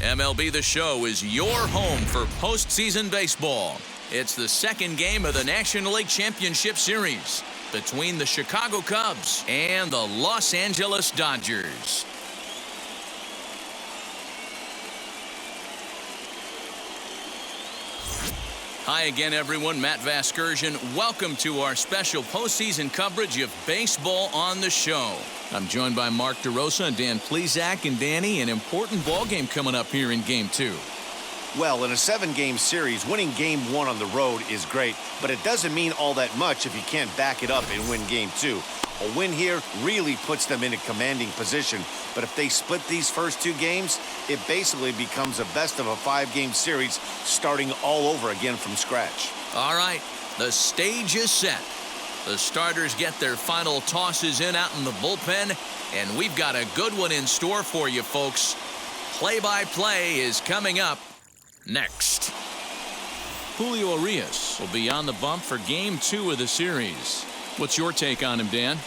MLB The Show is your home for postseason baseball. It's the second game of the National League Championship Series between the Chicago Cubs and the Los Angeles Dodgers. Hi again, everyone. Matt Vasgersian. Welcome to our special postseason coverage of Baseball on the Show. I'm joined by Mark DeRosa and Dan Plesac. And Danny, an important ball game coming up here in Game 2. Well, in a 7-game series, winning Game 1 on the road is great, but it doesn't mean all that much if you can't back it up and win Game 2. A win here really puts them in a commanding position, but if they split these first 2 games, it basically becomes a best of a 5-game series starting all over again from scratch. All right, the stage is set. The starters get their final tosses in out in the bullpen, and we've got a good one in store for you, folks. Play-by-play is coming up next. Julio Urias will be on the bump for Game 2 of the series. What's your take on him, Dan?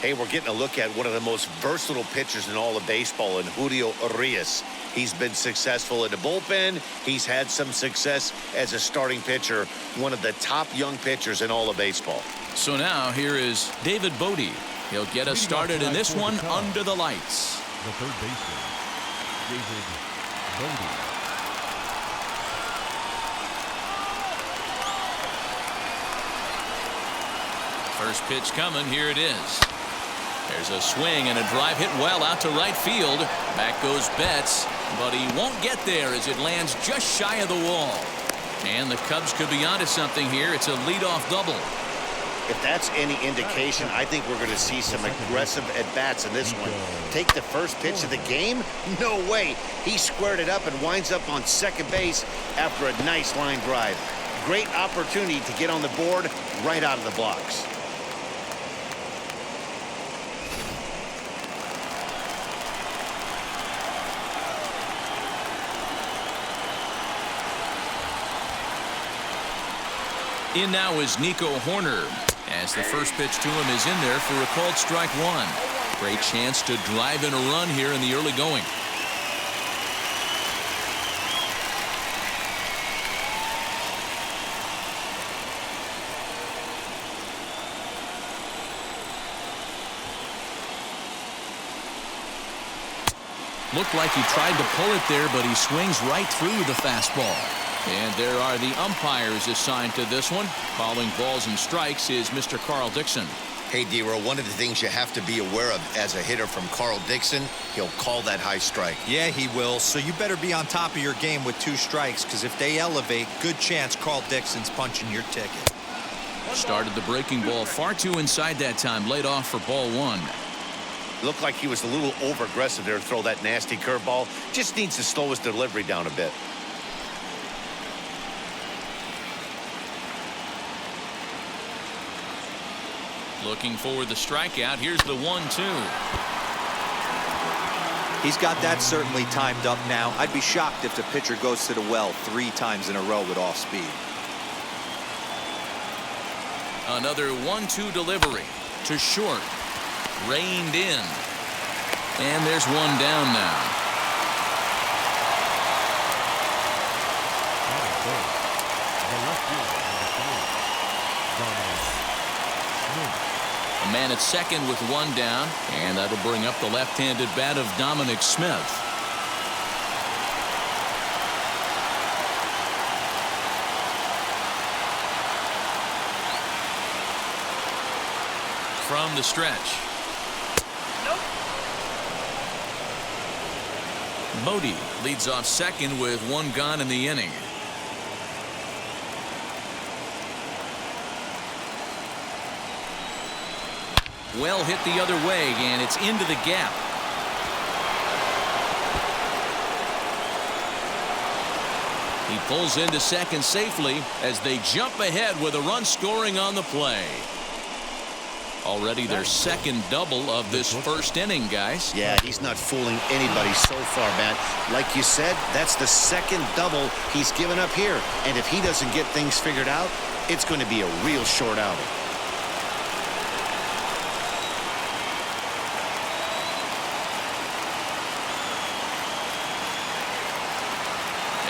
Hey, we're getting a look at one of the most versatile pitchers in all of baseball in Julio Urias. He's been successful in the bullpen. He's had some success as a starting pitcher, one of the top young pitchers in all of baseball. So now here is David Bodie. He'll get us started in this one under the lights. The third baseman, David Bodie. First pitch coming. Here it is. There's a swing and a drive hit well out to right field. Back goes Betts, but he won't get there as it lands just shy of the wall. And the Cubs could be onto something here. It's a leadoff double. If that's any indication, I think we're going to see some aggressive at-bats in this one. Take the first pitch of the game? No way. He squared it up and winds up on second base after a nice line drive. Great opportunity to get on the board right out of the blocks. In now is Nico Hoerner, as the first pitch to him is in there for a called strike one. Great chance to drive in a run here in the early going. Looked like he tried to pull it there, but he swings right through the fastball. And there are the umpires assigned to this one. Calling balls and strikes is Mr. Carl Dixon. Hey, D-Row, one of the things you have to be aware of as a hitter from Carl Dixon, he'll call that high strike. Yeah, he will. So you better be on top of your game with 2 strikes, because if they elevate, good chance Carl Dixon's punching your ticket. Started the breaking ball far too inside that time. Laid off for ball 1. Looked like he was a little over-aggressive there to throw that nasty curveball. Just needs to slow his delivery down a bit. Looking for the strikeout. Here's the 1-2. He's got that certainly timed up now. I'd be shocked if the pitcher goes to the well 3 times in a row with off speed. Another 1-2 delivery to short. Reined in. And there's one down now. A man at second with 1 down, and that'll bring up the left-handed bat of Dominic Smith. From the stretch. Bodie leads off second with 1 gone in the inning. Well hit the other way, and it's into the gap. He pulls into second safely as they jump ahead with a run scoring on the play. Already their second double of this first inning, guys. Yeah, he's not fooling anybody so far, Matt. Like you said, that's the second double he's given up here. And if he doesn't get things figured out, it's going to be a real short outing.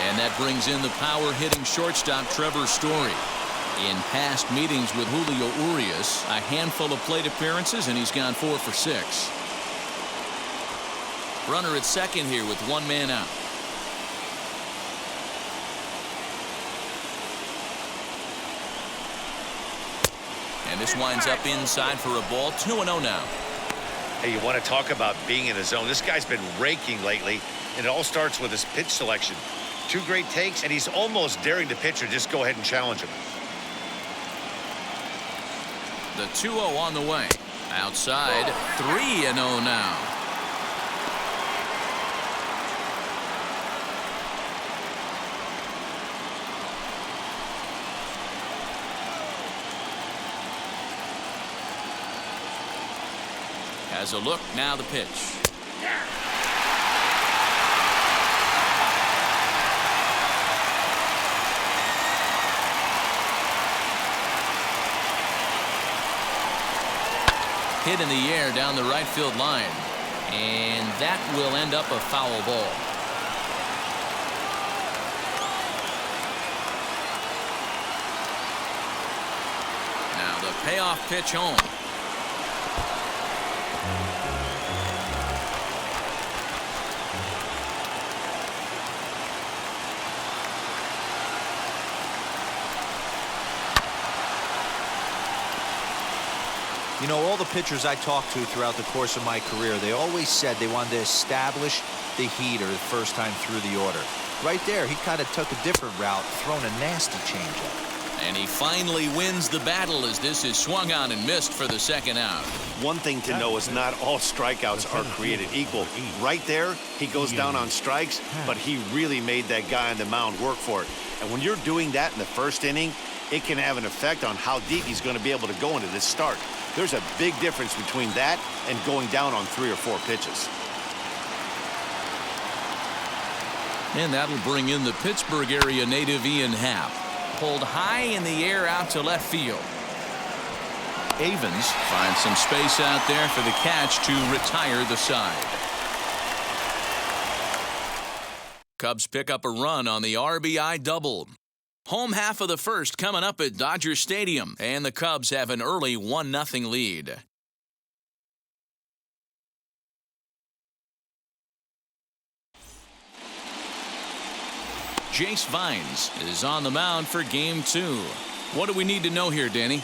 And that brings in the power-hitting shortstop Trevor Story. In past meetings with Julio Urias, a handful of plate appearances, and he's gone 4 for 6. Runner at second here with one man out. And this winds up inside for a ball. 2-0 now. Hey, you want to talk about being in the zone? This guy's been raking lately, and it all starts with his pitch selection. 2 great takes, and he's almost daring the pitcher just go ahead and challenge him. The 2-0 on the way. Outside, 3-0 now. Has a look, now the pitch. Hit in the air down the right field line. And that will end up a foul ball. Now the payoff pitch home. You know, all the pitchers I talked to throughout the course of my career, they always said they wanted to establish the heater the first time through the order. Right there, he kind of took a different route, thrown a nasty changeup. And he finally wins the battle as this is swung on and missed for the second out. One thing to know is not all strikeouts are created equal. Right there, he goes down on strikes, but he really made that guy on the mound work for it. And when you're doing that in the first inning, it can have an effect on how deep he's going to be able to go into this start. There's a big difference between that and going down on 3 or 4 pitches. And that'll bring in the Pittsburgh area native Ian Happ. Pulled high in the air out to left field. Avens finds some space out there for the catch to retire the side. Cubs pick up a run on the RBI double. Home half of the first coming up at Dodger Stadium, and the Cubs have an early 1-0 lead. Jace Vines is on the mound for game 2. What do we need to know here, Danny?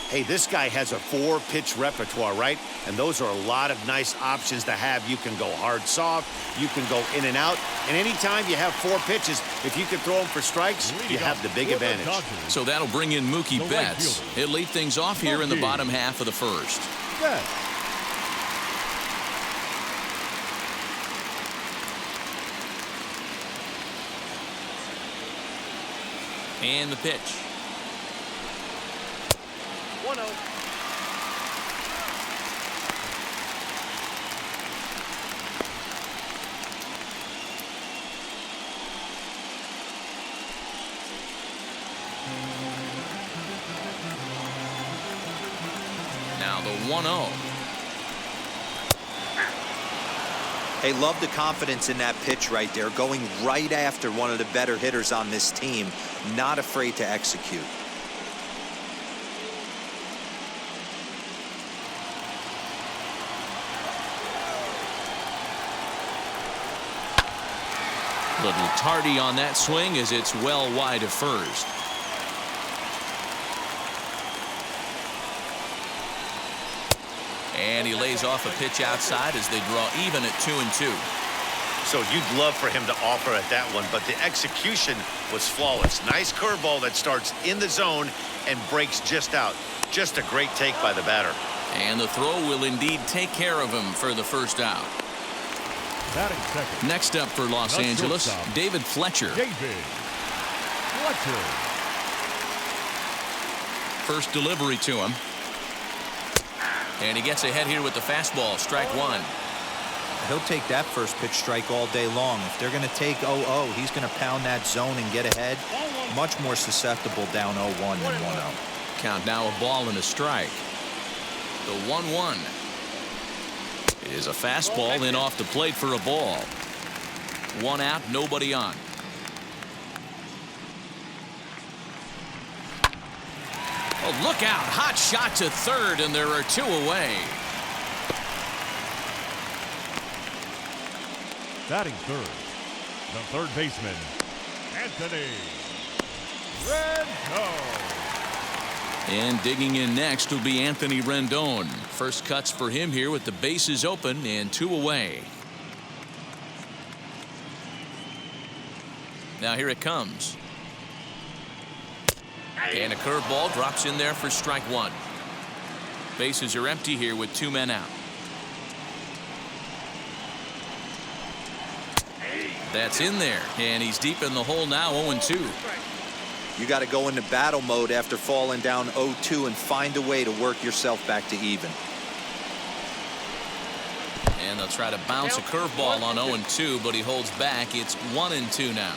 Hey, this guy has a 4-pitch repertoire, right? And those are a lot of nice options to have. You can go hard, soft. You can go in and out. And anytime you have 4 pitches, if you can throw them for strikes, you have the big advantage. So that'll bring in Mookie Betts. He'll lead things off here in the bottom half of the first. Good. And the pitch. 1-0. Now the 1-0. Hey, love the confidence in that pitch right there, going right after one of the better hitters on this team, not afraid to execute. Little tardy on that swing as it's well wide of first. And he lays off a pitch outside as they draw even at 2-2. So you'd love for him to offer at that one, but the execution was flawless. Nice curveball that starts in the zone and breaks just out. Just a great take by the batter. And the throw will indeed take care of him for the first out. Next up for Los Angeles, David Fletcher. First delivery to him. And he gets ahead here with the fastball, strike 1. He'll take that first pitch strike all day long. If they're going to take 0-0, he's going to pound that zone and get ahead. Much more susceptible down 0-1 than 1-0. Count now a ball and a strike. The 1-1 is a fastball in off the plate for a ball. 1 out, nobody on. Oh, look out. Hot shot to third, and there are 2 away. Batting third, the third baseman, Anthony Rendon. And digging in next will be Anthony Rendon. First cuts for him here with the bases open and 2 away. Now here it comes. And a curveball drops in there for strike 1. Bases are empty here with 2 men out. That's in there, and he's deep in the hole now, 0-2. You got to go into battle mode after falling down 0-2 and find a way to work yourself back to even. And they'll try to bounce a curveball on 0-2, but he holds back. It's 1-2 now.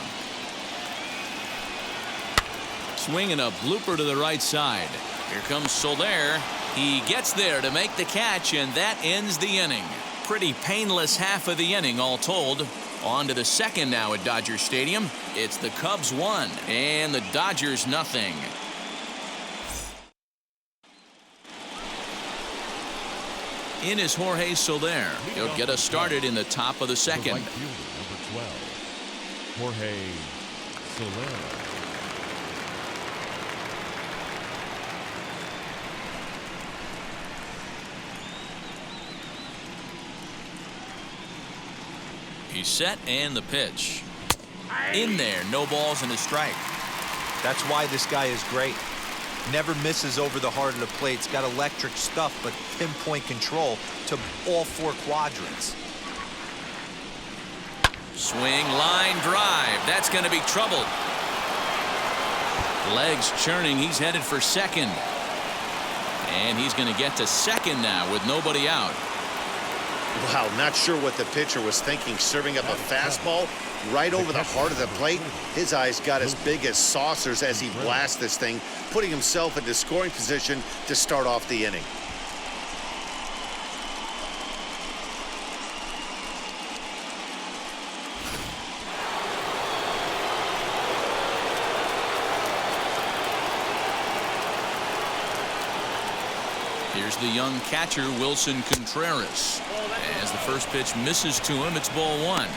Swinging a blooper to the right side. Here comes Soler. He gets there to make the catch, and that ends the inning. Pretty painless half of the inning, all told. On to the second now at Dodger Stadium. It's the Cubs 1 and the Dodgers nothing. In is Jorge Soler. He'll get us started in the top of the second. Right fielder, number 12, Jorge Soler. He's set and the pitch. In there, no balls and a strike. That's why this guy is great. Never misses over the heart of the plate. It's got electric stuff, but pinpoint control to all 4 quadrants. Swing, line drive. That's going to be trouble. Legs churning. He's headed for second. And he's going to get to second now with nobody out. Wow, not sure what the pitcher was thinking, serving up a fastball right over the heart of the plate. His eyes got as big as saucers as he blasts this thing, putting himself into scoring position to start off the inning. Here's the young catcher, Wilson Contreras. As the first pitch misses to him, it's ball 1.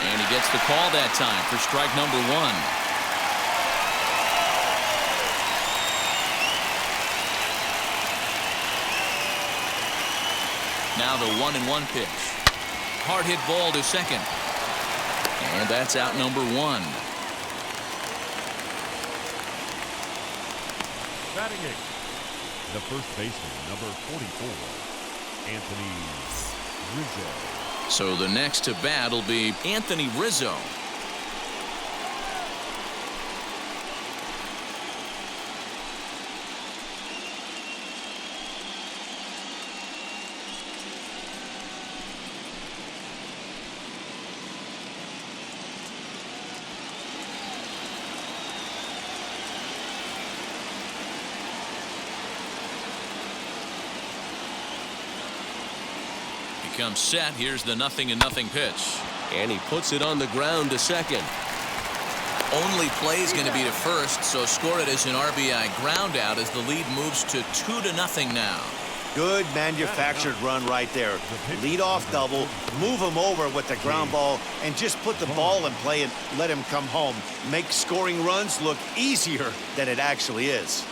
And he gets the call that time for strike number 1. Now the 1-1 pitch. Hard hit ball to second. And that's out number 1. Batting 8th, the first baseman, number 44, Anthony Rizzo. So the next to bat will be Anthony Rizzo. Comes set. Here's the 0-0 pitch, and he puts it on the ground to second. Only play is going to be to first, so score it as an RBI ground out as the lead moves to 2-0 now. Good manufactured run right there. Lead off double, move him over with the ground ball, and just put the ball in play and let him come home. Make scoring runs look easier than it actually is.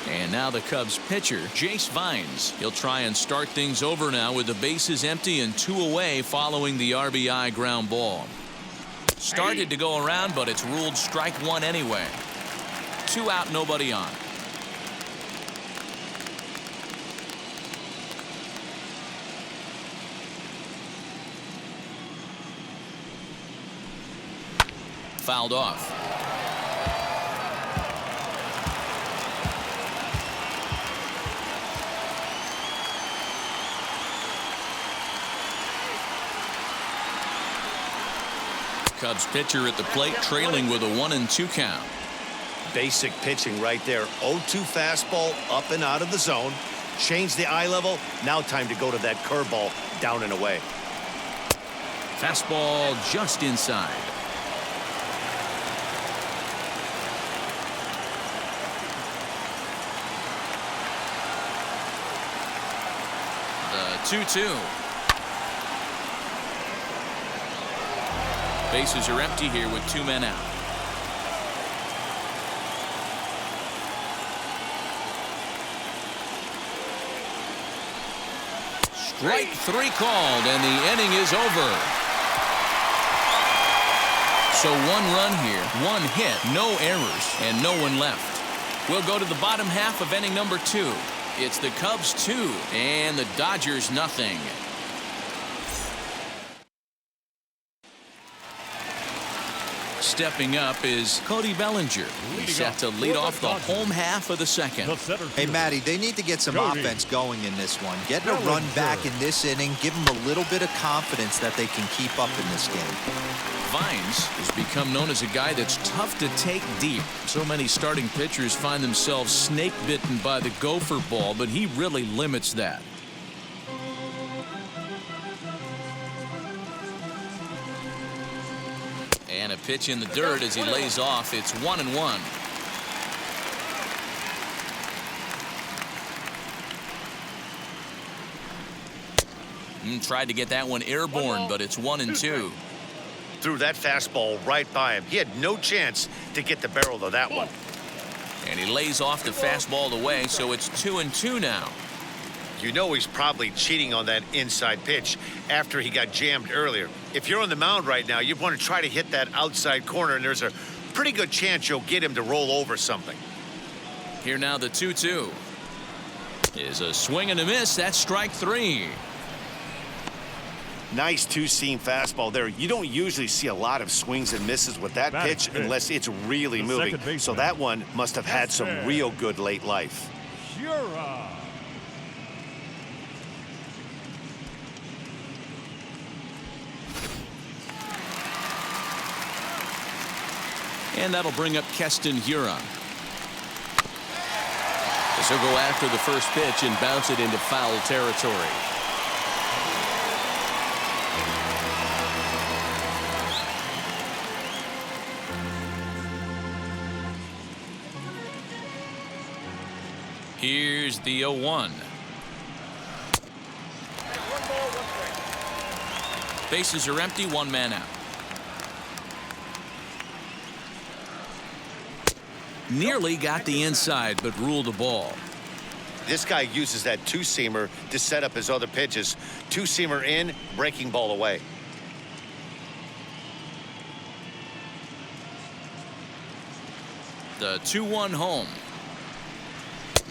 And now the Cubs pitcher, Jace Vines. He'll try and start things over now with the bases empty and 2 away following the RBI ground ball. Started to go around, but it's ruled strike 1 anyway. 2 out, nobody on. Fouled off. Cubs pitcher at the plate, trailing with a 1-2 count. Basic pitching right there. 0-2 fastball up and out of the zone. Change the eye level. Now time to go to that curveball down and away. Fastball just inside. The 2-2. Bases are empty here with 2 men out. Strike 3 called, and the inning is over. So 1 run here, 1 hit, no errors, and no one left. We'll go to the bottom half of inning number 2. It's the Cubs 2 and the Dodgers nothing. Stepping up is Cody Bellinger. He's set to lead off the home half of the second. Hey, Matty, they need to get some offense going in this one. Getting a run back in this inning, give them a little bit of confidence that they can keep up in this game. Vines has become known as a guy that's tough to take deep. So many starting pitchers find themselves snake bitten by the gopher ball, but he really limits that. And a pitch in the dirt as he lays off. It's 1-1. Tried to get that one airborne, but it's 1-2. Threw that fastball right by him. He had no chance to get the barrel of that one. And he lays off the fastball away, so it's 2-2 now. You know he's probably cheating on that inside pitch after he got jammed earlier. If you're on the mound right now, you want to try to hit that outside corner, and there's a pretty good chance you'll get him to roll over something. Here now the 2-2 is a swing and a miss. That's strike 3. Nice two-seam fastball there. You don't usually see a lot of swings and misses with that pitch unless it's really moving. So that one must have had some real good late life. And that'll bring up Keston Huron. This will go after the first pitch and bounce it into foul territory. Here's the 0-1. Bases are empty, 1 man out. Nearly got the inside, but ruled a ball. This guy uses that two-seamer to set up his other pitches. Two-seamer in, breaking ball away. The 2-1 home.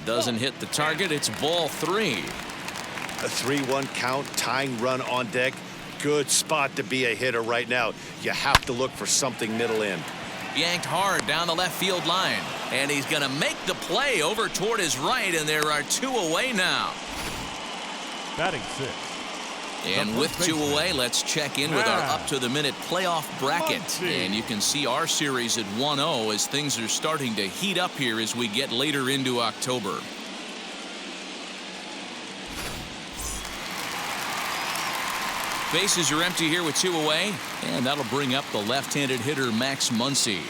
Doesn't hit the target. It's ball 3. A 3-1 count, tying run on deck. Good spot to be a hitter right now. You have to look for something middle in. Yanked hard down the left field line, and he's going to make the play over toward his right, and there are 2 away now. Batting 6. And with 2 away, let's check in with our up-to-the-minute playoff bracket. And you can see our series at 1-0 as things are starting to heat up here as we get later into October. Bases are empty here with 2 away, and that'll bring up the left-handed hitter Max Muncy.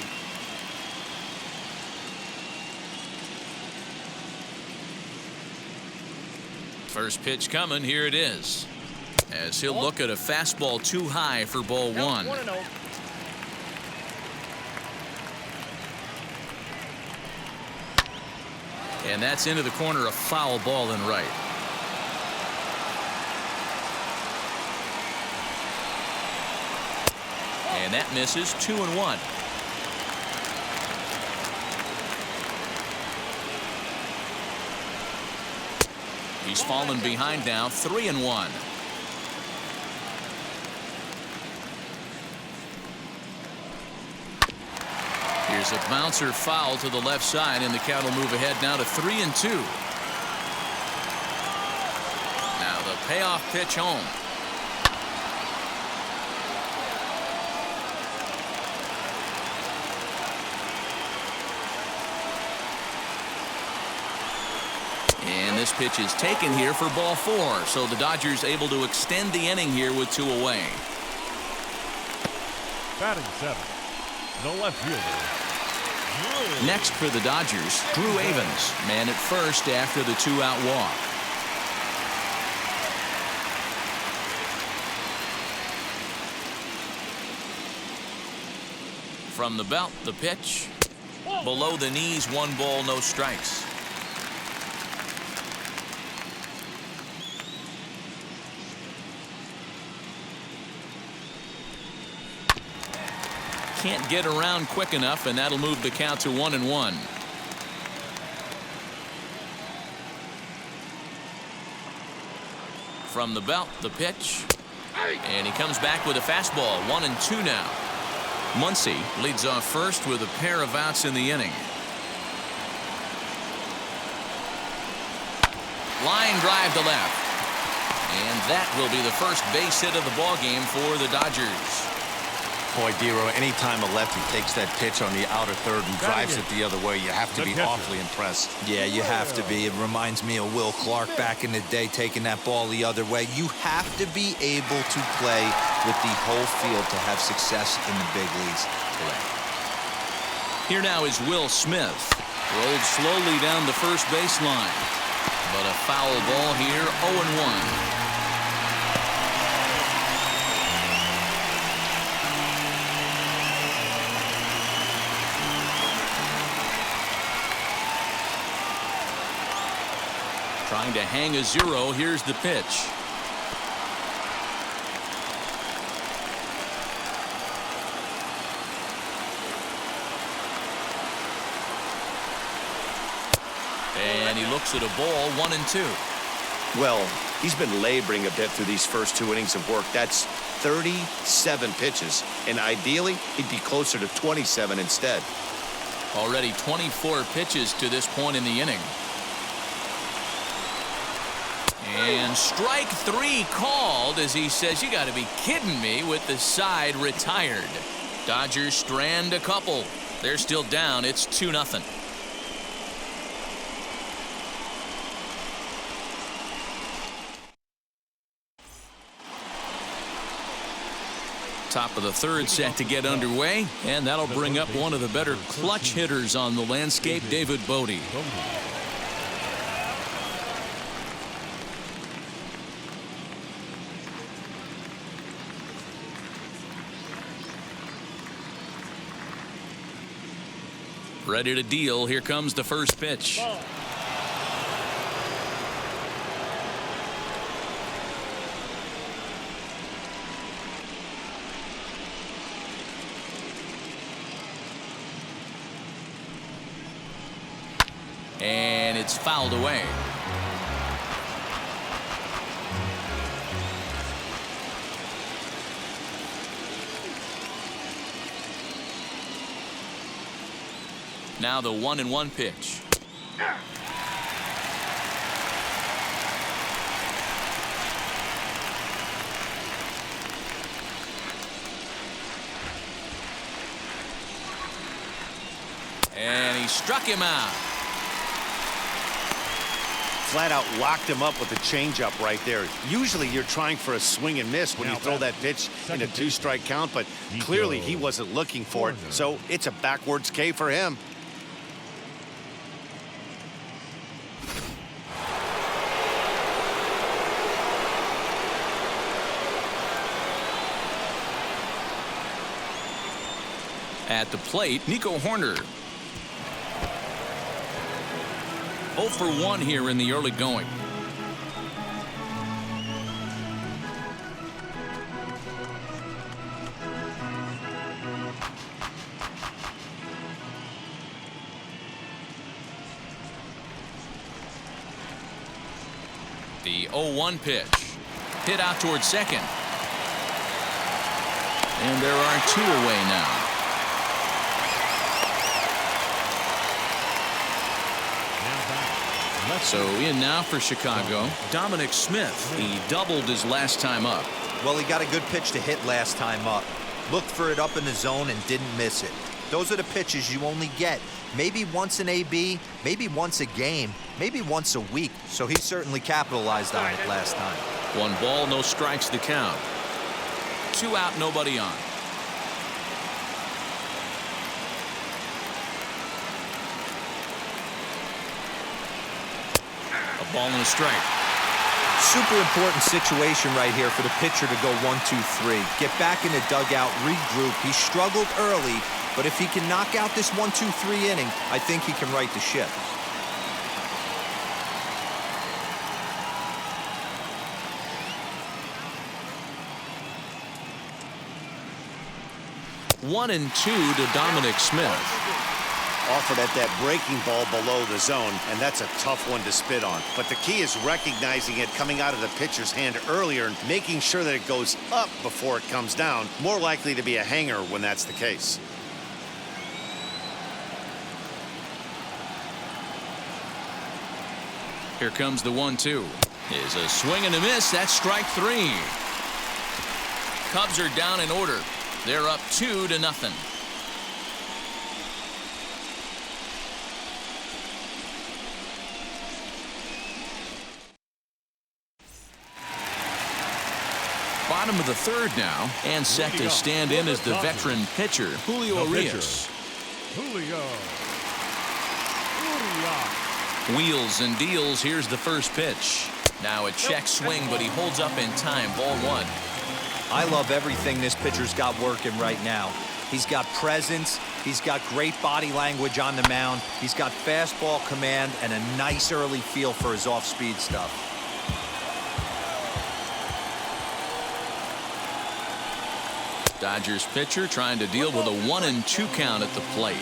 First pitch coming, here it is. As he'll look at a fastball too high for ball 1. And that's into the corner, a foul ball and right. And that misses. 2-1. He's fallen behind now. 3-1. Here's a bouncer foul to the left side, and the count will move ahead now to 3-2. Now the payoff pitch home. this pitch is taken here for ball 4. So the Dodgers able to extend the inning here with 2 away. Batting 7. The left fielder. Next for the Dodgers, Drew Avens, man at first after the 2-out walk. From the belt, the pitch. Below the knees, 1 ball, no strikes. Can't get around quick enough, and that'll move the count to 1-1. From the belt, the pitch. And he comes back with a fastball. 1-2 now. Muncy leads off first with a pair of outs in the inning. Line drive to left. And that will be the first base hit of the ballgame for the Dodgers. Boy, Dero, anytime a lefty takes that pitch on the outer third and drives it the other way, you have to be awfully impressed. Yeah, you have to be. It reminds me of Will Clark back in the day taking that ball the other way. You have to be able to play with the whole field to have success in the big leagues today. Here now is Will Smith. Rolled slowly down the first baseline. But a foul ball here, 0-1. Trying to hang a 0. Here's the pitch. And he looks at a ball, 1-2. Well, he's been laboring a bit through these first 2 innings of work. That's 37 pitches, and ideally he'd be closer to 27 instead. Already 24 pitches to this point in the inning. And strike 3 called as he says, "You got to be kidding me," with the side retired. Dodgers strand a couple. They're still down. It's 2-0. Top of the third set to get underway, and that'll bring up one of the better clutch hitters on the landscape, David Bodie. Ready to deal. Here comes the first pitch. And it's fouled away. Now the 1-1 pitch. And he struck him out. Flat out locked him up with a changeup right there. Usually you're trying for a swing and miss when you throw that pitch in a 2-strike count, but clearly he wasn't looking for it, so it's a backwards K for him. At the plate, Nico Horner. 0 for 1 here in the early going. The 0-1 pitch. Hit out towards second. And there are 2 away now. So in now for Chicago, Dominic Smith. He doubled his last time up. Well, he got a good pitch to hit last time up. Looked for it up in the zone and didn't miss it. Those are the pitches you only get maybe once an AB, maybe once a game, maybe once a week. So he certainly capitalized on it last time. 1 ball, no strikes to count. 2 out, nobody on. A ball and a strike. Super important situation right here for the pitcher to go 1-2-3. Get back in the dugout, regroup. He struggled early, but if he can knock out this 1-2-3 inning, I think he can right the ship. One and 2 to Dominic Smith. Offered at that breaking ball below the zone, and that's a tough one to spit on. But the key is recognizing it coming out of the pitcher's hand earlier and making sure that it goes up before it comes down. More likely to be a hanger when that's the case. Here comes the 1-2. Is a swing and a miss. That's strike 3. Cubs are down in order. They're up 2-0. Bottom of the 3rd now, and set to stand in as the veteran pitcher, Julio Urias. Julio. Wheels and deals. Here's the first pitch. Now a check swing, but he holds up in time. Ball 1. I love everything this pitcher's got working right now. He's got presence. He's got great body language on the mound. He's got fastball command and a nice early feel for his off-speed stuff. Dodgers pitcher trying to deal with a 1-2 count at the plate.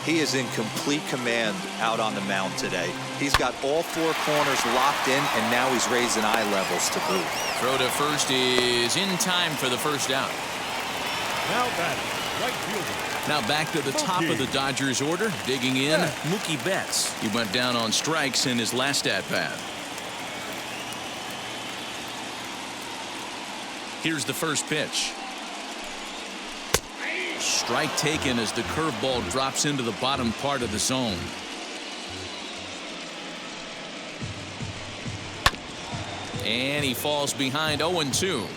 He is in complete command out on the mound today. He's got all 4 corners locked in, and now he's raising eye levels to boot. Throw to first is in time for the first out. Now batting, right fielder. Now back to the top of the Dodgers order. Digging in, Mookie Betts. He went down on strikes in his last at-bat. Here's the first pitch. Strike taken as the curveball drops into the bottom part of the zone. And he falls behind 0-2.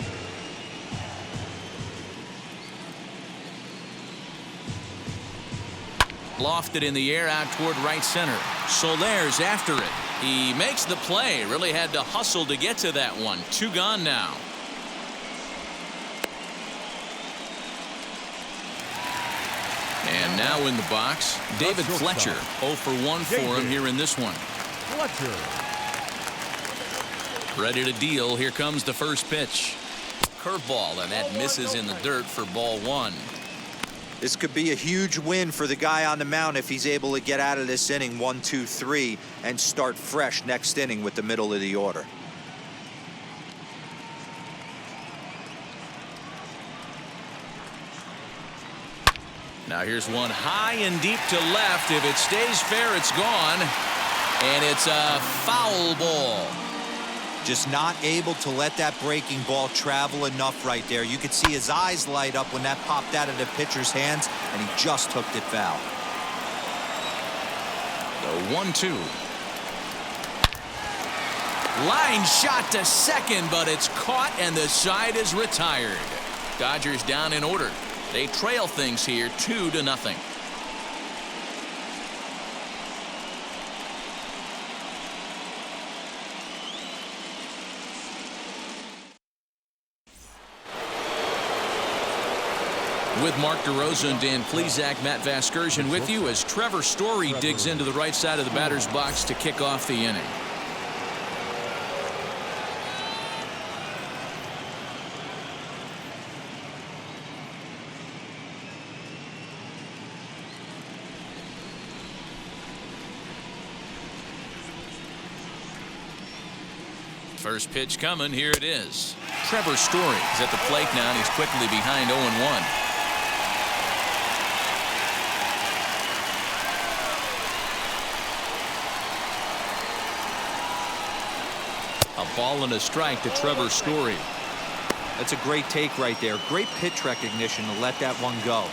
Lofted in the air out toward right center. Soler's after it. He makes the play. Really had to hustle to get to that one. 2 gone now. And now in the box, David Fletcher. 0 for 1 for him here in this one. Fletcher. Ready to deal. Here comes the first pitch. Curveball, and that misses in the dirt for ball 1. This could be a huge win for the guy on the mound if he's able to get out of this inning 1-2-3 and start fresh next inning with the middle of the order. Now here's one high and deep to left. If it stays fair, it's gone. And it's a foul ball. Just not able to let that breaking ball travel enough right there. You could see his eyes light up when that popped out of the pitcher's hands, and he just hooked it foul. The 1-2. Line shot to second, but it's caught, and the side is retired. Dodgers down in order. They trail things here 2-0. With Mark DeRosa and Dan Plesac, Matt Vasgersian with you as Trevor Story digs into the right side of the batter's box to kick off the inning. First pitch coming. Here it is. Trevor Story is at the plate now, and he's quickly behind 0-1. A ball and a strike to Trevor Story. That's a great take right there. Great pitch recognition to let that one go.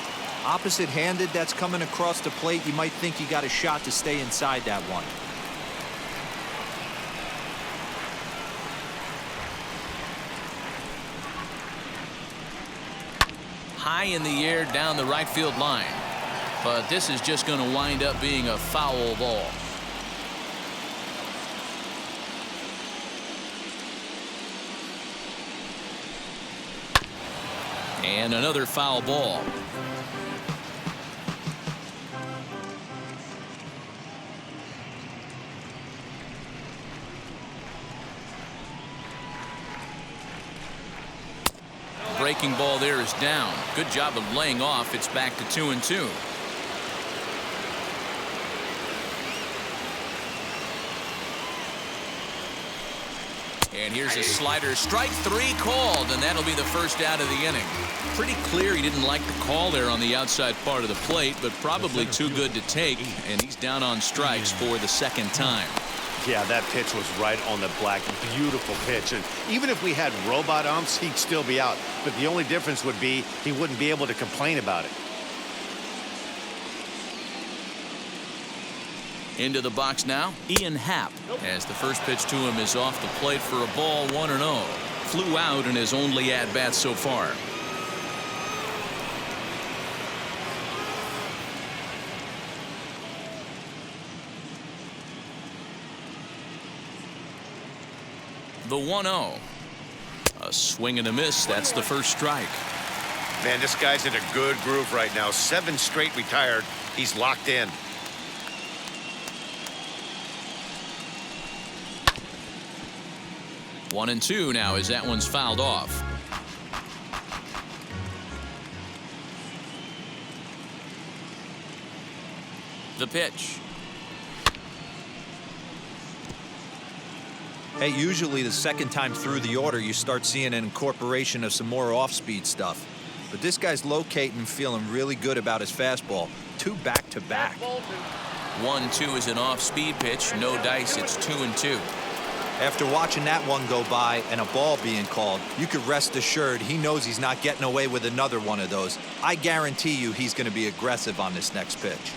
Opposite-handed, that's coming across the plate. You might think you got a shot to stay inside that one. High in the air down the right field line. But this is just going to wind up being a foul ball. And another foul ball. Breaking ball there is down. Good job of laying off. It's back to 2-2. And here's a slider. Strike three called, and that'll be the first out of the inning. Pretty clear he didn't like the call there on the outside part of the plate, but probably too good to take, and he's down on strikes for the second time. Yeah, that pitch was right on the black. Beautiful pitch. And even if we had robot umps, he'd still be out. But the only difference would be he wouldn't be able to complain about it. Into the box now, Ian Happ, as the first pitch to him is off the plate for a ball, 1-0. Flew out in his only at-bat so far. The 1-0. A swing and a miss. That's the first strike. Man, this guy's in a good groove right now. 7 straight retired. He's locked in. One and two now as that one's fouled off. The pitch. Hey, usually the second time through the order, you start seeing an incorporation of some more off-speed stuff. But this guy's locating and feeling really good about his fastball. 2 back-to-back. 1-2 is an off-speed pitch. No dice. It's 2-2. After watching that one go by and a ball being called, you could rest assured he knows he's not getting away with another one of those. I guarantee you he's going to be aggressive on this next pitch.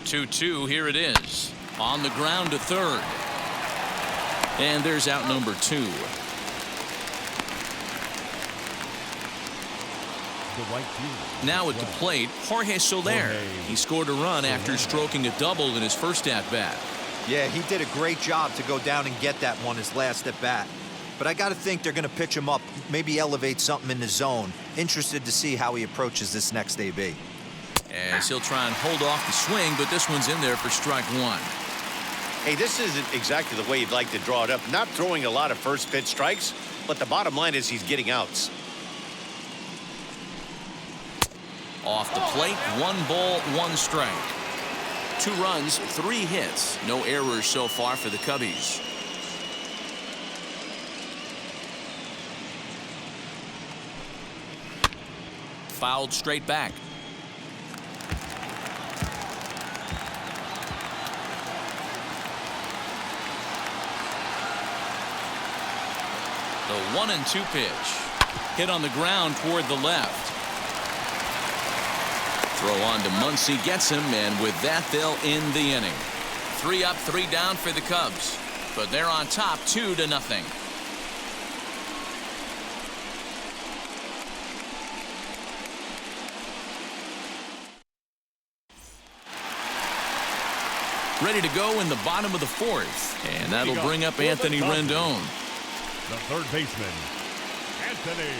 Two, here it is. On the ground to third. And there's out number 2. Now at the plate, Jorge Soler. He scored a run after stroking a double in his first at-bat. Yeah, he did a great job to go down and get that one his last at-bat. But I got to think they're going to pitch him up, maybe elevate something in the zone. Interested to see how he approaches this next AB. As he'll try and hold off the swing, but this one's in there for strike 1. Hey, this isn't exactly the way you'd like to draw it up. Not throwing a lot of first pitch strikes, but the bottom line is he's getting outs. Off the plate, 1 ball, 1 strike. 2 runs, 3 hits. No errors so far for the Cubbies. Fouled straight back. The 1-2 pitch. Hit on the ground toward the left. Throw on to Muncy, gets him, and with that, they'll end the inning. 3 up, 3 down for the Cubs. But they're on top 2-0. Ready to go in the bottom of the 4th. And that'll bring up Anthony Rendon. The third baseman, Anthony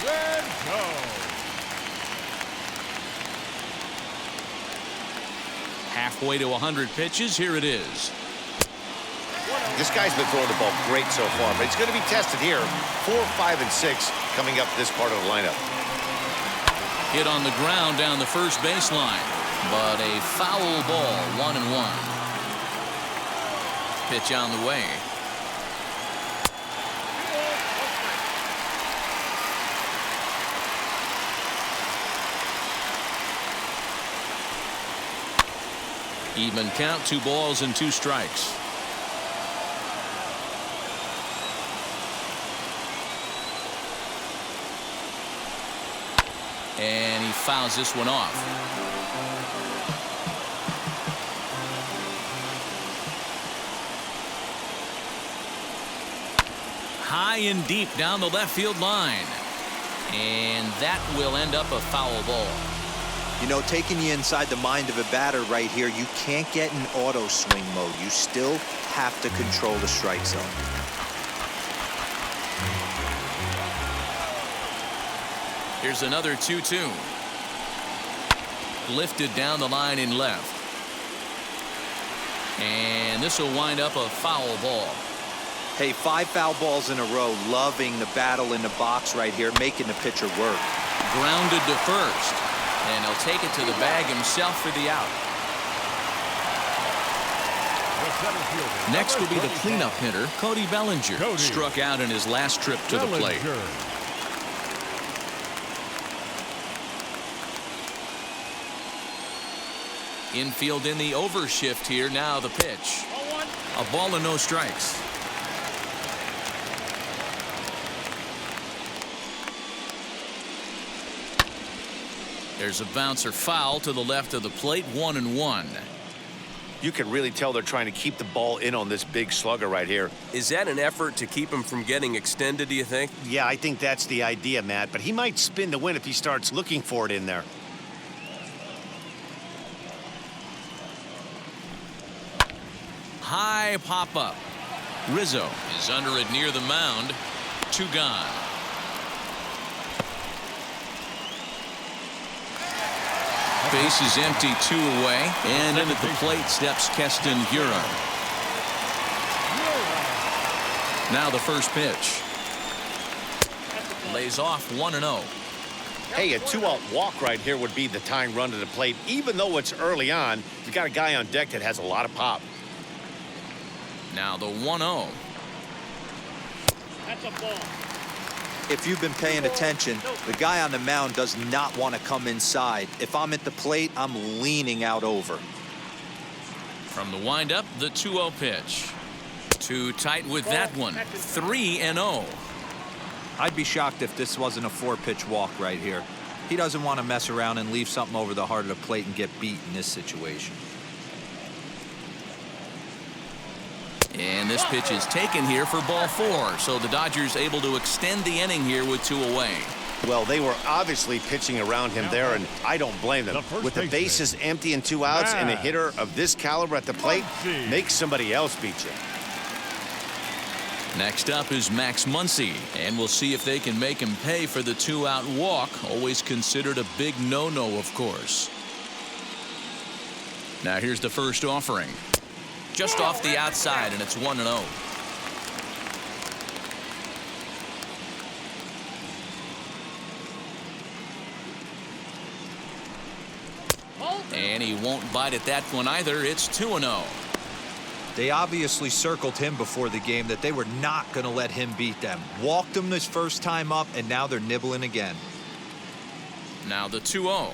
Rendon. Halfway to 100 pitches. Here it is. This guy's been throwing the ball great so far, but it's going to be tested here. 4, 5, and 6 coming up this part of the lineup. Hit on the ground down the first baseline, but a foul ball, 1-1. Pitch on the way. Even count, 2 balls and 2 strikes. And he fouls this one off. High and deep down the left field line. And that will end up a foul ball. You know, taking you inside the mind of a batter right here, you can't get in auto swing mode. You still have to control the strike zone. Here's another 2-2. Lifted down the line in left. And this will wind up a foul ball. Hey, 5 foul balls in a row. Loving the battle in the box right here, making the pitcher work. Grounded to first. And he'll take it to the bag himself for the out. Next will be the cleanup hitter, Cody Bellinger. Struck out in his last trip to the plate. Infield in the overshift here. Now the pitch. A ball and no strikes. There's a bouncer foul to the left of the plate. 1-1. You can really tell they're trying to keep the ball in on this big slugger right here. Is that an effort to keep him from getting extended, do you think? Yeah, I think that's the idea, Matt. But he might spin the win if he starts looking for it in there. High pop up. Rizzo is under it near the mound. 2 gone. Base is empty, 2 away. And in at the plate steps Keston Huron. Now the first pitch. Lays off 1-0. Hey, a 2-out walk right here would be the tying run to the plate. Even though it's early on, you got a guy on deck that has a lot of pop. Now the 1-0. That's a ball. If you've been paying attention, the guy on the mound does not want to come inside. If I'm at the plate, I'm leaning out over. From the windup, the 2-0 pitch. Too tight with that one. 3-0. I'd be shocked if this wasn't a 4-pitch walk right here. He doesn't want to mess around and leave something over the heart of the plate and get beat in this situation. And this pitch is taken here for ball 4. So the Dodgers able to extend the inning here with 2 away. Well, they were obviously pitching around him there, and I don't blame them. With the bases empty and 2 outs, and a hitter of this caliber at the plate, make somebody else beat you. Next up is Max Muncy, and we'll see if they can make him pay for the 2-out walk. Always considered a big no-no, of course. Now here's the first offering. Just off the outside, and it's 1-0. And he won't bite at that one either. It's 2-0. They obviously circled him before the game that they were not going to let him beat them. Walked him this first time up, and now they're nibbling again. Now the 2-0.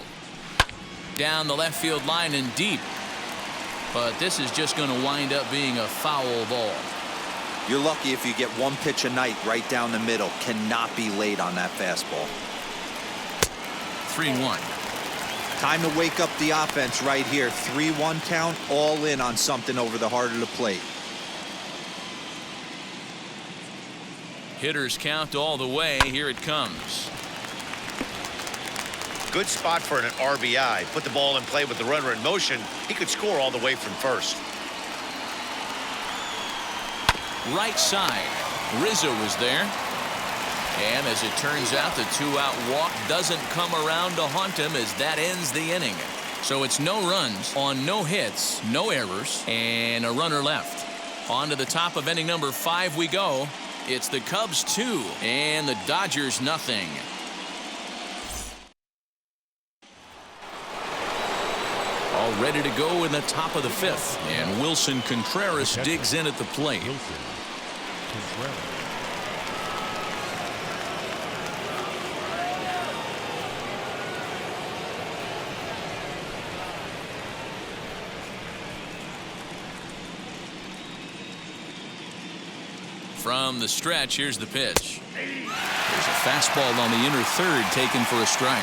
Down the left field line and deep. But this is just going to wind up being a foul ball. You're lucky if you get 1 pitch a night right down the middle. Cannot be late on that fastball. 3-1. Time to wake up the offense right here. 3-1 count, all in on something over the heart of the plate. Hitters count all the way. Here it comes. Good spot for an RBI. Put the ball in play with the runner in motion. He could score all the way from first. Right side. Rizzo was there. And as it turns out, the 2-out walk doesn't come around to haunt him as that ends the inning. So it's no runs on no hits, no errors, and a runner left. On to the top of inning number 5 we go. It's the Cubs 2 and the Dodgers nothing. All ready to go in the top of the 5th. And Wilson Contreras digs in at the plate. From the stretch, here's the pitch. There's a fastball on the inner third taken for a strike.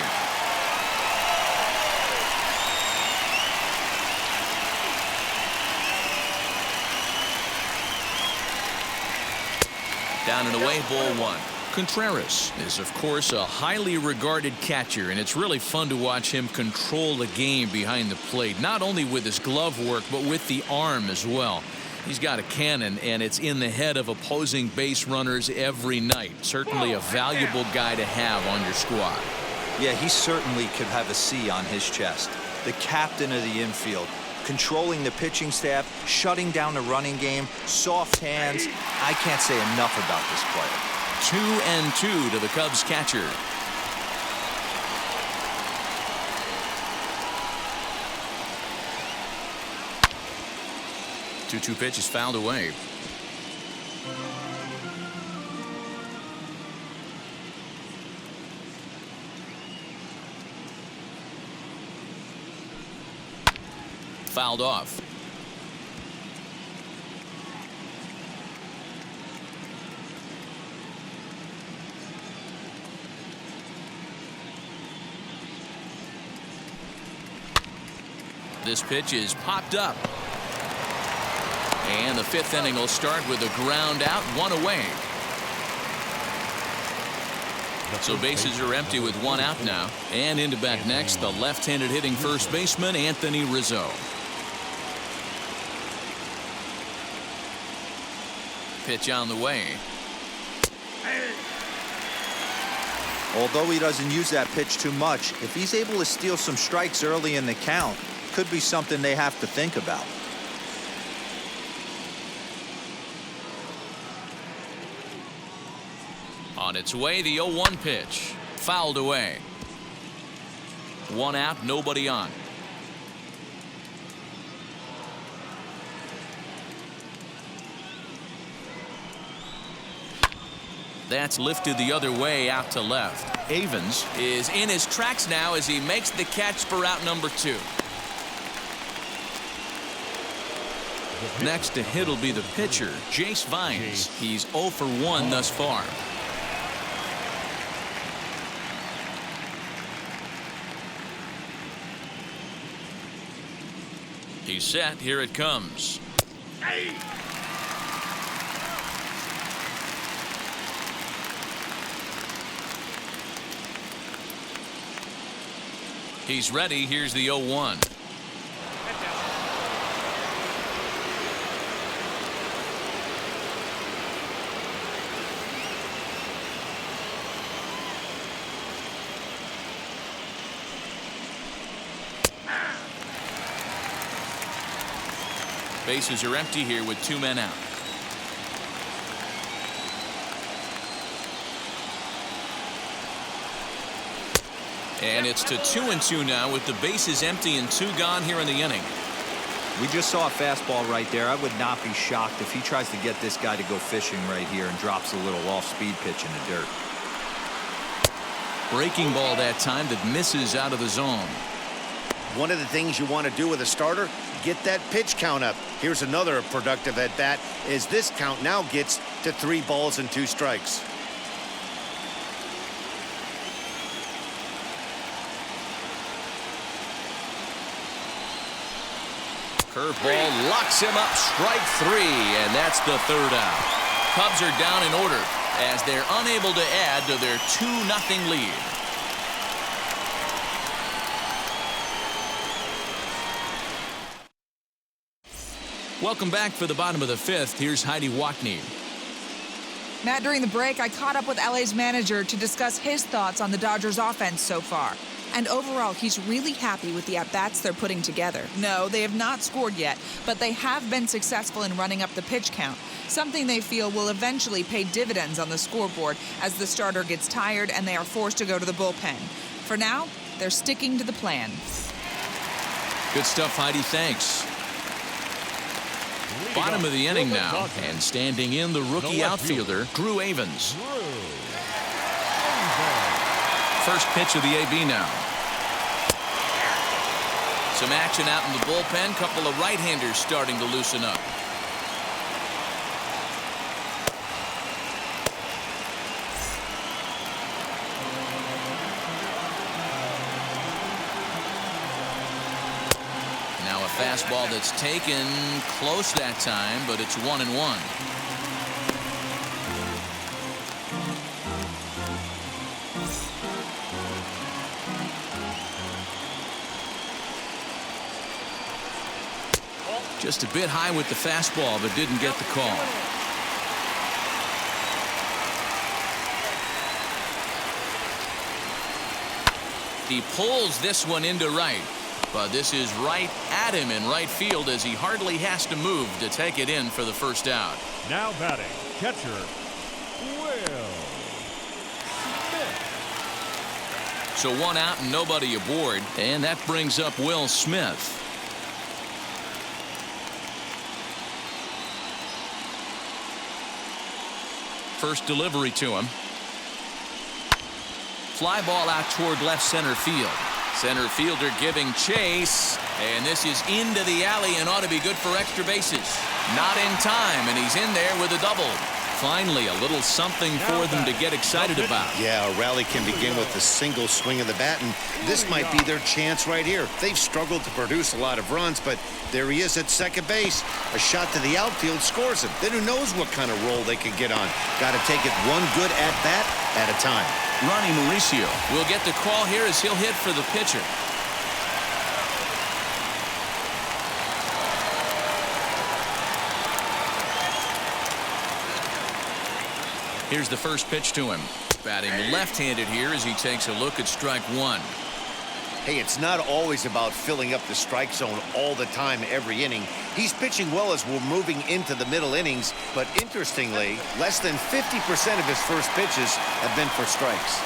Down and away, ball one. Contreras is, of course, a highly regarded catcher, and it's really fun to watch him control the game behind the plate, not only with his glove work, but with the arm as well. He's got a cannon, and it's in the head of opposing base runners every night. Certainly a valuable guy to have on your squad. Yeah, he certainly could have a C on his chest. The captain of the infield, controlling the pitching staff, shutting down the running game, soft hands. I can't say enough about this player. 2-2 to the Cubs catcher. Two pitch is fouled away. Fouled off. This pitch is popped up. And the fifth inning will start with a ground out, one away. So bases are empty with one out now. And into bat next, the left-handed hitting first baseman, Anthony Rizzo. Pitch on the way. Although he doesn't use that pitch too much, if he's able to steal some strikes early in the count, could be something they have to think about. On its way, the 0-1 pitch. Fouled away. One out, nobody on. That's lifted the other way out to left. Avens is in his tracks now as he makes the catch for out number 2. Next to hit will be the pitcher, Jace Vines. He's 0 for 1 thus far. He's set. Here it comes. He's ready. Here's the 0-1. Bases are empty here with 2 men out. And it's to 2-2 now with the bases empty and 2 gone here in the inning. We just saw a fastball right there. I would not be shocked if he tries to get this guy to go fishing right here and drops a little off-speed pitch in the dirt. Breaking ball that time that misses out of the zone. One of the things you want to do with a starter, get that pitch count up. Here's another productive at bat as this count now gets to 3 balls and 2 strikes. Curveball locks him up, strike 3, and that's the 3rd out. Cubs are down in order as they're unable to add to their 2-0 lead. Welcome back for the bottom of the 5th. Here's Heidi Wackney. Matt, during the break, I caught up with LA's manager to discuss his thoughts on the Dodgers offense so far. And overall, he's really happy with the at-bats they're putting together. No, they have not scored yet, but they have been successful in running up the pitch count, something they feel will eventually pay dividends on the scoreboard as the starter gets tired and they are forced to go to the bullpen. For now, they're sticking to the plan. Good stuff, Heidi. Thanks. Bottom of the inning now, and standing in the rookie outfielder, Drew Avens. First pitch of the AB now. Some action out in the bullpen. Couple of right-handers starting to loosen up. Fastball that's taken close that time, but it's 1-1. Just a bit high with the fastball, but didn't get the call. He pulls this one into right, but this is right at him in right field as he hardly has to move to take it in for the first out. Now batting, catcher, Will Smith. So one out and nobody aboard, and that brings up Will Smith. First delivery to him. Fly ball out toward left center field. Center fielder giving chase, and this is into the alley and ought to be good for extra bases. Not in time, and he's in there with a double. Finally, a little something for them to get excited about. Yeah, a rally can begin with a single swing of the bat, and this might be their chance right here. They've struggled to produce a lot of runs, but there he is at second base. A shot to the outfield scores him. Then who knows what kind of role they can get on. Got to take it one good at-bat at a time. Ronnie Mauricio will get the call here as he'll hit for the pitcher. Here's the first pitch to him. Batting left-handed here as he takes a look at strike one. Hey, it's not always about filling up the strike zone all the time every inning. He's pitching well as we're moving into the middle innings, but interestingly, less than 50% of his first pitches have been for strikes.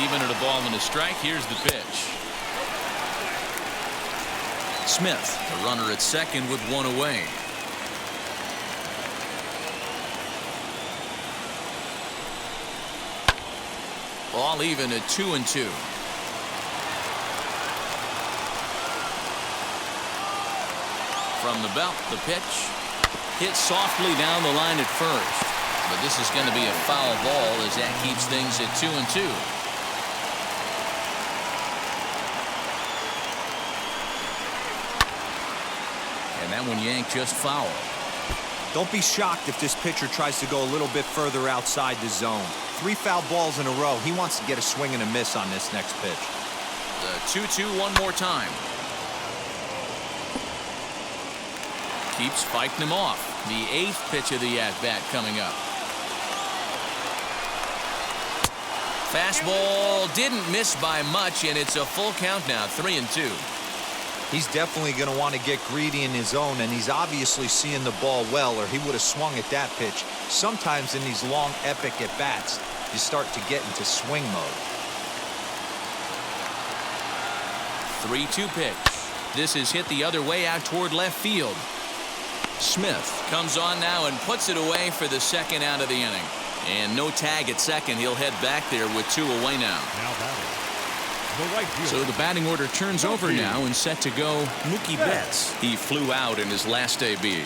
Even at a ball and a strike, here's the pitch. Smith, the runner at second with one away. All even at 2-2. From the belt, the pitch hit softly down the line at first, but this is going to be a foul ball as that keeps things at 2-2. And that one yanked just foul. Don't be shocked if this pitcher tries to go a little bit further outside the zone. 3 foul balls in a row. He wants to get a swing and a miss on this next pitch. The 2-2 one more time. Keeps fighting him off. The 8th pitch of the at-bat coming up. Fastball didn't miss by much, and it's a full count now, 3-2. He's definitely going to want to get greedy in his own, and he's obviously seeing the ball well, or he would have swung at that pitch. Sometimes in these long, epic at-bats, you start to get into swing mode. 3-2 pitch. This is hit the other way out toward left field. Smith comes on now and puts it away for the second out of the inning. And no tag at second. He'll head back there with 2 away now. Now batting, the right fielder. So the batting order turns over now and set to go Mookie Betts. He flew out in his last AB.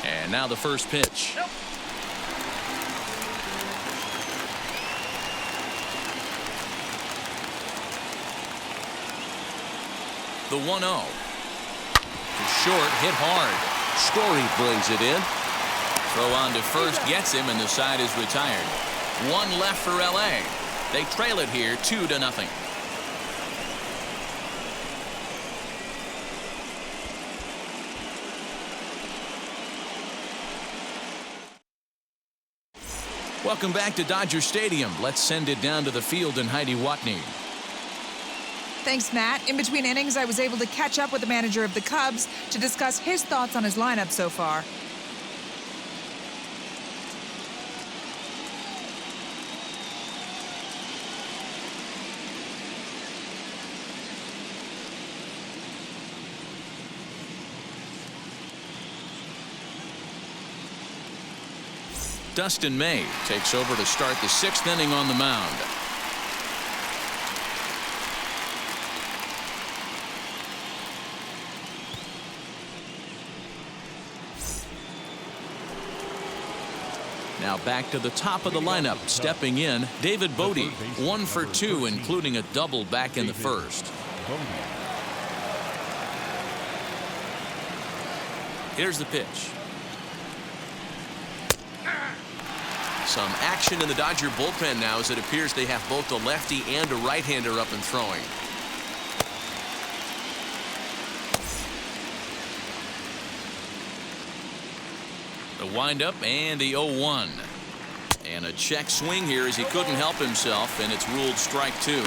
And now the first pitch. The 1-0. Short, hit hard. Story brings it in. Throw on to first gets him, and the side is retired. 1 left for LA. They trail it here 2-0. Welcome back to Dodger Stadium. Let's send it down to the field and Heidi Watney. Thanks, Matt. In between innings, I was able to catch up with the manager of the Cubs to discuss his thoughts on his lineup so far. Dustin May takes over to start the 6th inning on the mound. Now back to the top of the lineup. Stepping in, David Bodie. 1 for 2, including a double back in the first. Here's the pitch. Some action in the Dodger bullpen now, as it appears they have both a lefty and a right-hander up and throwing. The windup and the 0-1. And a check swing here as he couldn't help himself, and it's ruled strike 2.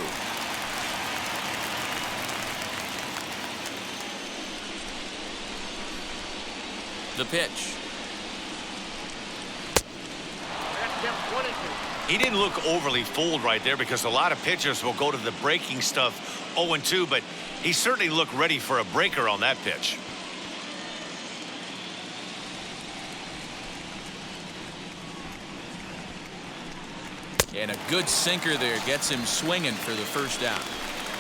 The pitch. He didn't look overly fooled right there, because a lot of pitchers will go to the breaking stuff 0-2, but he certainly looked ready for a breaker on that pitch. And a good sinker there gets him swinging for the first out.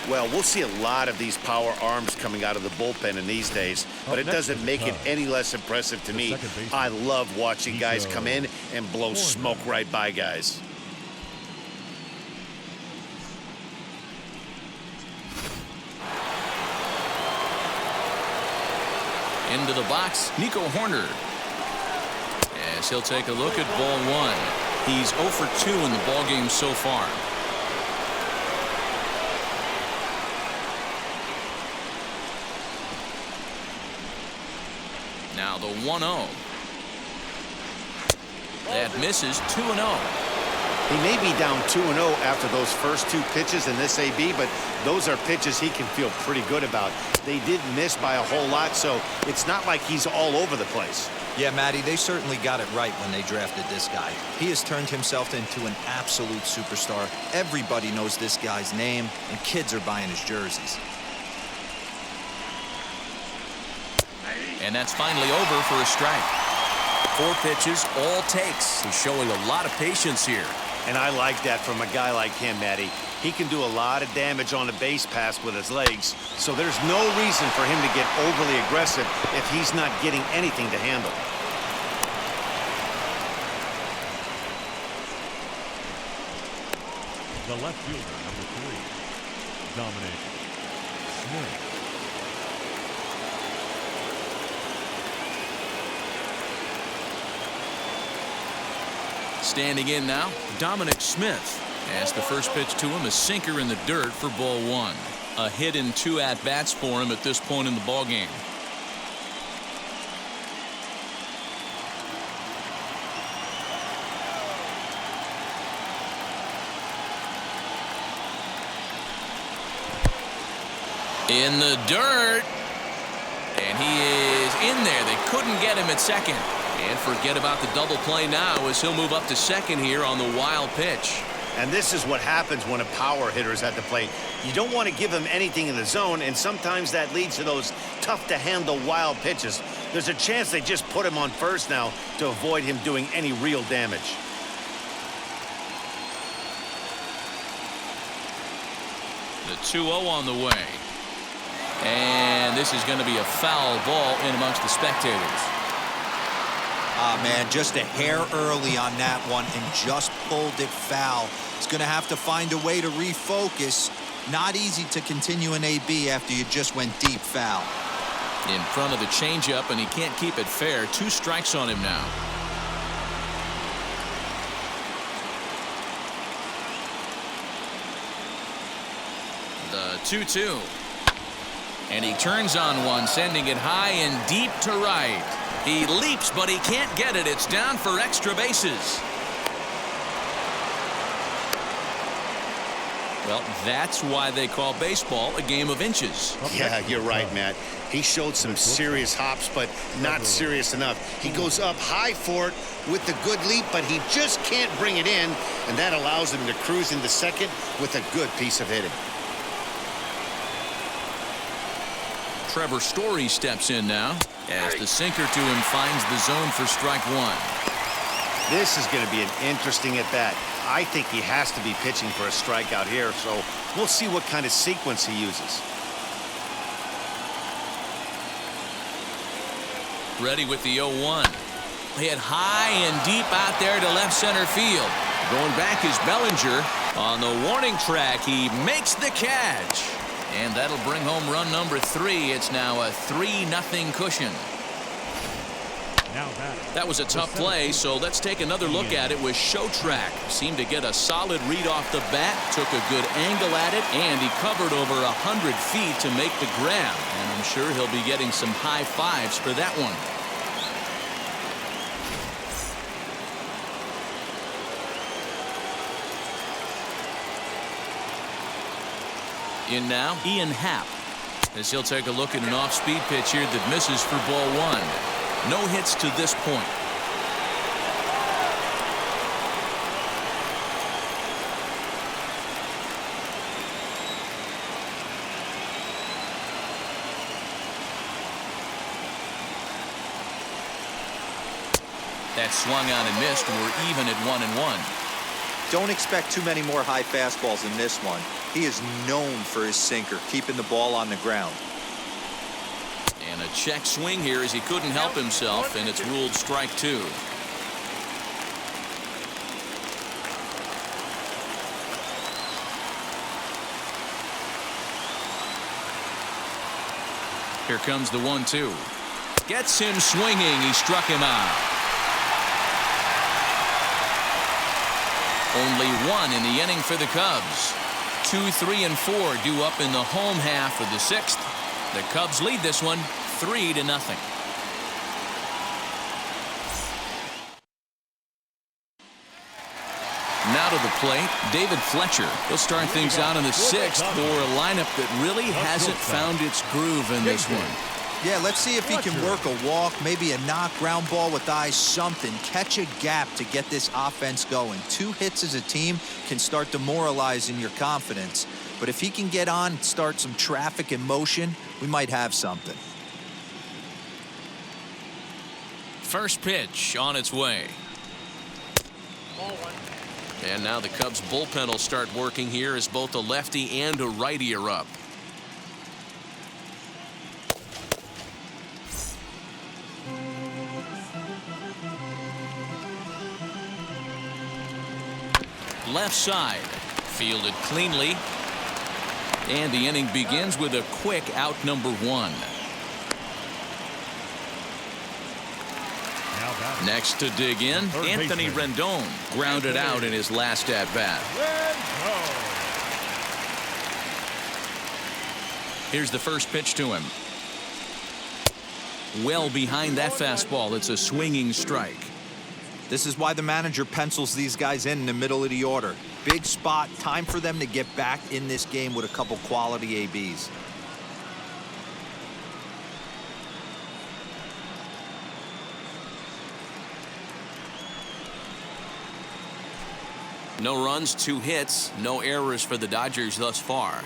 Well, we'll see a lot of these power arms coming out of the bullpen in these days, but it doesn't make it any less impressive to me. I love watching guys come in and blow smoke right by guys. Into the box, Nico Horner. As he'll take a look at ball 1. He's 0 for 2 in the ballgame so far. Now the 1-0. That misses. 2-0. He may be down 2-0 after those first 2 pitches in this AB, but those are pitches he can feel pretty good about. They did miss by a whole lot, so it's not like he's all over the place. Yeah, Matty, they certainly got it right when they drafted this guy. He has turned himself into an absolute superstar. Everybody knows this guy's name, and kids are buying his jerseys. And that's finally over for a strike. 4 pitches, all takes. He's showing a lot of patience here. And I like that from a guy like him, Matty. He can do a lot of damage on a base pass with his legs, so there's no reason for him to get overly aggressive if he's not getting anything to handle. The left fielder, number 3, Dominic Smith. Standing in now, Dominic Smith. As the first pitch to him, a sinker in the dirt for ball 1. A hit in 2 at-bats for him at this point in the ballgame. In the dirt. And he is in there. They couldn't get him at second. And forget about the double play now, as he'll move up to second here on the wild pitch. And this is what happens when a power hitter is at the plate. You don't want to give him anything in the zone, and sometimes that leads to those tough-to-handle wild pitches. There's a chance they just put him on first now to avoid him doing any real damage. The 2-0 on the way. And this is going to be a foul ball in amongst the spectators. Ah, man, just a hair early on that one and just pulled it foul. He's going to have to find a way to refocus. Not easy to continue an AB after you just went deep foul. In front of the changeup, and he can't keep it fair. 2 strikes on him now. The 2-2. And he turns on one, sending it high and deep to right. He leaps, but he can't get it. It's down for extra bases. Well, that's why they call baseball a game of inches. Yeah, you're right, Matt. He showed some serious hops, but not serious enough. He goes up high for it with the good leap, but he just can't bring it in, and that allows him to cruise into second with a good piece of hitting. Trevor Story steps in now as the sinker to him finds the zone for strike 1. This is going to be an interesting at-bat. I think he has to be pitching for a strikeout here, so we'll see what kind of sequence he uses. Ready with the 0-1. hit high and deep out there to left center field. Going back is Bellinger. On the warning track, he makes the catch. And that'll bring home run number 3. It's now a 3-0 cushion. Now that was a tough play, so let's take another look at it with Show Track. Seemed to get a solid read off the bat, took a good angle at it, and he covered over 100 feet to make the grab. And I'm sure he'll be getting some high fives for that one. In now, Ian Happ, as he'll take a look at an off-speed pitch here that misses for ball 1. No hits to this point. That swung out and missed. We're even at 1-1. Don't expect too many more high fastballs in this one. He is known for his sinker, keeping the ball on the ground. And a check swing here as he couldn't help himself, and it's ruled strike 2. Here comes the 1-2. Gets him swinging. He struck him out. Only 1 in the inning for the Cubs. 2, 3, and 4 due up in the home half of the 6th. The Cubs lead this one 3-0. Now to the plate, David Fletcher. He'll start things out in the 6th for a lineup that really hasn't found its groove in this one. Yeah, let's see if he can work a walk, maybe a knock, ground ball with eyes, something. Catch a gap to get this offense going. 2 hits as a team can start demoralizing your confidence. But if he can get on, start some traffic in motion, we might have something. First pitch on its way. And now the Cubs bullpen will start working here as both a lefty and a righty are up. Left side, fielded cleanly. And the inning begins with a quick out number 1. Next to dig in, Anthony Rendon grounded out in his last at bat. Here's the first pitch to him. Well behind that fastball. It's a swinging strike. This is why the manager pencils these guys in the middle of the order. Big spot, time for them to get back in this game with a couple quality ABs. No runs, 2 hits, no errors for the Dodgers thus far.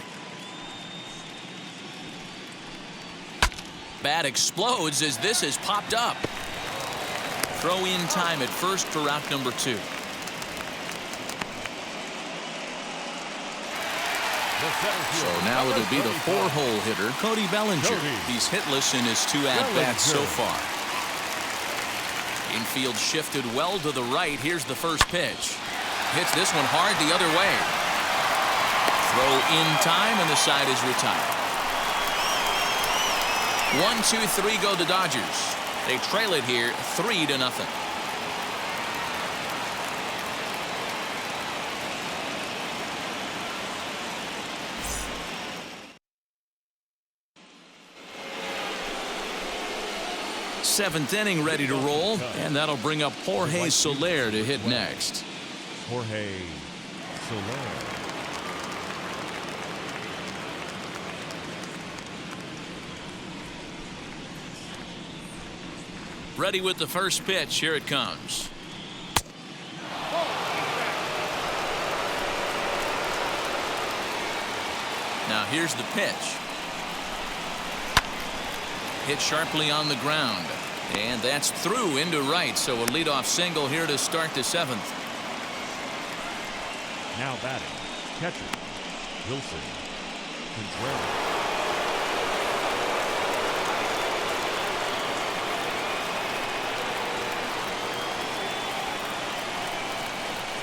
Bat explodes as this has popped up. Throw in time at first for out number 2. So now it'll be the 4-hole hitter, Cody Bellinger. He's hitless in his 2 at-bats so far. Infield shifted well to the right. Here's the first pitch. Hits this one hard the other way. Throw in time, and the side is retired. 1, 2, 3 go the Dodgers. They trail it here 3-0. Seventh inning ready to roll, and that'll bring up Jorge Soler to hit next. Jorge Soler. Ready with the first pitch. Here it comes. Now here's the pitch. Hit sharply on the ground. And that's through into right. So a leadoff single here to start the 7th. Now batting, catcher, Wilson Contreras.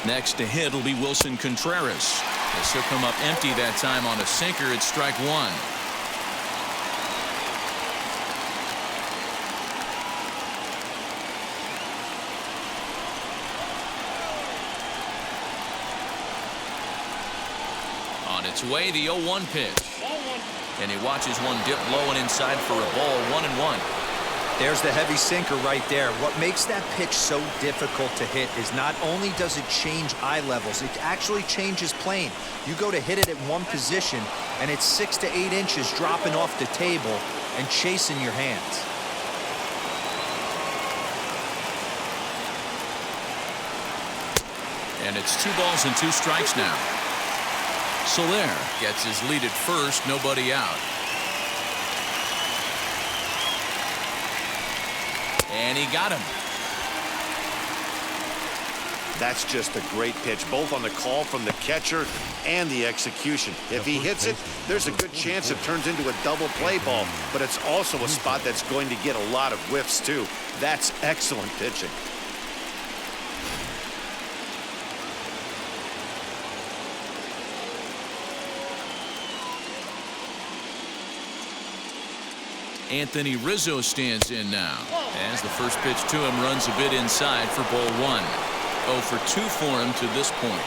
Next to hit will be Wilson Contreras. This will come up empty that time on a sinker. It's strike one. On its way, the 0-1 pitch. And he watches one dip low and inside for a ball. 1-1. There's the heavy sinker right there. What makes that pitch so difficult to hit is not only does it change eye levels, it actually changes plane. You go to hit it at one position, and it's 6 to 8 inches dropping off the table and chasing your hands. And it's 2 balls and 2 strikes now. Soler gets his lead at first, nobody out. And he got him. That's just a great pitch, both on the call from the catcher and the execution. If he hits it, there's a good chance it turns into a double play ball, but it's also a spot that's going to get a lot of whiffs, too. That's excellent pitching. Anthony Rizzo stands in now. As the first pitch to him runs a bit inside for ball 1. 0 for 2 for him to this point.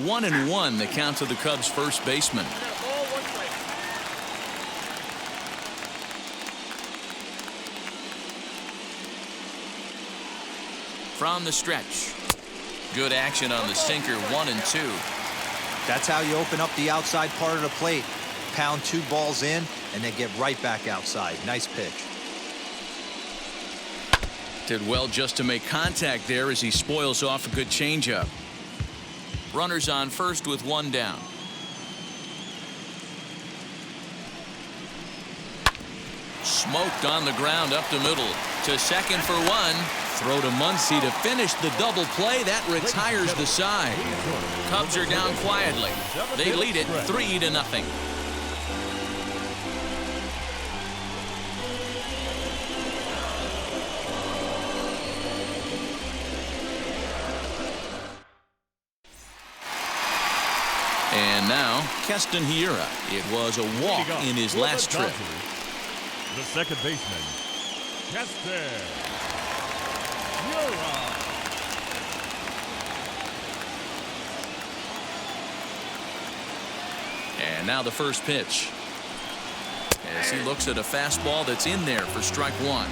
One and one, the count to the Cubs' first baseman. From the stretch. Good action on the sinker. 1 and 2. That's how you open up the outside part of the plate. Pound 2 balls in and then get right back outside. Nice pitch. Did well just to make contact there as he spoils off a good changeup. Runners on first with 1 down. Smoked on the ground up the middle. To second for 1. Throw to Muncy to finish the double play. That retires the side. Cubs are down quietly. They lead it 3-0. And now, Keston Hiura. It was a walk in his last trip. The second baseman, Keston Hiura. And now the first pitch. As he looks at a fastball that's in there for strike 1.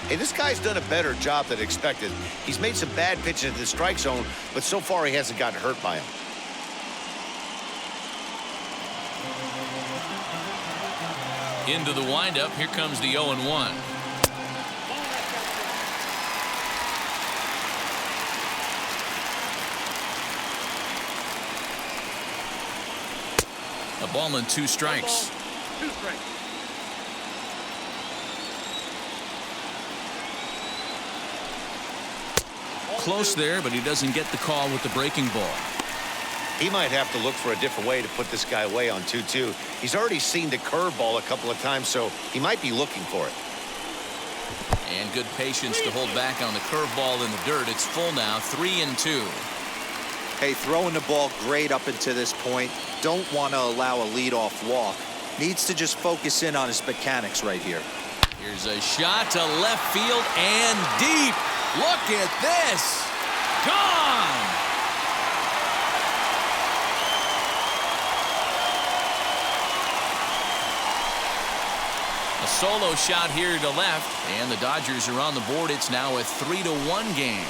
Hey, this guy's done a better job than expected. He's made some bad pitches in the strike zone, but so far he hasn't gotten hurt by him. Into the windup. Here comes the 0-1. A ball and 2 strikes. Close there, but he doesn't get the call with the breaking ball. He might have to look for a different way to put this guy away on 2-2. He's already seen the curveball a couple of times, so he might be looking for it. And good patience to hold back on the curveball in the dirt. It's full now, 3-2. Hey, throwing the ball great up until this point. Don't want to allow a leadoff walk. Needs to just focus in on his mechanics right here. Here's a shot to left field and deep. Look at this. Gone. A solo shot here to left, and the Dodgers are on the board. It's now a 3-1 game.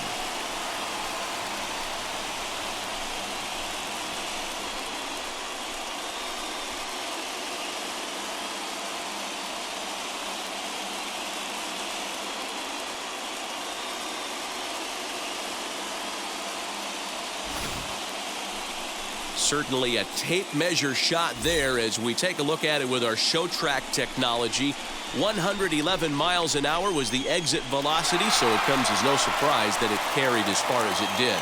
Certainly a tape measure shot there as we take a look at it with our show track technology. 111 miles an hour was the exit velocity, so it comes as no surprise that it carried as far as it did.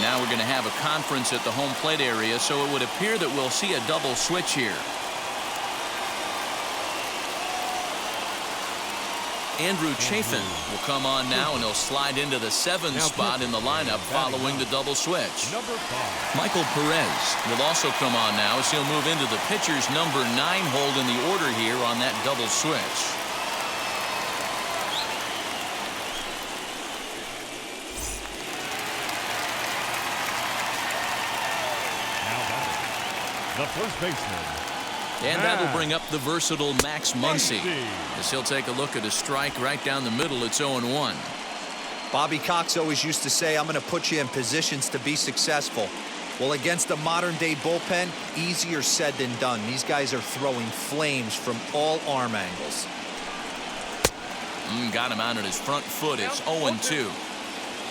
Now we're going to have a conference at the home plate area, so it would appear that we'll see a double switch here. Andrew Chafin will come on now, and he'll slide into the 7th spot in the lineup following the double switch. Number 5. Michael Perez will also come on now as he'll move into the pitcher's number 9 hold in the order here on that double switch. Now batting, the first baseman. And that'll bring up the versatile Max Muncy as he'll take a look at a strike right down the middle. It's 0-1. Bobby Cox always used to say, I'm going to put you in positions to be successful. Well, against a modern-day bullpen, easier said than done. These guys are throwing flames from all arm angles. Got him out on his front foot. It's 0-2.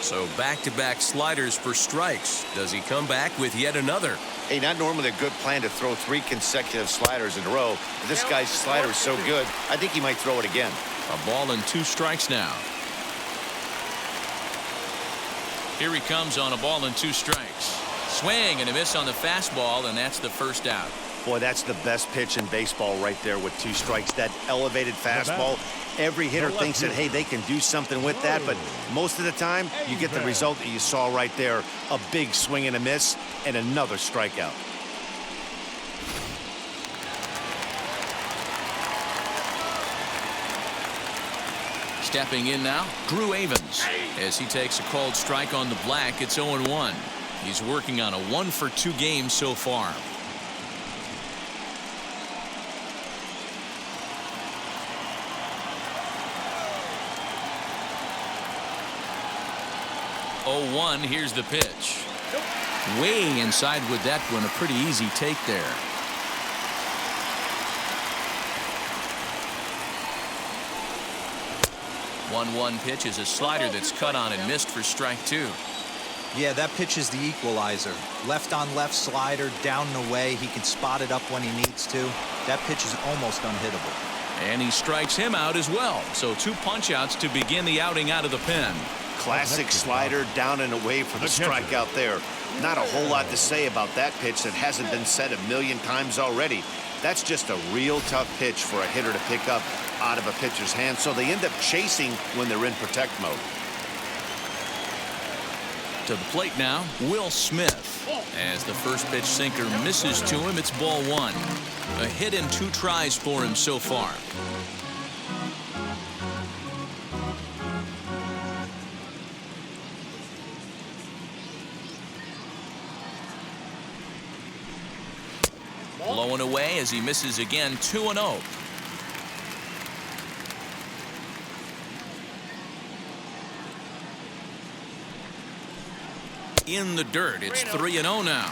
So back-to-back sliders for strikes. Does he come back with yet another? Hey, not normally a good plan to throw 3 consecutive sliders in a row. But this guy's slider is so good, I think he might throw it again. A ball and 2 strikes now. Here he comes on a ball and 2 strikes. Swing and a miss on the fastball, and that's the first out. Boy, that's the best pitch in baseball right there with 2 strikes. That elevated fastball. Every hitter thinks that, hey, they can do something with that, but most of the time you get the result that you saw right there. A big swing and a miss and another strikeout. Stepping in now, Drew Avens. As he takes a called strike on the black, it's 0-1. He's working on a 1-for-2 game so far. Here's the pitch. Way inside with that one. A pretty easy take there. One pitch is a slider that's cut on and missed for strike 2. Yeah, that pitch is the equalizer. Left on left slider, down and away. He can spot it up when he needs to. That pitch is almost unhittable. And he strikes him out as well. So 2 punch-outs to begin the outing out of the pen. Classic slider down and away for the strikeout there. Not a whole lot to say about that pitch that hasn't been said a million times already. That's just a real tough pitch for a hitter to pick up out of a pitcher's hand, so they end up chasing when they're in protect mode. To the plate now, Will Smith. As the first pitch sinker misses to him, it's ball 1. A hit and 2 tries for him so far. Blowing away as he misses again. 2-0. In the dirt. It's 3-0 now.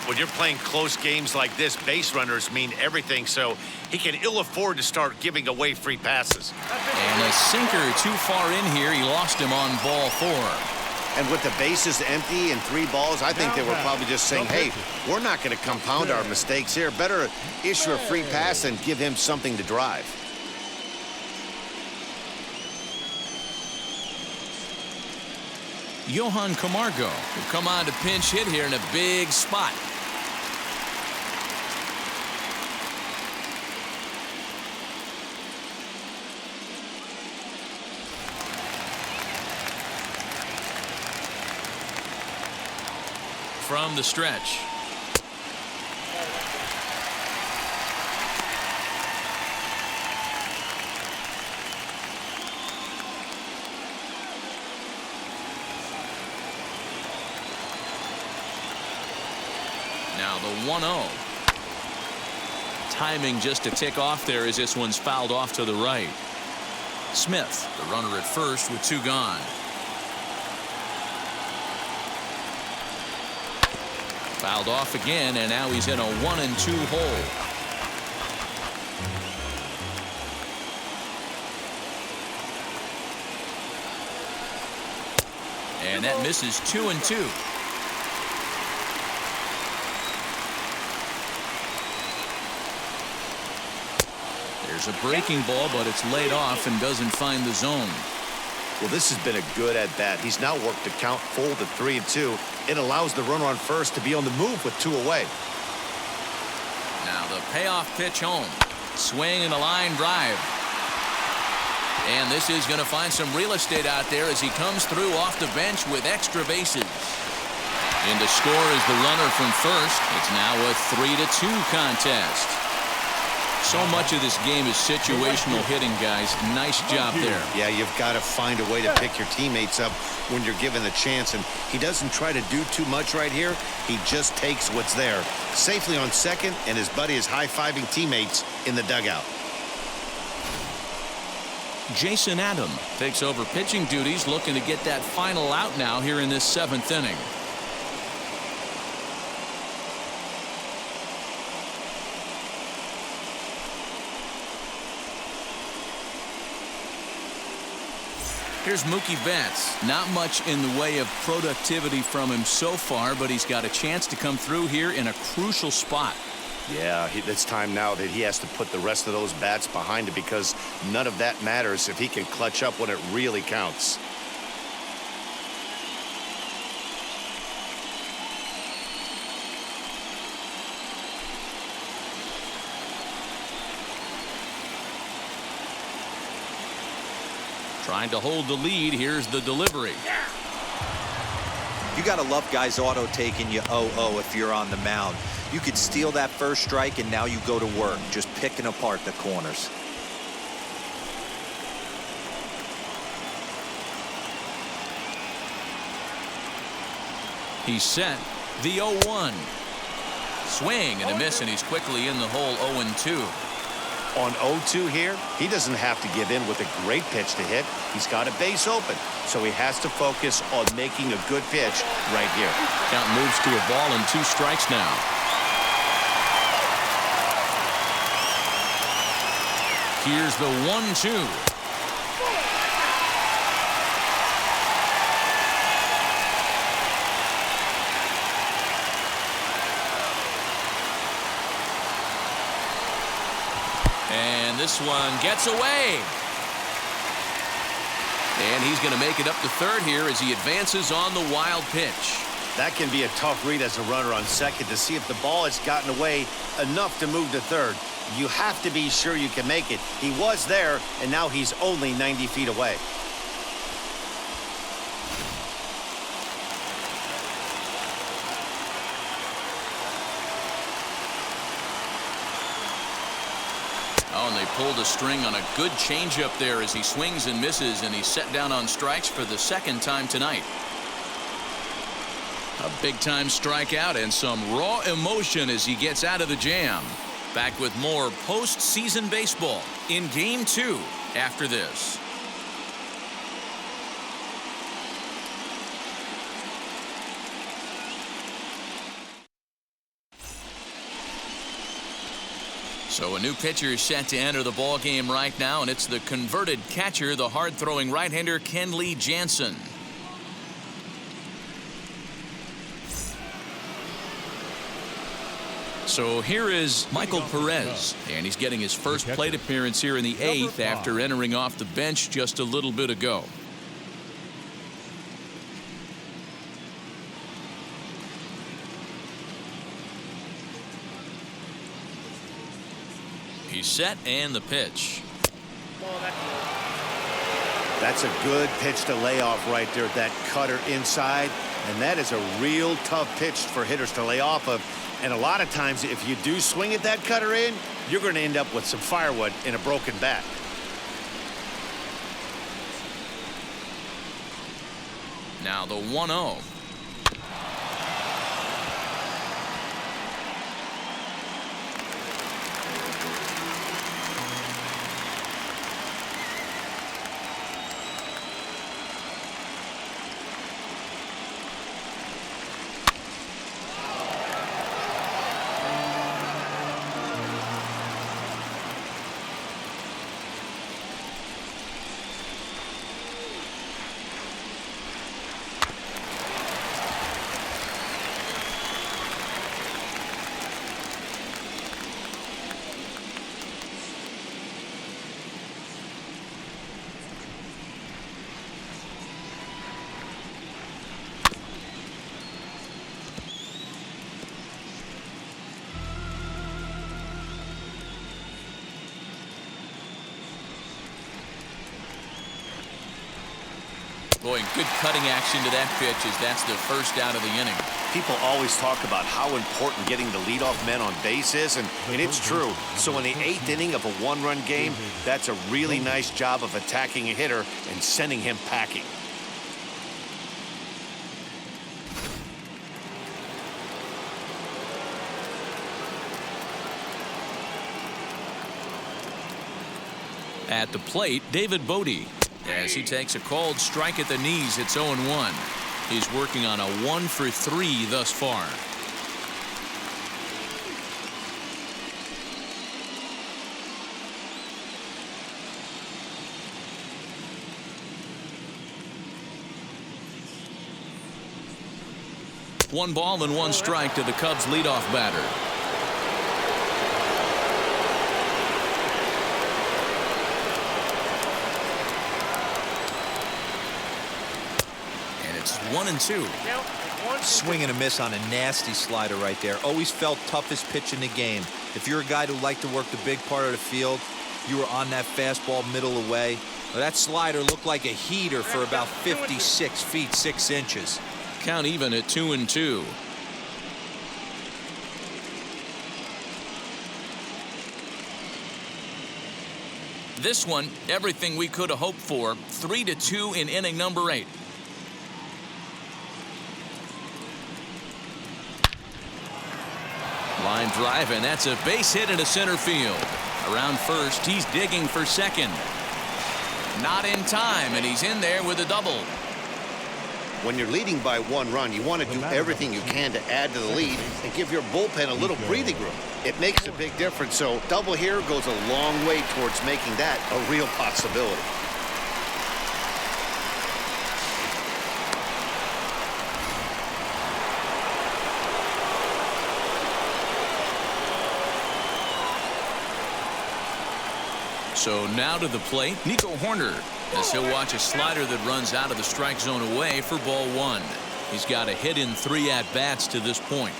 When you're playing close games like this, base runners mean everything, so he can ill afford to start giving away free passes. And a sinker too far in here. He lost him on ball 4. And with the bases empty and 3 balls, I think they were probably just saying, hey, we're not going to compound our mistakes here. Better issue a free pass and give him something to drive. Johan Camargo will come on to pinch hit here in a big spot. From the stretch. Now the 1-0. Timing just a tick off there as this one's fouled off to the right. Smith, the runner at first with 2 gone. Fouled off again, and now he's in a 1-2 hole. And that misses 2-2. There's a breaking ball, but it's laid off and doesn't find the zone. Well, this has been a good at-bat. He's now worked the count full to 3-2. It allows the runner on first to be on the move with 2 away. Now the payoff pitch home. Swing and a line drive. And this is going to find some real estate out there as he comes through off the bench with extra bases. In to score is the runner from first. It's now a 3-2 contest. So much of this game is situational hitting, guys. Nice job there. Yeah, you've got to find a way to pick your teammates up when you're given the chance, and he doesn't try to do too much right here. He just takes what's there. Safely on second, and his buddy is high-fiving teammates in the dugout. Jason Adam takes over pitching duties, looking to get that final out now here in this 7th inning. Here's Mookie Betts. Not much in the way of productivity from him so far, but he's got a chance to come through here in a crucial spot. Yeah, it's time now that he has to put the rest of those bats behind it, because none of that matters if he can clutch up when it really counts. Trying to hold the lead. Here's the delivery. You got to love guys auto taking you 0-0 if you're on the mound. You could steal that first strike, and now you go to work, just picking apart the corners. He's set. The 0-1. Swing and a miss, and he's quickly in the hole 0-2. On 0-2 here, he doesn't have to give in with a great pitch to hit. He's got a base open, so he has to focus on making a good pitch right here. Count moves to a ball and 2 strikes now. Here's the 1-2. And this one gets away. And he's going to make it up to third here as he advances on the wild pitch. That can be a tough read as a runner on second to see if the ball has gotten away enough to move to third. You have to be sure you can make it. He was there, and now he's only 90 feet away. Oh, and they pulled a string on a good changeup there as he swings and misses, and he's set down on strikes for the 2nd time tonight. A big-time strikeout and some raw emotion as he gets out of the jam. Back with more postseason baseball in Game 2 after this. So a new pitcher is set to enter the ball game right now, and it's the converted catcher, the hard-throwing right-hander Kenley Jansen. So here is Michael Perez, and he's getting his first plate appearance here in the 8th after entering off the bench just a little bit ago. He's set, and the pitch. That's a good pitch to lay off right there, that cutter inside. And that is a real tough pitch for hitters to lay off of. And a lot of times, if you do swing at that cutter in, you're going to end up with some firewood in a broken bat. Now the 1-0. Boy, good cutting action to that pitch as that's the first out of the inning. People always talk about how important getting the leadoff man on base is, and it's true. So in the 8th inning of a one-run game, that's a really nice job of attacking a hitter and sending him packing. At the plate, David Bodie. As he takes a called strike at the knees, it's 0-1. He's working on a 1-for-3 thus far. One ball and one strike to the Cubs leadoff batter. It's 1-2. Swing and a miss on a nasty slider right there. Always felt toughest pitch in the game. If you're a guy who liked to work the big part of the field, you were on that fastball middle away. Well, that slider looked like a heater for about 56 feet 6 inches. Count even at 2-2. This one, everything we could have hoped for. 3-2 in inning number 8. Line drive, and that's a base hit into center field. Around first, he's digging for second. Not in time, and he's in there with a double. When you're leading by 1 run, you want to do everything you can to add to the lead and give your bullpen a little breathing room. It makes a big difference, so double here goes a long way towards making that a real possibility. So now to the plate, Nico Horner, as he'll watch a slider that runs out of the strike zone away for ball 1. He's got a hit in 3 at-bats to this point.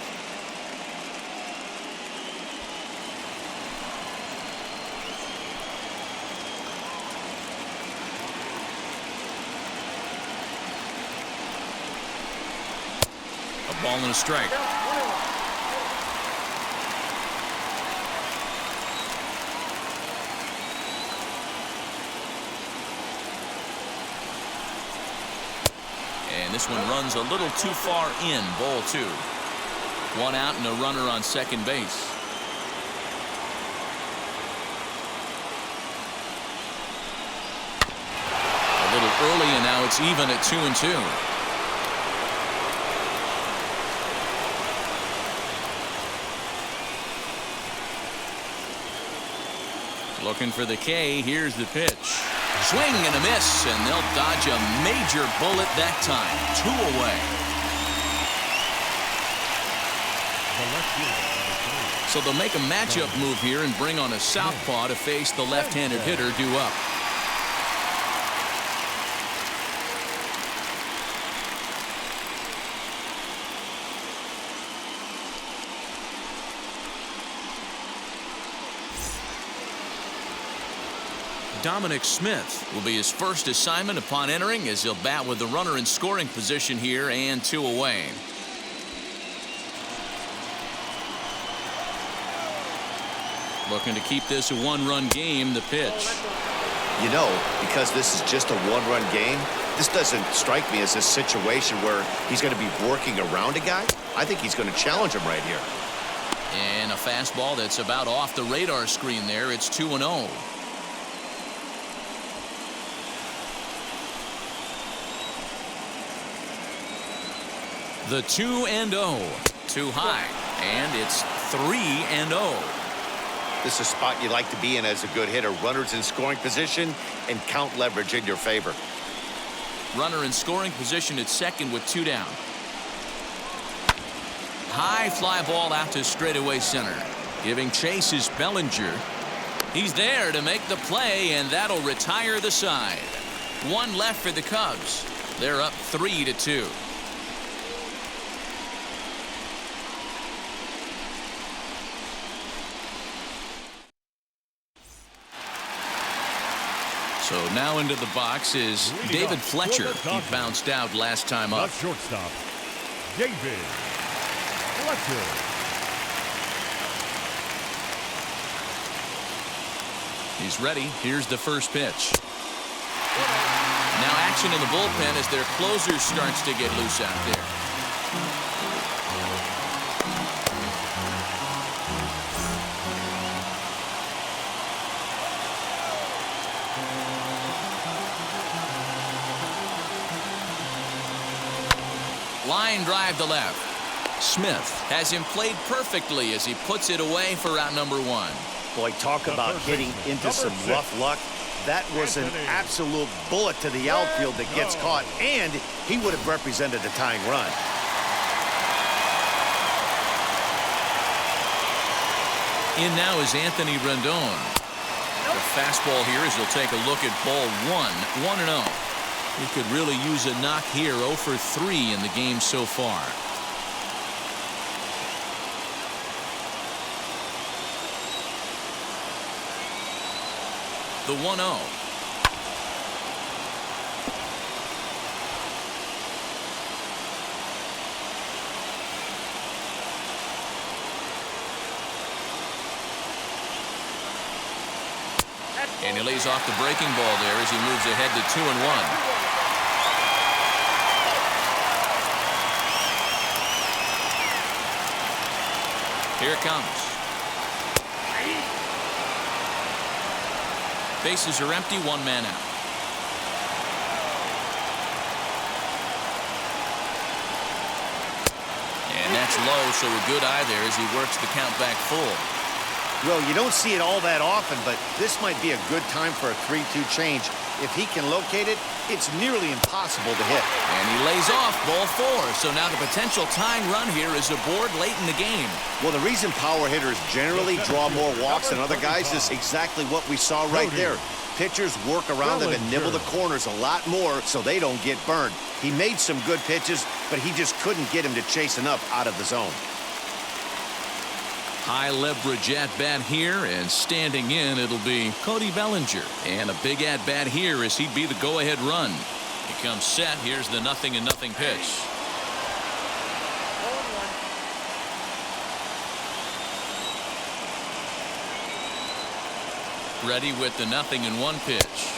A ball and a strike. And this one runs a little too far in, ball 2. 1 out and a runner on second base. A little early, and now it's even at 2-2. Looking for the K. Here's the pitch. Swing and a miss, and they'll dodge a major bullet that time. 2 away. So they'll make a matchup move here and bring on a southpaw to face the left-handed hitter due up. Dominic Smith will be his first assignment upon entering, as he'll bat with the runner in scoring position here and 2 away. Looking to keep this a 1-run game. The pitch. You know, because this is just a 1-run game, this doesn't strike me as a situation where he's going to be working around a guy. I think he's going to challenge him right here. And a fastball that's about off the radar screen there. It's 2-0. The 2-0. Too high. And it's 3-0. This is a spot you like to be in as a good hitter. Runners in scoring position and count leverage in your favor. Runner in scoring position at second with 2 down. High fly ball out to straightaway center. Giving chase is Bellinger. He's there to make the play, and that'll retire the side. 1 left for the Cubs. They're up 3-2. So now into the box is David Fletcher. He bounced out last time up. The shortstop, David Fletcher. He's ready. Here's the first pitch. Now action in the bullpen as their closer starts to get loose out there. Line drive to left. Smith has him played perfectly as he puts it away for out number one. Boy, talk about hitting into some rough luck. That was an absolute bullet to the outfield that gets caught, and he would have represented the tying run. In now is Anthony Rendon. The fastball here as he'll take a look at ball one, 1-0. He could really use a knock here. 0 for 3 in the game so far. The 1-0. And he lays off the breaking ball there as he moves ahead to 2-1. Here it comes. Bases are empty, 1 man out. And that's low, so a good eye there as he works the count back full. Well, you don't see it all that often, but this might be a good time for a 3-2 change. If he can locate it, it's nearly impossible to hit. And he lays off ball 4. So now the potential tying run here is aboard late in the game. Well, the reason power hitters generally draw more walks than other guys is exactly what we saw right there. Pitchers work around them and nibble the corners a lot more so they don't get burned. He made some good pitches, but he just couldn't get him to chase enough out of the zone. High leverage at bat here, and standing in it'll be Cody Bellinger, and a big at bat here as he'd be the go-ahead run. He comes set. Here's the 0-0 pitch. Ready with the 0-1 pitch.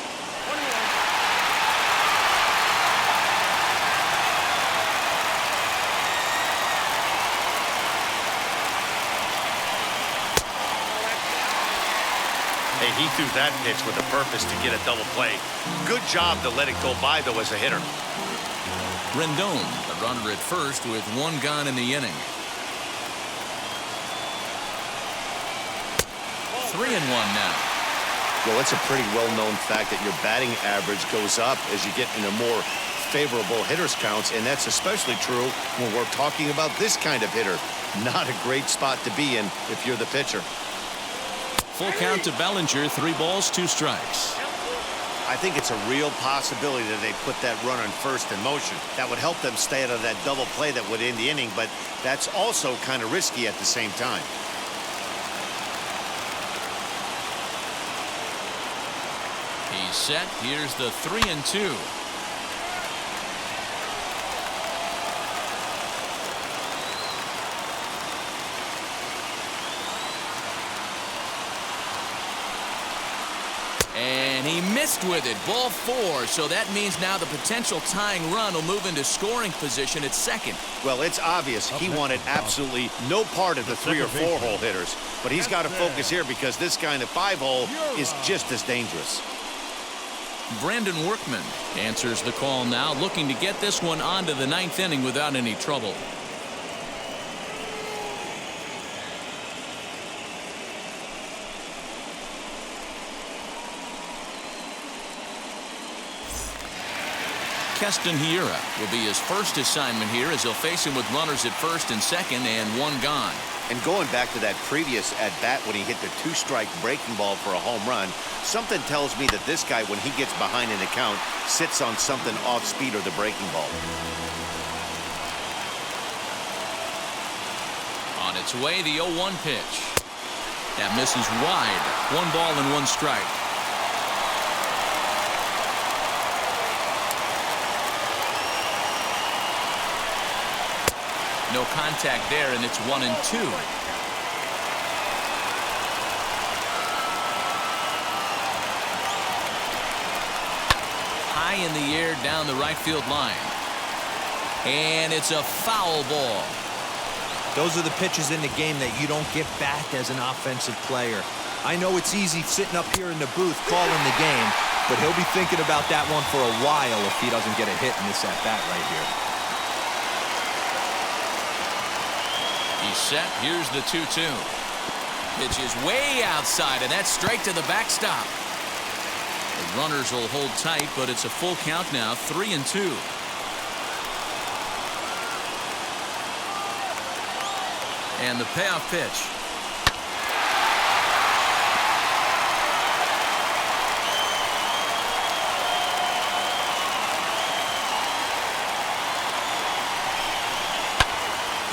Hey, he threw that pitch with a purpose to get a double play. Good job to let it go by, though, as a hitter. Rendon, the runner at first with 1 gone in the inning. 3-1 now. Well, it's a pretty well-known fact that your batting average goes up as you get into more favorable hitters counts, and that's especially true when we're talking about this kind of hitter. Not a great spot to be in if you're the pitcher. Full count to Bellinger, 3 balls, 2 strikes. I think it's a real possibility that they put that run on first in motion. That would help them stay out of that double play that would end the inning, but that's also kind of risky at the same time. He's set. Here's the 3-2. And he missed with it. Ball 4. So that means now the potential tying run will move into scoring position at second. Well, it's obvious he wanted absolutely no part of the 3 or 4 hole hitters. But he's got to focus here because this kind of 5 hole is just as dangerous. Brandon Workman answers the call now, looking to get this one onto the 9th inning without any trouble. Keston Hiura will be his first assignment here as he'll face him with runners at first and second and 1 gone. And going back to that previous at-bat when he hit the 2-strike breaking ball for a home run, something tells me that this guy, when he gets behind in the count, sits on something off speed or the breaking ball. On its way, the 0-1 pitch. That misses wide. 1 ball and 1 strike. No contact there, and it's 1-2. High in the air down the right field line. And it's a foul ball. Those are the pitches in the game that you don't get back as an offensive player. I know it's easy sitting up here in the booth calling the game, but he'll be thinking about that one for a while if he doesn't get a hit in this at-bat right here. He's set. Here's the 2-2. Pitch is way outside, and that's straight to the backstop. The runners will hold tight, but it's a full count now, 3-2. And the payoff pitch.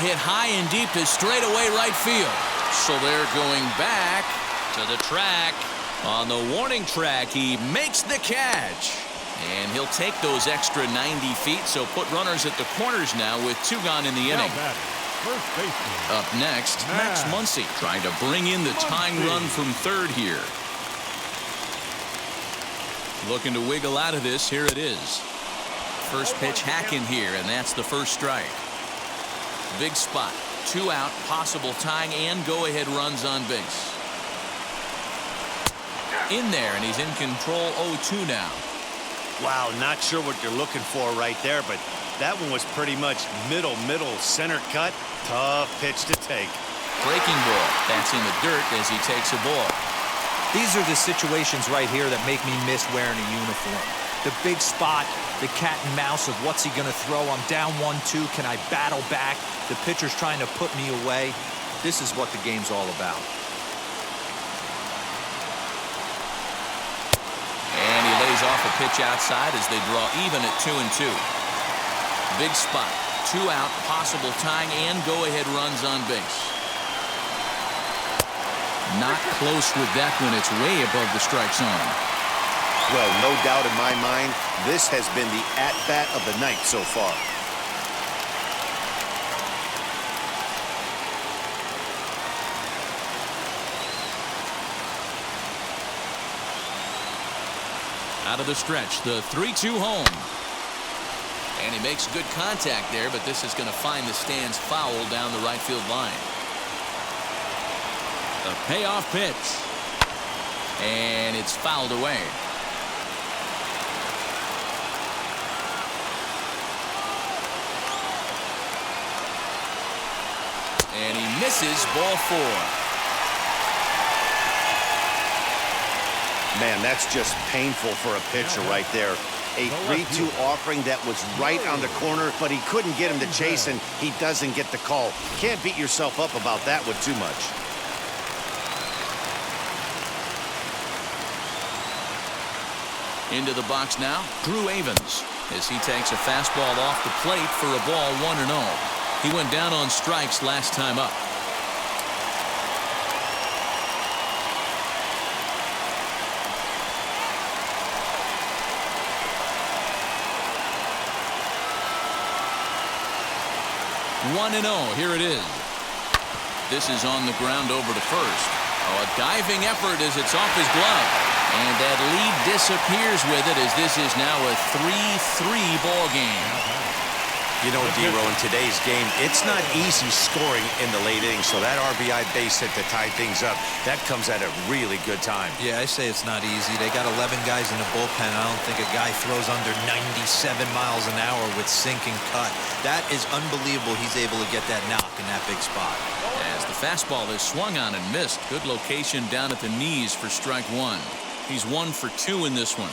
Hit high and deep to straightaway right field. So they're going back to the track. On the warning track, he makes the catch. And he'll take those extra 90 feet, so put runners at the corners now with 2 gone in the inning. First baseman. Up next, Max Muncy trying to bring in the tying run from third here. Looking to wiggle out of this. Here it is. First pitch hacking here, and that's the first strike. Big spot. 2 out, possible tying and go-ahead runs on base. In there, and he's in control. 0-2 now. Wow, not sure what you're looking for right there, but that one was pretty much middle, center cut. Tough pitch to take. Breaking ball. That's in the dirt as he takes a ball. These are the situations right here that make me miss wearing a uniform. The big spot, the cat and mouse of what's he going to throw. I'm down 1-2. Can I battle back? The pitcher's trying to put me away. This is what the game's all about. And he lays off a pitch outside as they draw even at 2-2. Big spot. 2 out, possible tying and go-ahead runs on base. Not close with that one. It's way above the strike zone. Well, no doubt in my mind, this has been the at-bat of the night so far. Out of the stretch, the 3-2 home. And he makes good contact there, but this is going to find the stands foul down the right field line. The payoff pitch. And it's fouled away. And he misses, ball 4. Man, that's just painful for a pitcher right there. A 3-2 offering that was right on the corner, but he couldn't get him to chase, and he doesn't get the call. Can't beat yourself up about that one too much. Into the box now, Drew Avens, as he takes a fastball off the plate for a ball 1-0. He went down on strikes last time up. One and 0. Here it is. This is on the ground over to first. Oh, a diving effort as it's off his glove. And that lead disappears with it as this is now a 3-3 ball game. You know, Dero, in today's game, it's not easy scoring in the late innings, so that RBI base hit to tie things up, that comes at a really good time. Yeah, I say it's not easy. They got 11 guys in the bullpen. I don't think a guy throws under 97 miles an hour with sinking cut. That is unbelievable he's able to get that knock in that big spot. As the fastball is swung on and missed. Good location down at the knees for strike 1. He's 1 for 2 in this one.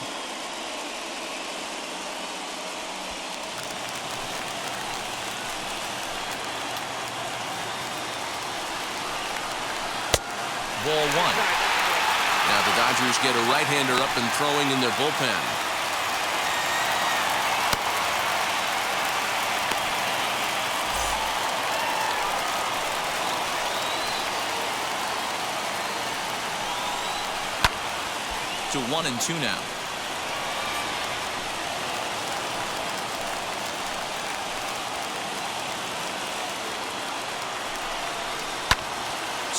Ball 1. Now the Dodgers get a right-hander up and throwing in their bullpen. To 1-2 now.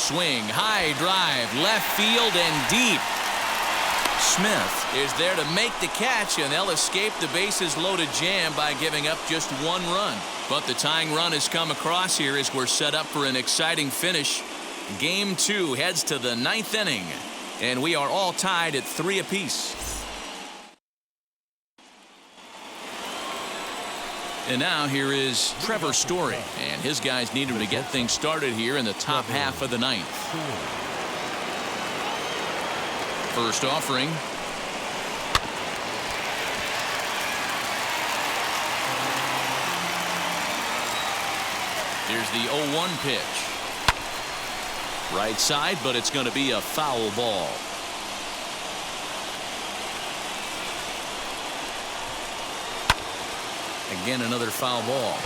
swing, high drive, left field and deep. Smith is there to make the catch, and they'll escape the bases loaded jam by giving up just one run. But the tying run has come across here as we're set up for an exciting finish. Game 2 heads to the 9th inning, and we are all tied at 3 apiece. And now here is Trevor Story, and his guys need him to get things started here in the top half of the 9th. First offering. Here's the 0-1 pitch. Right side, but it's going to be a foul ball. Again, another foul ball.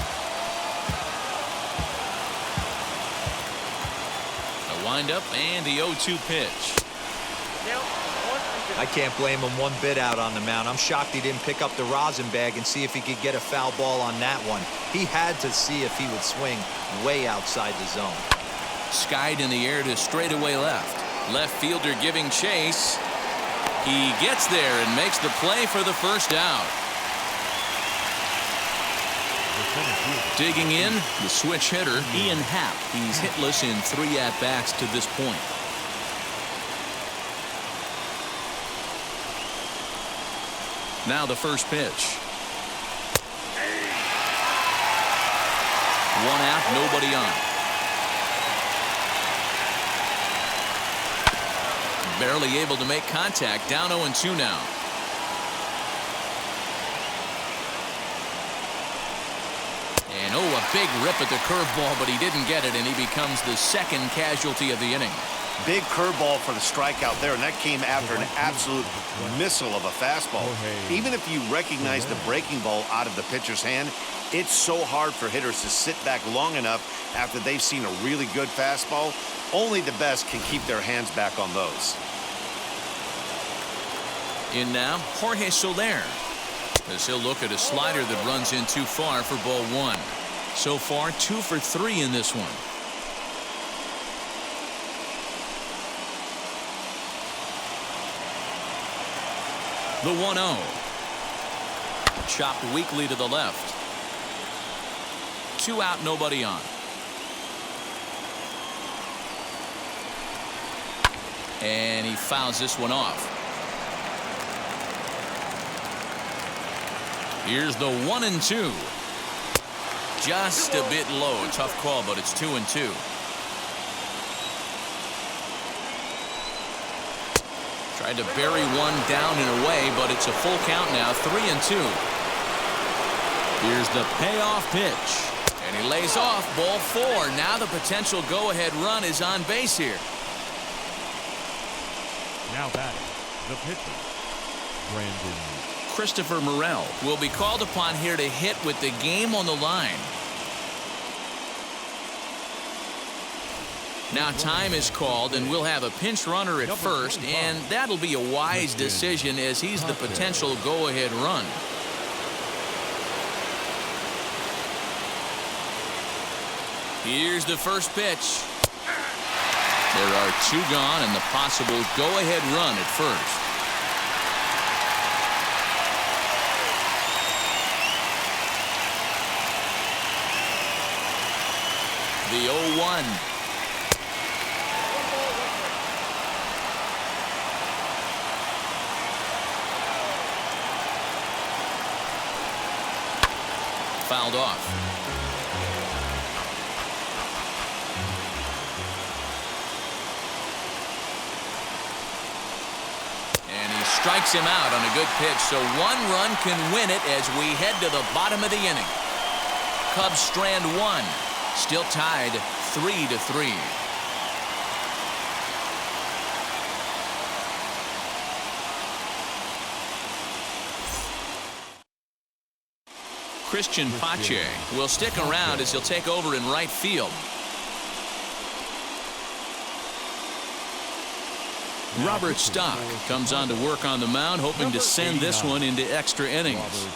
A windup and the 0-2 pitch. I can't blame him one bit out on the mound. I'm shocked he didn't pick up the rosin bag and see if he could get a foul ball on that one. He had to see if he would swing way outside the zone. Skied in the air to straightaway left. Left fielder giving chase. He gets there and makes the play for the first out. Digging in, the switch hitter, Ian Happ. He's hitless in 3 at-bats to this point. Now the first pitch. 1 out, nobody on. Barely able to make contact. Down 0-2 now. And a big rip at the curveball, but he didn't get it, and he becomes the second casualty of the inning. Big curveball for the strikeout there, and that came after an absolute missile of a fastball. Even if you recognize the breaking ball out of the pitcher's hand, it's so hard for hitters to sit back long enough after they've seen a really good fastball. Only the best can keep their hands back on those. In now, Jorge Soler, as he'll look at a slider that runs in too far for ball 1. So far, 2 for 3 in this one. The 1-0. Chopped weakly to the left. 2 out, nobody on. And he fouls this one off. Here's the 1-2. Just a bit low. Tough call, but it's 2-2. Tried to bury one down and away, but it's a full count now. 3-2. Here's the payoff pitch. And he lays off. Ball 4. Now the potential go-ahead run is on base here. Now batting, the pitcher, Rendon. Christopher Morel will be called upon here to hit with the game on the line. Now time is called, and we'll have a pinch runner at first, and that'll be a wise decision as he's the potential go-ahead run. Here's the first pitch. There are 2 gone and the possible go-ahead run at first. The 0-1. Fouled off. And he strikes him out on a good pitch, so 1 run can win it as we head to the bottom of the inning. Cubs strand 1. Still tied 3-3. Christian Pache will stick around as he'll take over in right field. Robert Stock comes on to work on the mound, hoping to send this one into extra innings.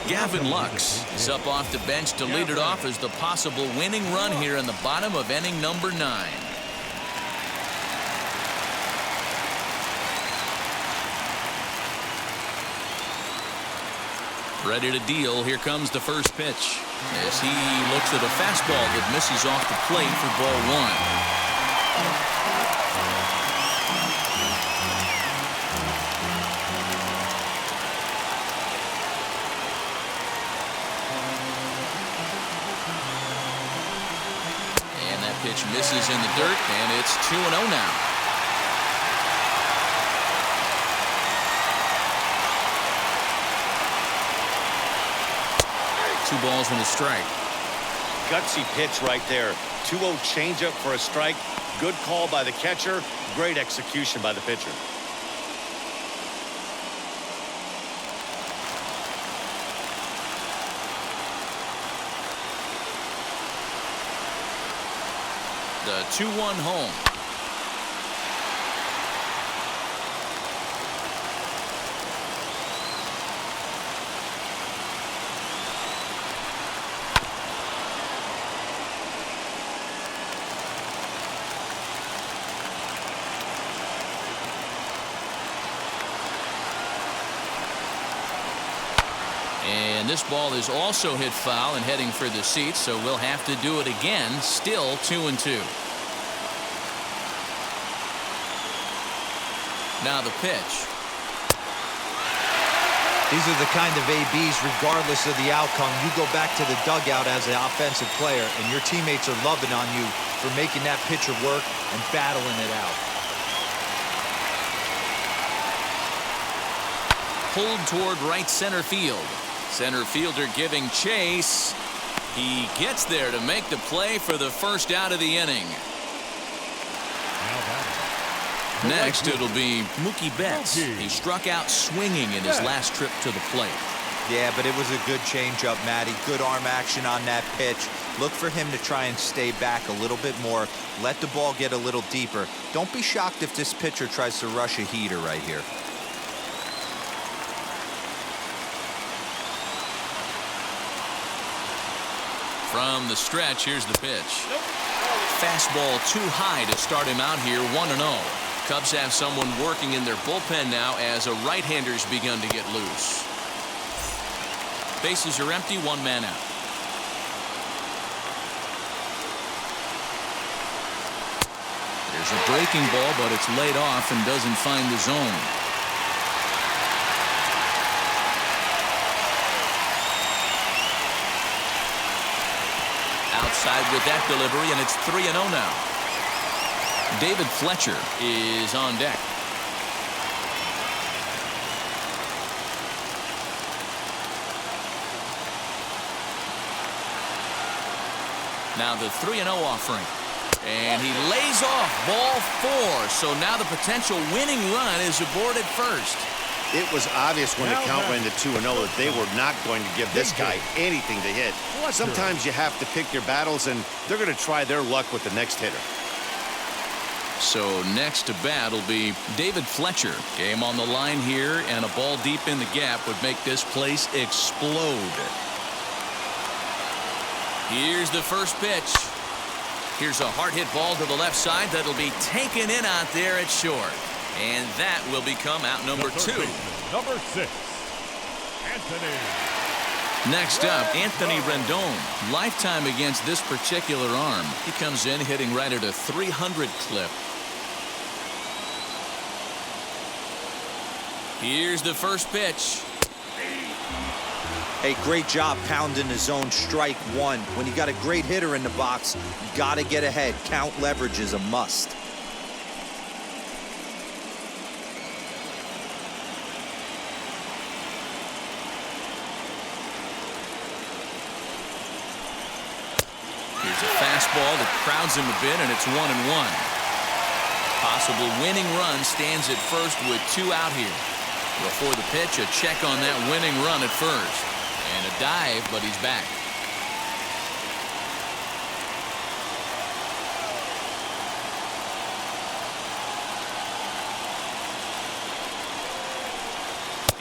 Gavin Lux is up off the bench to lead it off as the possible winning run here in the bottom of inning number 9. Ready to deal. Here comes the first pitch as he looks at a fastball that misses off the plate for ball 1. Pitch misses in the dirt, and it's 2-0 now. Two balls and a strike. Gutsy pitch right there. 2-0 changeup for a strike. Good call by the catcher. Great execution by the pitcher. The 2-1 home. And this ball is also hit foul and heading for the seats, so we'll have to do it again. Still 2-2. Now the pitch. These are the kind of ABs, regardless of the outcome. You go back to the dugout as an offensive player, and your teammates are loving on you for making that pitcher work and battling it out. Pulled toward right center field. Center fielder giving chase. He gets there to make the play for the first out of the inning. Next, it'll be Mookie Betts. He struck out swinging in his last trip to the plate. Yeah, but it was a good changeup, Matty. Good arm action on that pitch. Look for him to try and stay back a little bit more. Let the ball get a little deeper. Don't be shocked if this pitcher tries to rush a heater right here. From the stretch, here's the pitch. Fastball too high to start him out here, 1-0. Cubs have someone working in their bullpen now as a right-hander's begun to get loose. Bases are empty, 1 man out. There's a breaking ball, but it's laid off and doesn't find the zone. Outside with that delivery, and it's 3-0 now. David Fletcher is on deck. Now the 3-0 offering. And he lays off ball 4. So now the potential winning run is aboarded first. It was obvious when the count ran to 2-0 that they were not going to give this guy anything to hit. Sometimes you have to pick your battles, and they're going to try their luck with the next hitter. So next to bat will be David Fletcher. Game on the line here, and a ball deep in the gap would make this place explode. Here's the first pitch. Here's a hard hit ball to the left side that'll be taken in out there at short. And that will become out number 2. Number 6, Anthony. Next up, Anthony Rendon. Lifetime against this particular arm. He comes in hitting right at a 300 clip. Here's the first pitch. Hey, great job pounding the zone. Strike 1. When you got a great hitter in the box, you got to get ahead. Count leverage is a must. Here's a fastball that crowds him a bit, and it's 1-1. Possible winning run stands at first with 2 out here. Before the pitch, a check on that winning run at first. And a dive, but he's back.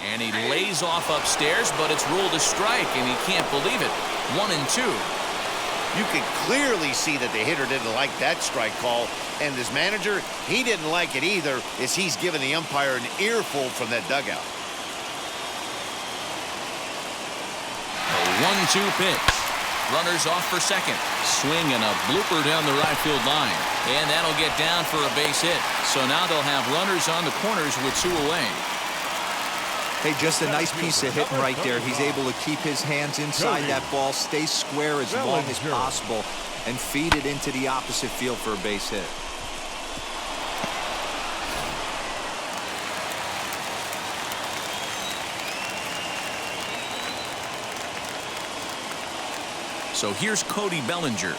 And he lays off upstairs, but it's ruled a strike, and he can't believe it. 1-2. You can clearly see that the hitter didn't like that strike call, and his manager, he didn't like it either, as he's giving the umpire an earful from that dugout. A 1-2 pitch. Runners off for second. Swing and a blooper down the right field line. And that'll get down for a base hit. So now they'll have runners on the corners with 2 away. Hey, just a nice piece of hitting right there. He's able to keep his hands inside that ball, stay square as long as possible, and feed it into the opposite field for a base hit. So here's Cody Bellinger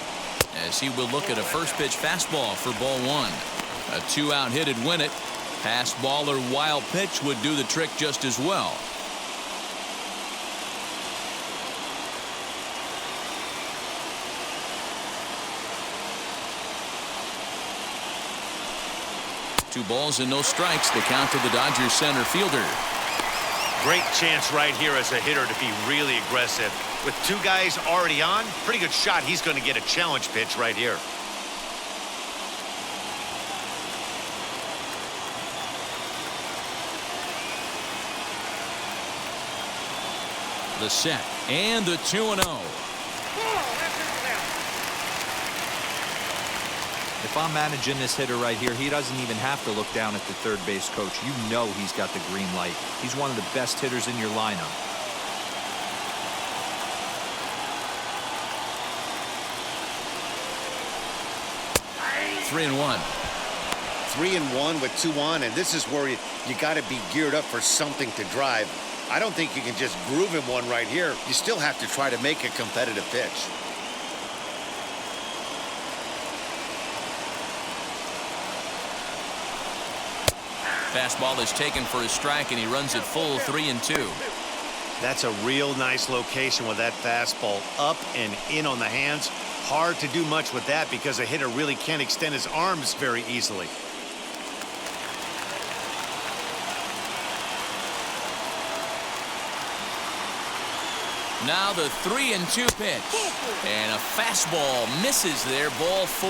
as he will look at a first pitch fastball for ball 1. A 2-out hit'd win it. Pass ball or wild pitch would do the trick just as well. Two balls and no strikes. The count to the Dodgers center fielder. Great chance right here as a hitter to be really aggressive. With 2 guys already on, pretty good shot. He's going to get a challenge pitch right here. The set and the 2-0. If I'm managing this hitter right here, he doesn't even have to look down at the third base coach. You know he's got the green light. He's one of the best hitters in your lineup. Three and one. 3-1 with 2 on, and this is where you got to be geared up for something to drive. I don't think you can just groove him one right here. You still have to try to make a competitive pitch. Fastball is taken for a strike, and he runs it full 3-2. That's a real nice location with that fastball up and in on the hands. Hard to do much with that because a hitter really can't extend his arms very easily. Now the 3-2 pitch. And a fastball misses there, ball 4.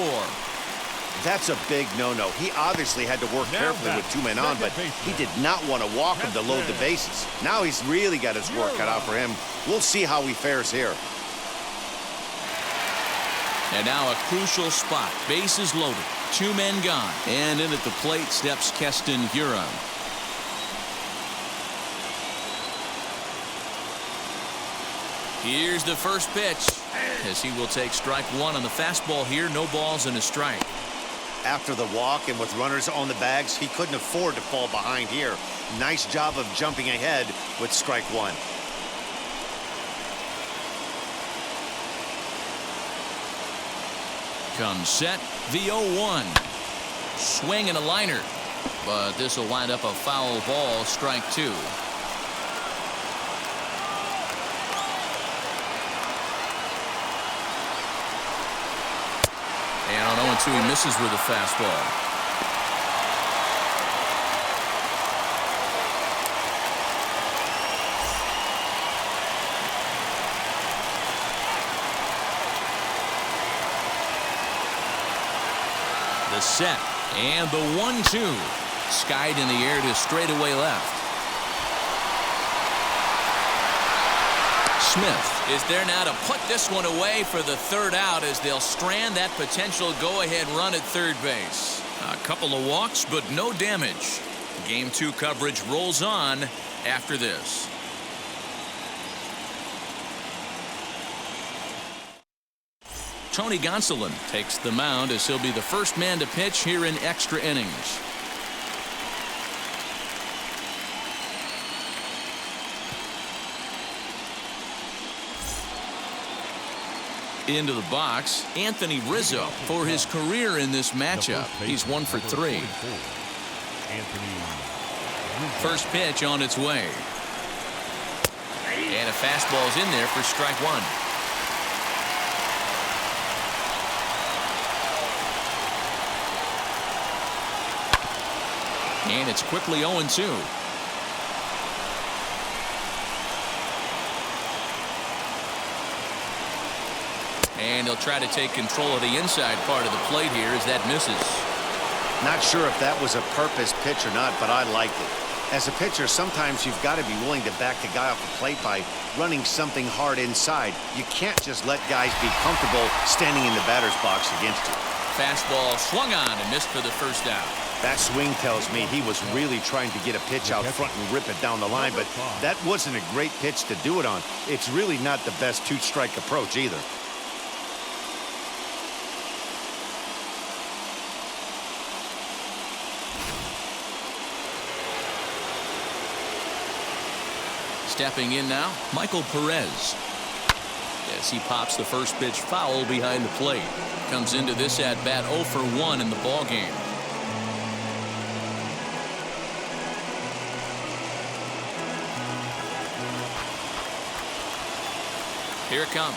That's a big no-no. He obviously had to work carefully with 2 men on, but he did not want to walk him to load the bases. Now he's really got his work cut out for him. We'll see how he fares here. And now a crucial spot. Bases loaded. 2 men gone. And in at the plate steps Keston Huron. Here's the first pitch, as he will take strike 1 on the fastball here. No balls and a strike. After the walk and with runners on the bags, he couldn't afford to fall behind here. Nice job of jumping ahead with strike 1. Comes set, the 0-1. Swing and a liner, but this will wind up a foul ball, strike 2. And on 0-2, he misses with a fastball. The set and the 1-2. Skied in the air to straightaway left. Smith is there now to put this one away for the 3rd out as they'll strand that potential go-ahead run at third base. A couple of walks, but no damage. Game 2 coverage rolls on after this. Tony Gonsolin takes the mound as he'll be the first man to pitch here in extra innings. Into the box, Anthony Rizzo for his career in this matchup. He's 1 for 3. First pitch on its way. And a fastball's in there for strike 1. And it's quickly 0-2. And he'll try to take control of the inside part of the plate here as that misses. Not sure if that was a purpose pitch or not, but I liked it. As a pitcher, sometimes you've got to be willing to back the guy off the plate by running something hard inside. You can't just let guys be comfortable standing in the batter's box against you. Fastball swung on and missed for the first out. That swing tells me he was really trying to get a pitch out front and rip it down the line, but that wasn't a great pitch to do it on. It's really not the best two-strike approach either. Stepping in now, Michael Perez. As he pops the first pitch foul behind the plate. Comes into this at-bat 0 for 1 in the ballgame. Here it comes.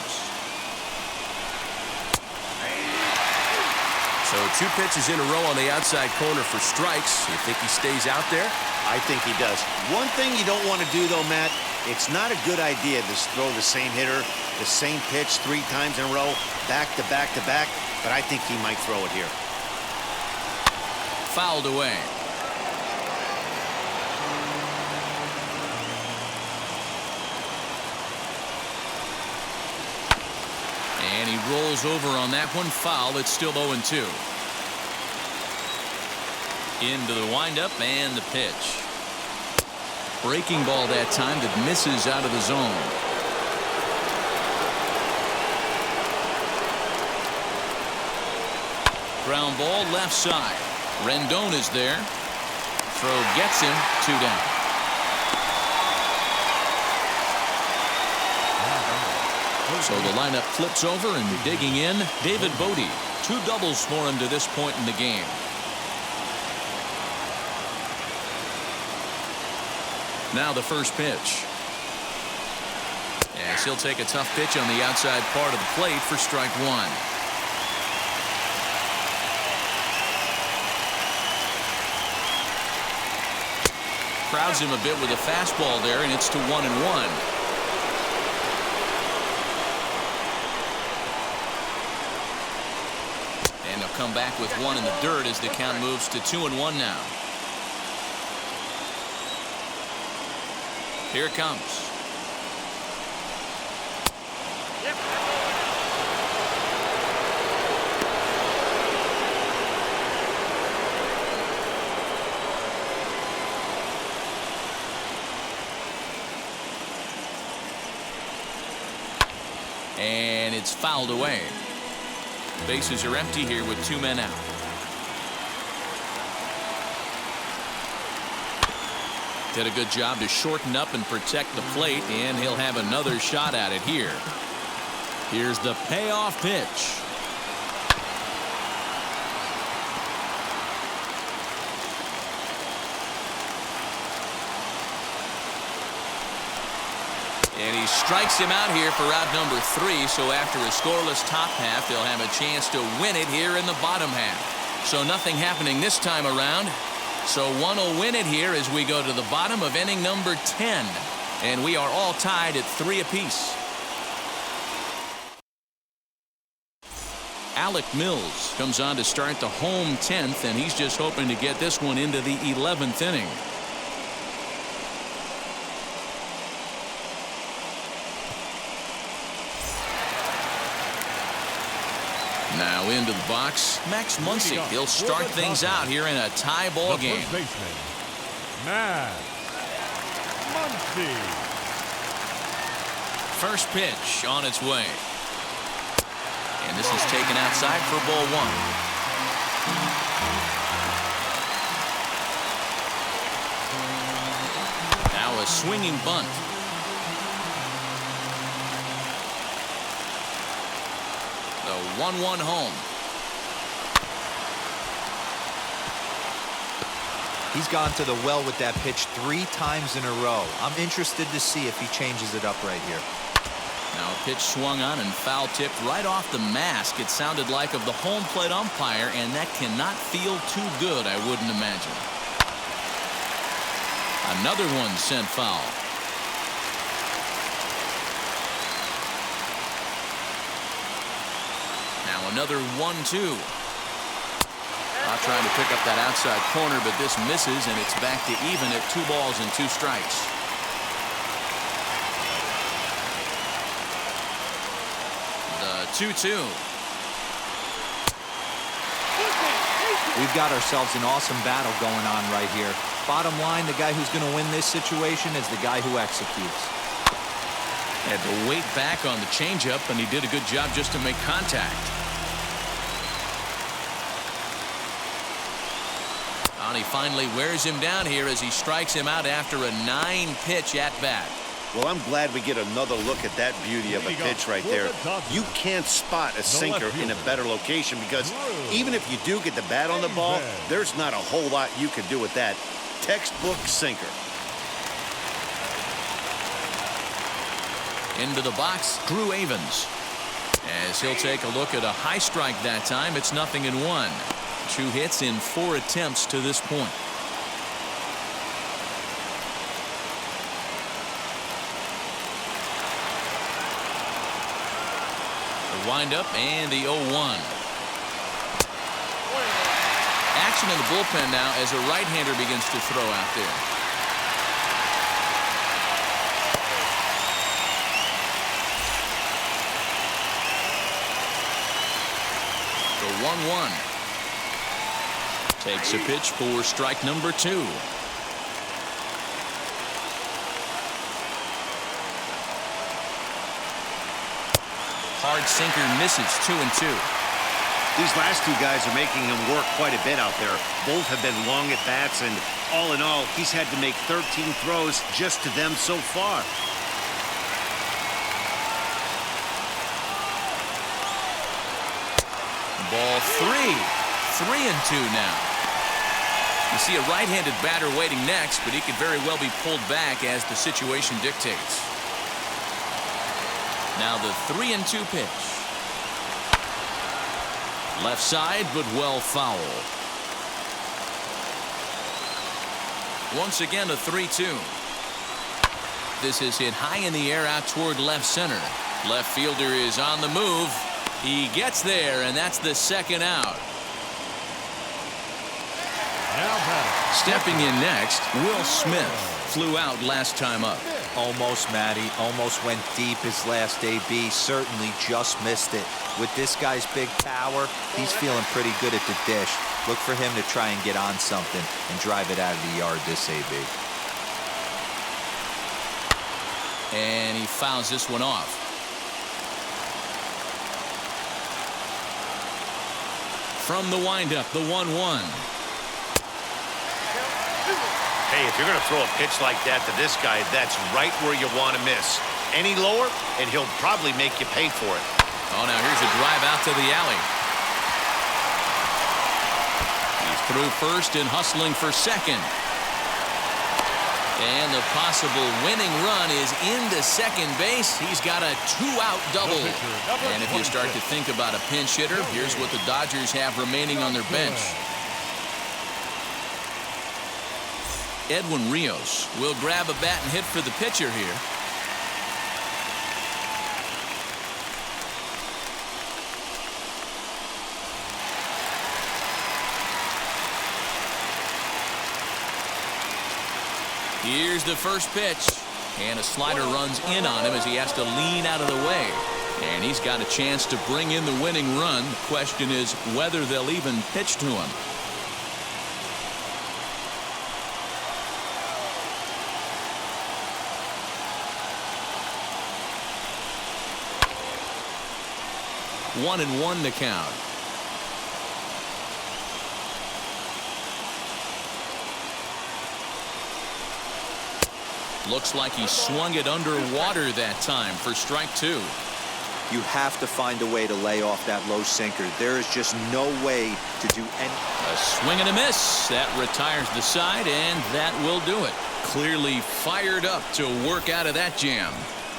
So 2 pitches in a row on the outside corner for strikes. You think he stays out there? I think he does. One thing you don't want to do, though, Matt, it's not a good idea to throw the same hitter, the same pitch 3 times in a row, back to back to back, but I think he might throw it here. Fouled away. And he rolls over on that one. Foul. It's still 0-2. Into the windup and the pitch. Breaking ball that time that misses out of the zone. Ground ball left side. Rendon is there. Throw gets him. 2 down. So the lineup flips over and digging in. David Bodie. 2 doubles for him to this point in the game. Now the first pitch. Yes, he'll take a tough pitch on the outside part of the plate for strike 1. Crowds him a bit with a fastball there, and it's to 1-1. And they'll come back with 1 in the dirt as the count moves to 2-1 now. Here it comes. And it's fouled away. Bases are empty here with 2 men out. Did a good job to shorten up and protect the plate, and he'll have another shot at it here. Here's the payoff pitch. And he strikes him out here for out number 3. So after a scoreless top half, they'll have a chance to win it here in the bottom half. So nothing happening this time around. So one will win it here as we go to the bottom of inning number 10. And we are all tied at 3 apiece. Alec Mills comes on to start the home 10th, and he's just hoping to get this one into the 11th inning. Now into the box, Max Muncy. He'll start things out here in a tie ball game. First baseman, Max Muncy. First pitch on its way. And this is taken outside for ball 1. Now a swinging bunt. The 1-1 home. He's gone to the well with that pitch 3 times in a row. I'm interested to see if he changes it up right here. Now a pitch swung on and foul tipped right off the mask. It sounded like of the home plate umpire, and that cannot feel too good, I wouldn't imagine. Another one sent foul. Another 1-2. Not trying to pick up that outside corner, but this misses, and it's back to even at 2 balls and 2 strikes. The 2-2. We've got ourselves an awesome battle going on right here. Bottom line, the guy who's going to win this situation is the guy who executes. Had to wait back on the changeup, and he did a good job just to make contact. And he finally wears him down here as he strikes him out after a 9-pitch at-bat. Well, I'm glad we get another look at that beauty of a pitch right there. You can't spot a sinker in a better location because even if you do get the bat on the ball, there's not a whole lot you can do with that. Textbook sinker. Into the box, Drew Avens. As he'll take a look at a high strike that time, it's 0-1. 2 hits in 4 attempts to this point. The windup and the 0-1. Action in the bullpen now as a right-hander begins to throw out there. The 1-1. Takes a pitch for strike number 2. Hard sinker misses. 2-2. These last 2 guys are making him work quite a bit out there. Both have been long at bats, and all in all, he's had to make 13 throws just to them so far. Ball 3. 3-2 now. You see a right-handed batter waiting next, but he could very well be pulled back as the situation dictates. Now the 3-2 pitch. Left side, but well foul. Once again a 3-2. This is hit high in the air out toward left center. Left fielder is on the move. He gets there, and that's the 2nd out. Stepping in next, Will Smith flew out last time up. Almost, Matty. Almost went deep his last AB. Certainly just missed it. With this guy's big power, he's feeling pretty good at the dish. Look for him to try and get on something and drive it out of the yard this AB. And he fouls this one off. From the windup, the 1-1. Hey, if you're going to throw a pitch like that to this guy, that's right where you want to miss. Any lower, and he'll probably make you pay for it. Oh, now here's a drive out to the alley. He's through first and hustling for second. And the possible winning run is into second base. He's got a 2-out double. And if you start to think about a pinch hitter, here's what the Dodgers have remaining on their bench. Edwin Rios will grab a bat and hit for the pitcher here. Here's the first pitch, and a slider runs in on him as he has to lean out of the way. And he's got a chance to bring in the winning run. The question is whether they'll even pitch to him. One and one to count. Looks like he swung it underwater that time for strike 2. You have to find a way to lay off that low sinker. There is just no way to do any. A swing and a miss. That retires the side, and that will do it. Clearly fired up to work out of that jam.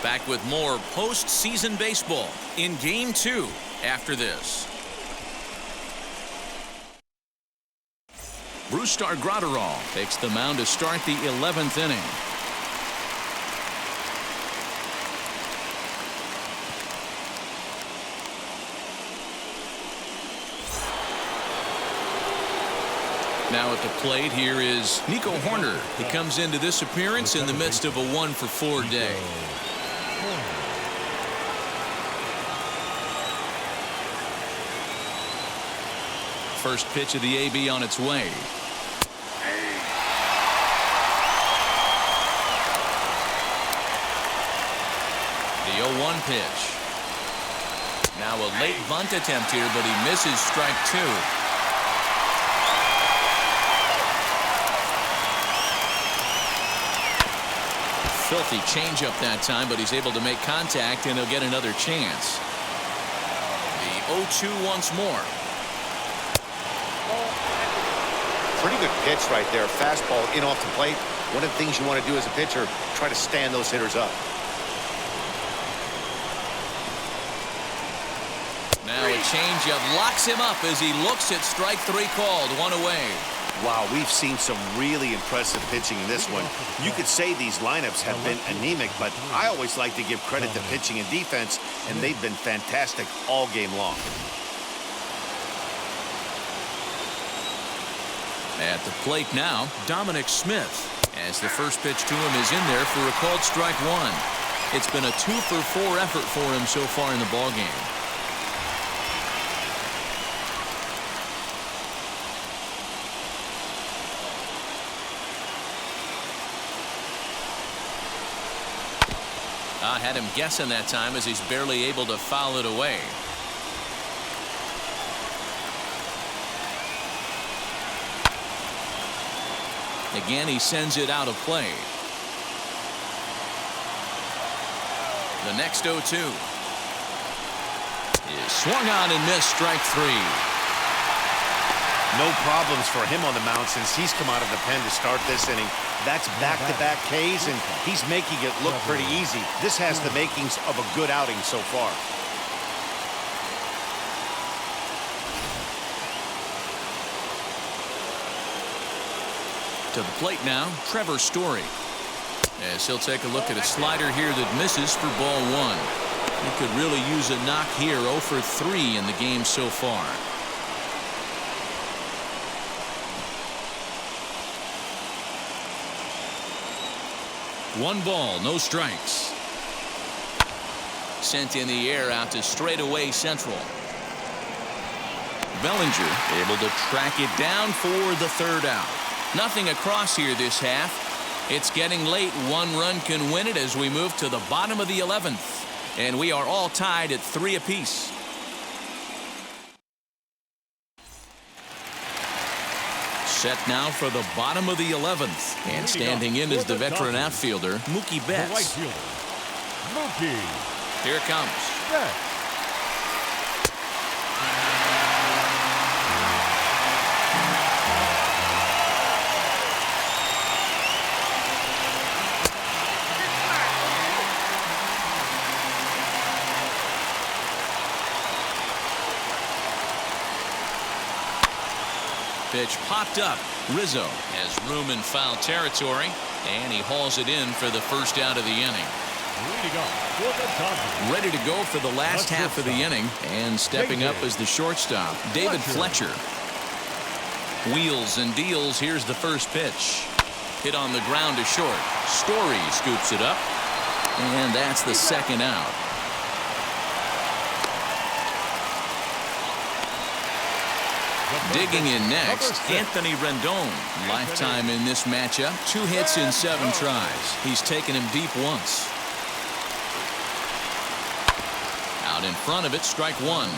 Back with more postseason baseball in Game 2 after this. Brusdar Graterol takes the mound to start the 11th inning. Now at the plate, here is Nico Horner. He comes into this appearance in the midst of a 1-for-4 day. First pitch of the AB on its way. The 0-1 pitch. Now a late bunt attempt here, but he misses strike 2. Filthy changeup that time, but he's able to make contact, and he'll get another chance. The 0-2 once more. Pretty good pitch right there. Fastball in off the plate. One of the things you want to do as a pitcher, try to stand those hitters up. Now a changeup locks him up as he looks at strike 3 called. 1 away. Wow, we've seen some really impressive pitching in this one. You could say these lineups have been anemic, but I always like to give credit to pitching and defense, and they've been fantastic all game long. At the plate now, Dominic Smith, as the first pitch to him is in there for a called strike 1. It's been a 2-for-4 effort for him so far in the ballgame. Had him guessing that time as he's barely able to foul it away. Again, he sends it out of play. The next 0-2 is swung on and missed, strike 3. No problems for him on the mound since he's come out of the pen to start this inning. That's back-to-back Ks, and he's making it look pretty easy. This has the makings of a good outing so far. To the plate now, Trevor Story. As he'll take a look at a slider here that misses for ball 1. He could really use a knock here. 0 for 3 in the game so far. One ball, no strikes. Sent in the air out to straightaway central. Bellinger able to track it down for the 3rd out. Nothing across here this half. It's getting late. 1 run can win it as we move to the bottom of the 11th. And we are all tied at 3 apiece. Set now for the bottom of the 11th. And standing in is the veteran outfielder, Mookie Betts. Mookie. Here it comes. Betts. Pitch popped up. Rizzo has room in foul territory, and he hauls it in for the first out of the inning. Ready to go for the last half of the inning, and stepping up as the shortstop, David Fletcher. Wheels and deals. Here's the first pitch. Hit on the ground to short. Story scoops it up, and that's the 2nd out. Digging in next, Anthony Rendon. Lifetime in this matchup. 2 hits in 7 tries. He's taken him deep once. Out in front of it, strike 1.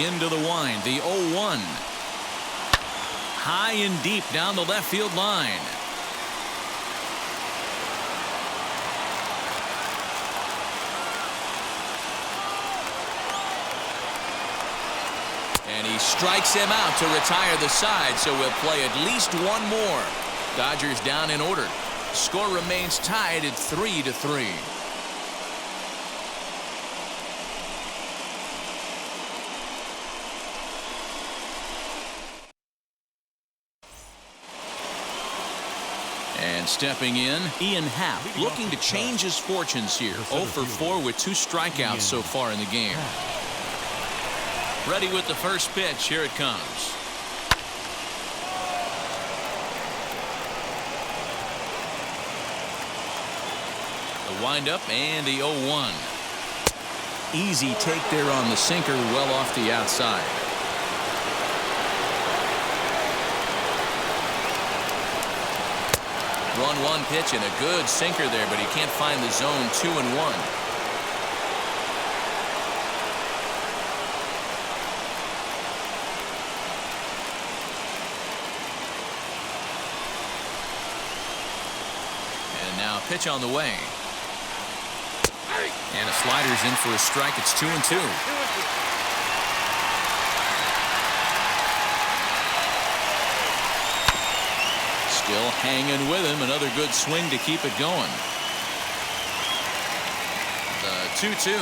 Into the wind, the 0-1. High and deep down the left field line. And he strikes him out to retire the side, so we'll play at least 1 more. Dodgers down in order. Score remains tied at 3-3. And stepping in, Ian Happ, looking to change his fortunes here. 0 for 4 with 2 strikeouts so far in the game. Ready with the first pitch. Here it comes. The windup and the 0-1. Easy take there on the sinker, well off the outside. One pitch and a good sinker there, but he can't find the zone. 2-1. And now pitch on the way. And a slider's in for a strike. It's 2-2. Still hanging with him. Another good swing to keep it going. The 2-2.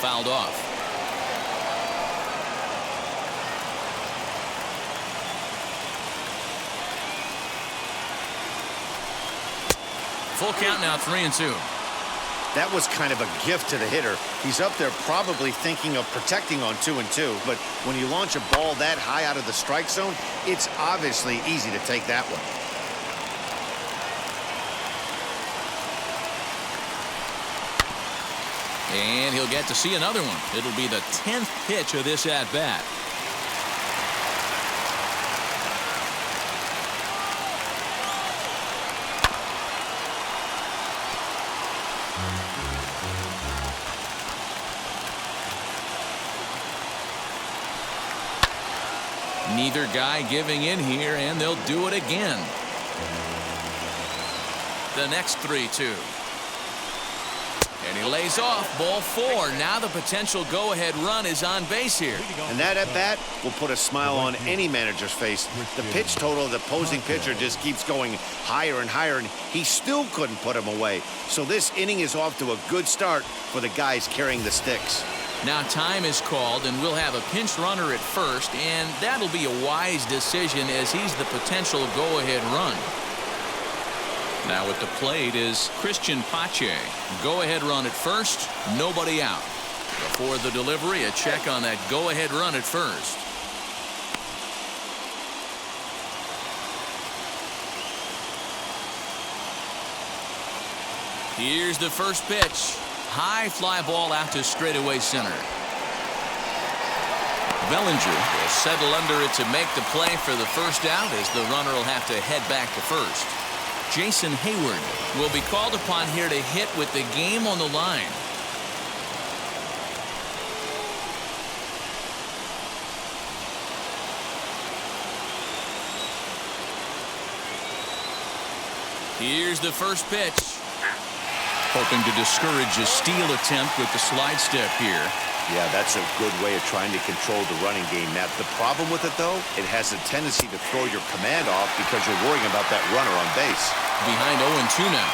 Fouled off. Full count now, 3-2. That was kind of a gift to the hitter. He's up there probably thinking of protecting on 2-2, but when you launch a ball that high out of the strike zone, it's obviously easy to take that one. And he'll get to see another one. It'll be the 10th pitch of this at-bat. Neither guy giving in here, and they'll do it again. The next 3-2. And he lays off. Ball 4. Now the potential go-ahead run is on base here. And that at-bat will put a smile on any manager's face. The pitch total of the opposing pitcher just keeps going higher and higher, and he still couldn't put him away. So this inning is off to a good start for the guys carrying the sticks. Now time is called, and we'll have a pinch runner at first, and that'll be a wise decision as he's the potential go-ahead run. Now at the plate is Christian Pache. Go-ahead run at first, nobody out. Before the delivery, a check on that go-ahead run at first. Here's the first pitch. High fly ball out to straightaway center. Bellinger will settle under it to make the play for the first out, as the runner will have to head back to first. Jason Hayward will be called upon here to hit with the game on the line. Here's the first pitch. Hoping to discourage a steal attempt with the slide step here. Yeah, that's a good way of trying to control the running game, Matt. The problem with it, though, it has a tendency to throw your command off because you're worrying about that runner on base. Behind 0-2 now.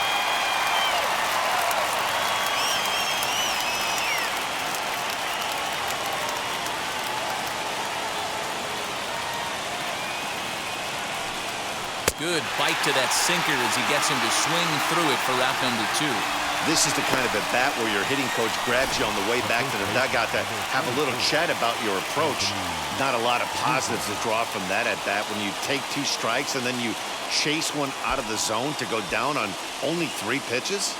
Good bite to that sinker as he gets him to swing through it for out number 2. This is the kind of at-bat where your hitting coach grabs you on the way back to the dugout to have a little chat about your approach. Not a lot of positives to draw from that at-bat when you take 2 strikes and then you chase one out of the zone to go down on only 3 pitches.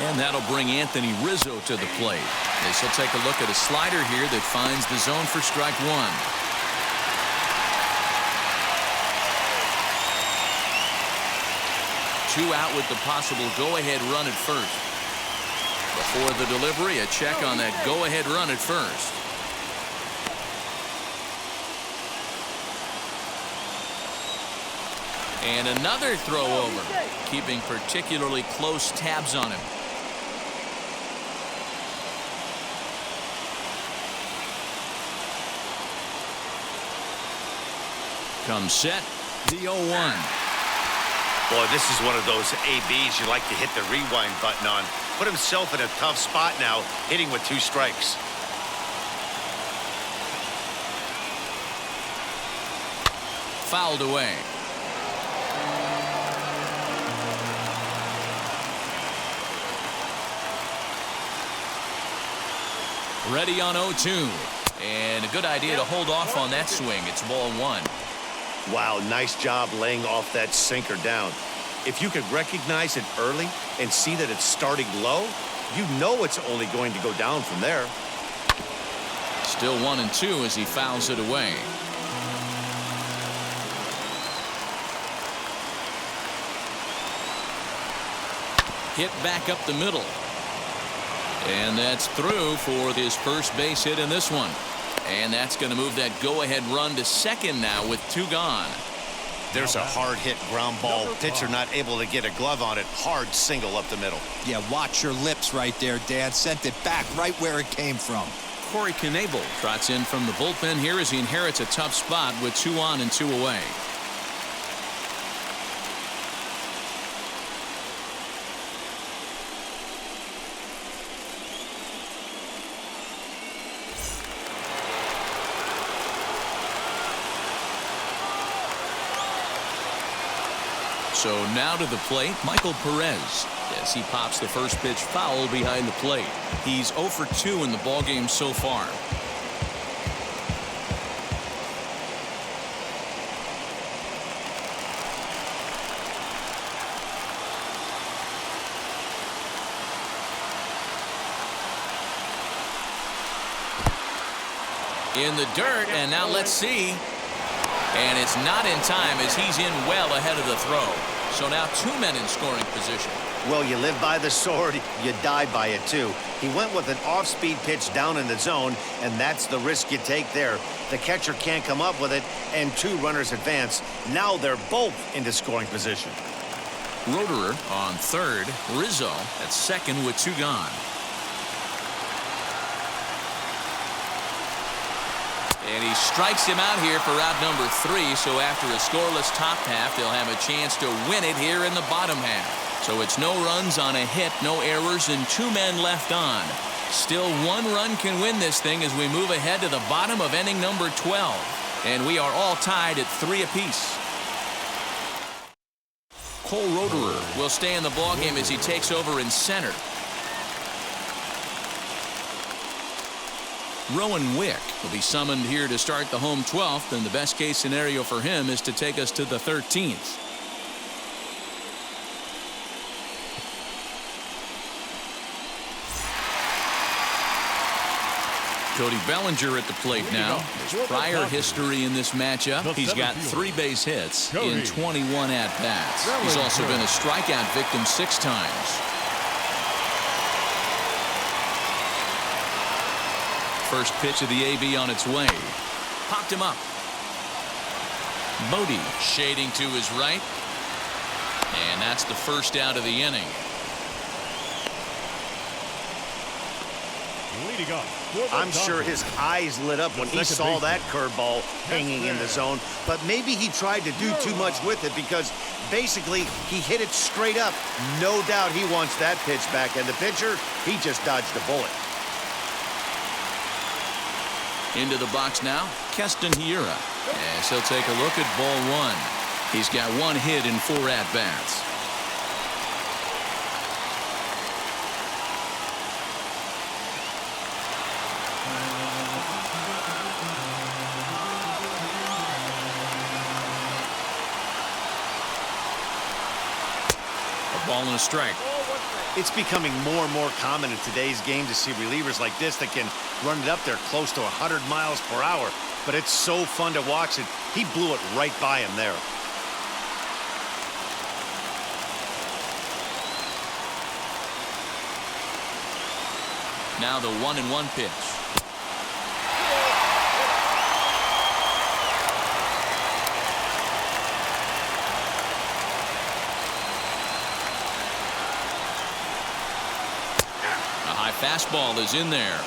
And that'll bring Anthony Rizzo to the plate. As he'll take a look at a slider here that finds the zone for strike 1. 2 out with the possible go-ahead run at first. Before the delivery, a check on that go-ahead run at first. And another throw over, keeping particularly close tabs on him. Comes set, the 0-1. Boy, this is one of those ABs you like to hit the rewind button on. Put himself in a tough spot now, hitting with 2 strikes. Fouled away. Ready on 0-2. And a good idea to hold off on that swing. It's ball 1. Wow, nice job laying off that sinker down. If you could recognize it early and see that it's starting low, you know it's only going to go down from there. Still 1-2 as he fouls it away. Hit back up the middle. And that's through for his first base hit in this one. And that's going to move that go-ahead run to second now with 2 gone. There's a hard hit ground ball. Pitcher not able to get a glove on it. Hard single up the middle. Yeah, watch your lips right there, Dan. Sent it back right where it came from. Corey Knebel trots in from the bullpen here as he inherits a tough spot with 2 on and 2 away. So now to the plate, Michael Perez, as he pops the first pitch foul behind the plate. He's 0 for 2 in the ballgame so far. In the dirt, and now let's see. And it's not in time as he's in well ahead of the throw. So now 2 men in scoring position. Well, you live by the sword, you die by it too. He went with an off-speed pitch down in the zone, and that's the risk you take there. The catcher can't come up with it, and 2 runners advance. Now they're both into scoring position. Roederer on third. Rizzo at second with 2 gone. And he strikes him out here for out number 3. So after a scoreless top half, they'll have a chance to win it here in the bottom half. So it's no runs on a hit, no errors, and 2 men left on. Still 1 run can win this thing as we move ahead to the bottom of inning number 12. And we are all tied at 3 apiece. Cole Roederer will stay in the ballgame as he takes over in center. Rowan Wick will be summoned here to start the home 12th, and the best case scenario for him is to take us to the 13th. Cody Bellinger at the plate now. His prior history in this matchup, he's got 3 base hits in 21 at-bats. He's also been a strikeout victim 6 times. First pitch of the AB on its way. Popped him up. Bodie shading to his right. And that's the first out of the inning. Leading up. I'm sure his eyes lit up when he saw that curveball hanging in the zone, but maybe he tried to do too much with it because basically he hit it straight up. No doubt he wants that pitch back, and the pitcher, he just dodged a bullet. Into the box now, Keston Hiura, as he'll take a look at ball 1. He's got 1 hit in 4 at-bats. A ball and a strike. It's becoming more and more common in today's game to see relievers like this that can run it up there close to 100 miles per hour. But it's so fun to watch it. He blew it right by him there. Now the 1-1 pitch. Fastball is in there.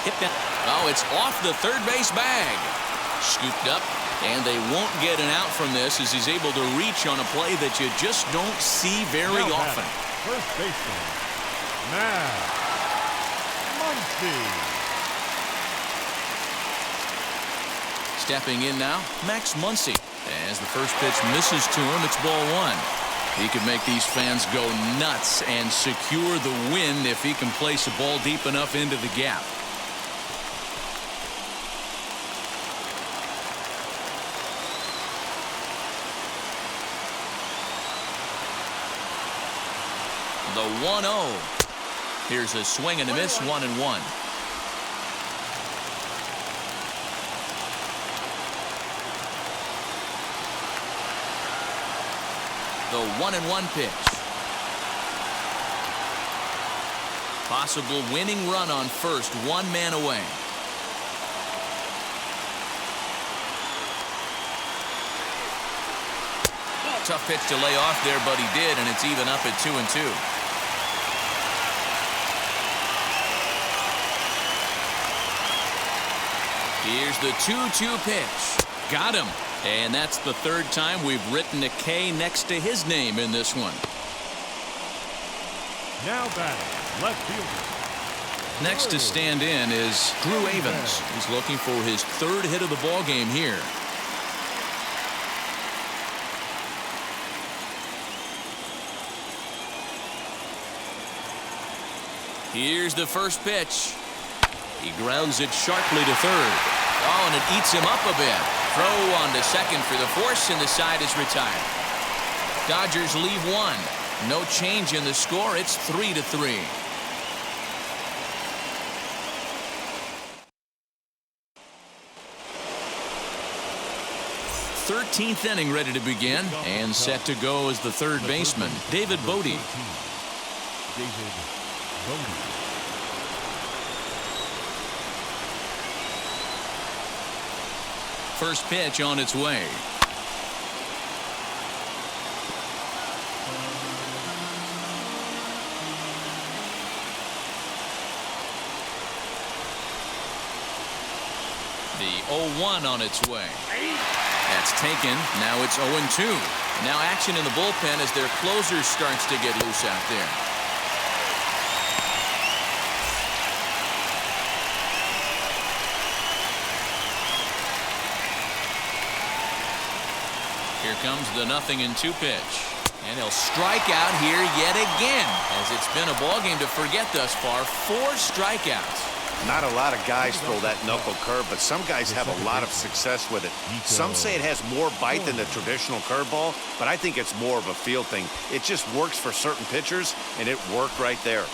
Hit that. Oh, it's off the third base bag. Scooped up, and they won't get an out from this as he's able to reach on a play that you just don't see very often. First baseman, Matt Muncy. Stepping in now, Max Muncy. As the first pitch misses to him, it's ball one. He could make these fans go nuts and secure the win if he can place a ball deep enough into the gap. The 1-0. Here's a swing and a miss, 1-1. The 1-1 pitch. Possible winning run on first, one man away. Tough pitch to lay off there, but he did, and it's even up at 2-2. Here's the 2-2 pitch. Got him. And that's the third time we've written a K next to his name in this one. Now batting, left fielder. Next to stand in is Drew Avens. He's looking for his third hit of the ball game here. Here's the first pitch. He grounds it sharply to third. Oh, and it eats him up a bit. Throw on to second for the force, and the side is retired. Dodgers leave one. No change in the score. It's 3-3. Thirteenth inning ready to begin, and set to go as the third baseman, David Bodie. David Bodie. First pitch on its way. The 0-1 on its way. That's taken. Now it's 0-2. Now action in the bullpen as their closer starts to get loose out there. Here comes the 0-2 pitch. And he'll strike out here yet again, as it's been a ball game to forget thus far. 4 strikeouts. Not a lot of guys throw that knuckle curve, but some guys have a lot of success with it. Some say it has more bite than the traditional curveball, but I think it's more of a feel thing. It just works for certain pitchers, and it worked right there.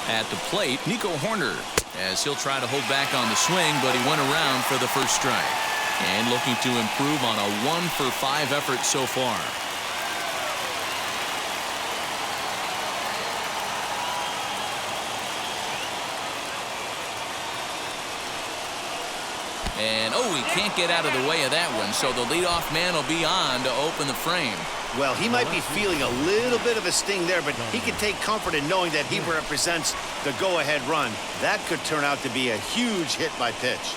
At the plate, Nico Horner, as he'll try to hold back on the swing, but he went around for the first strike. And looking to improve on a 1-for-5 effort so far. And, oh, he can't get out of the way of that one, so the leadoff man will be on to open the frame. Well, he might be feeling a little bit of a sting there, but he can take comfort in knowing that he represents the go-ahead run. That could turn out to be a huge hit by pitch.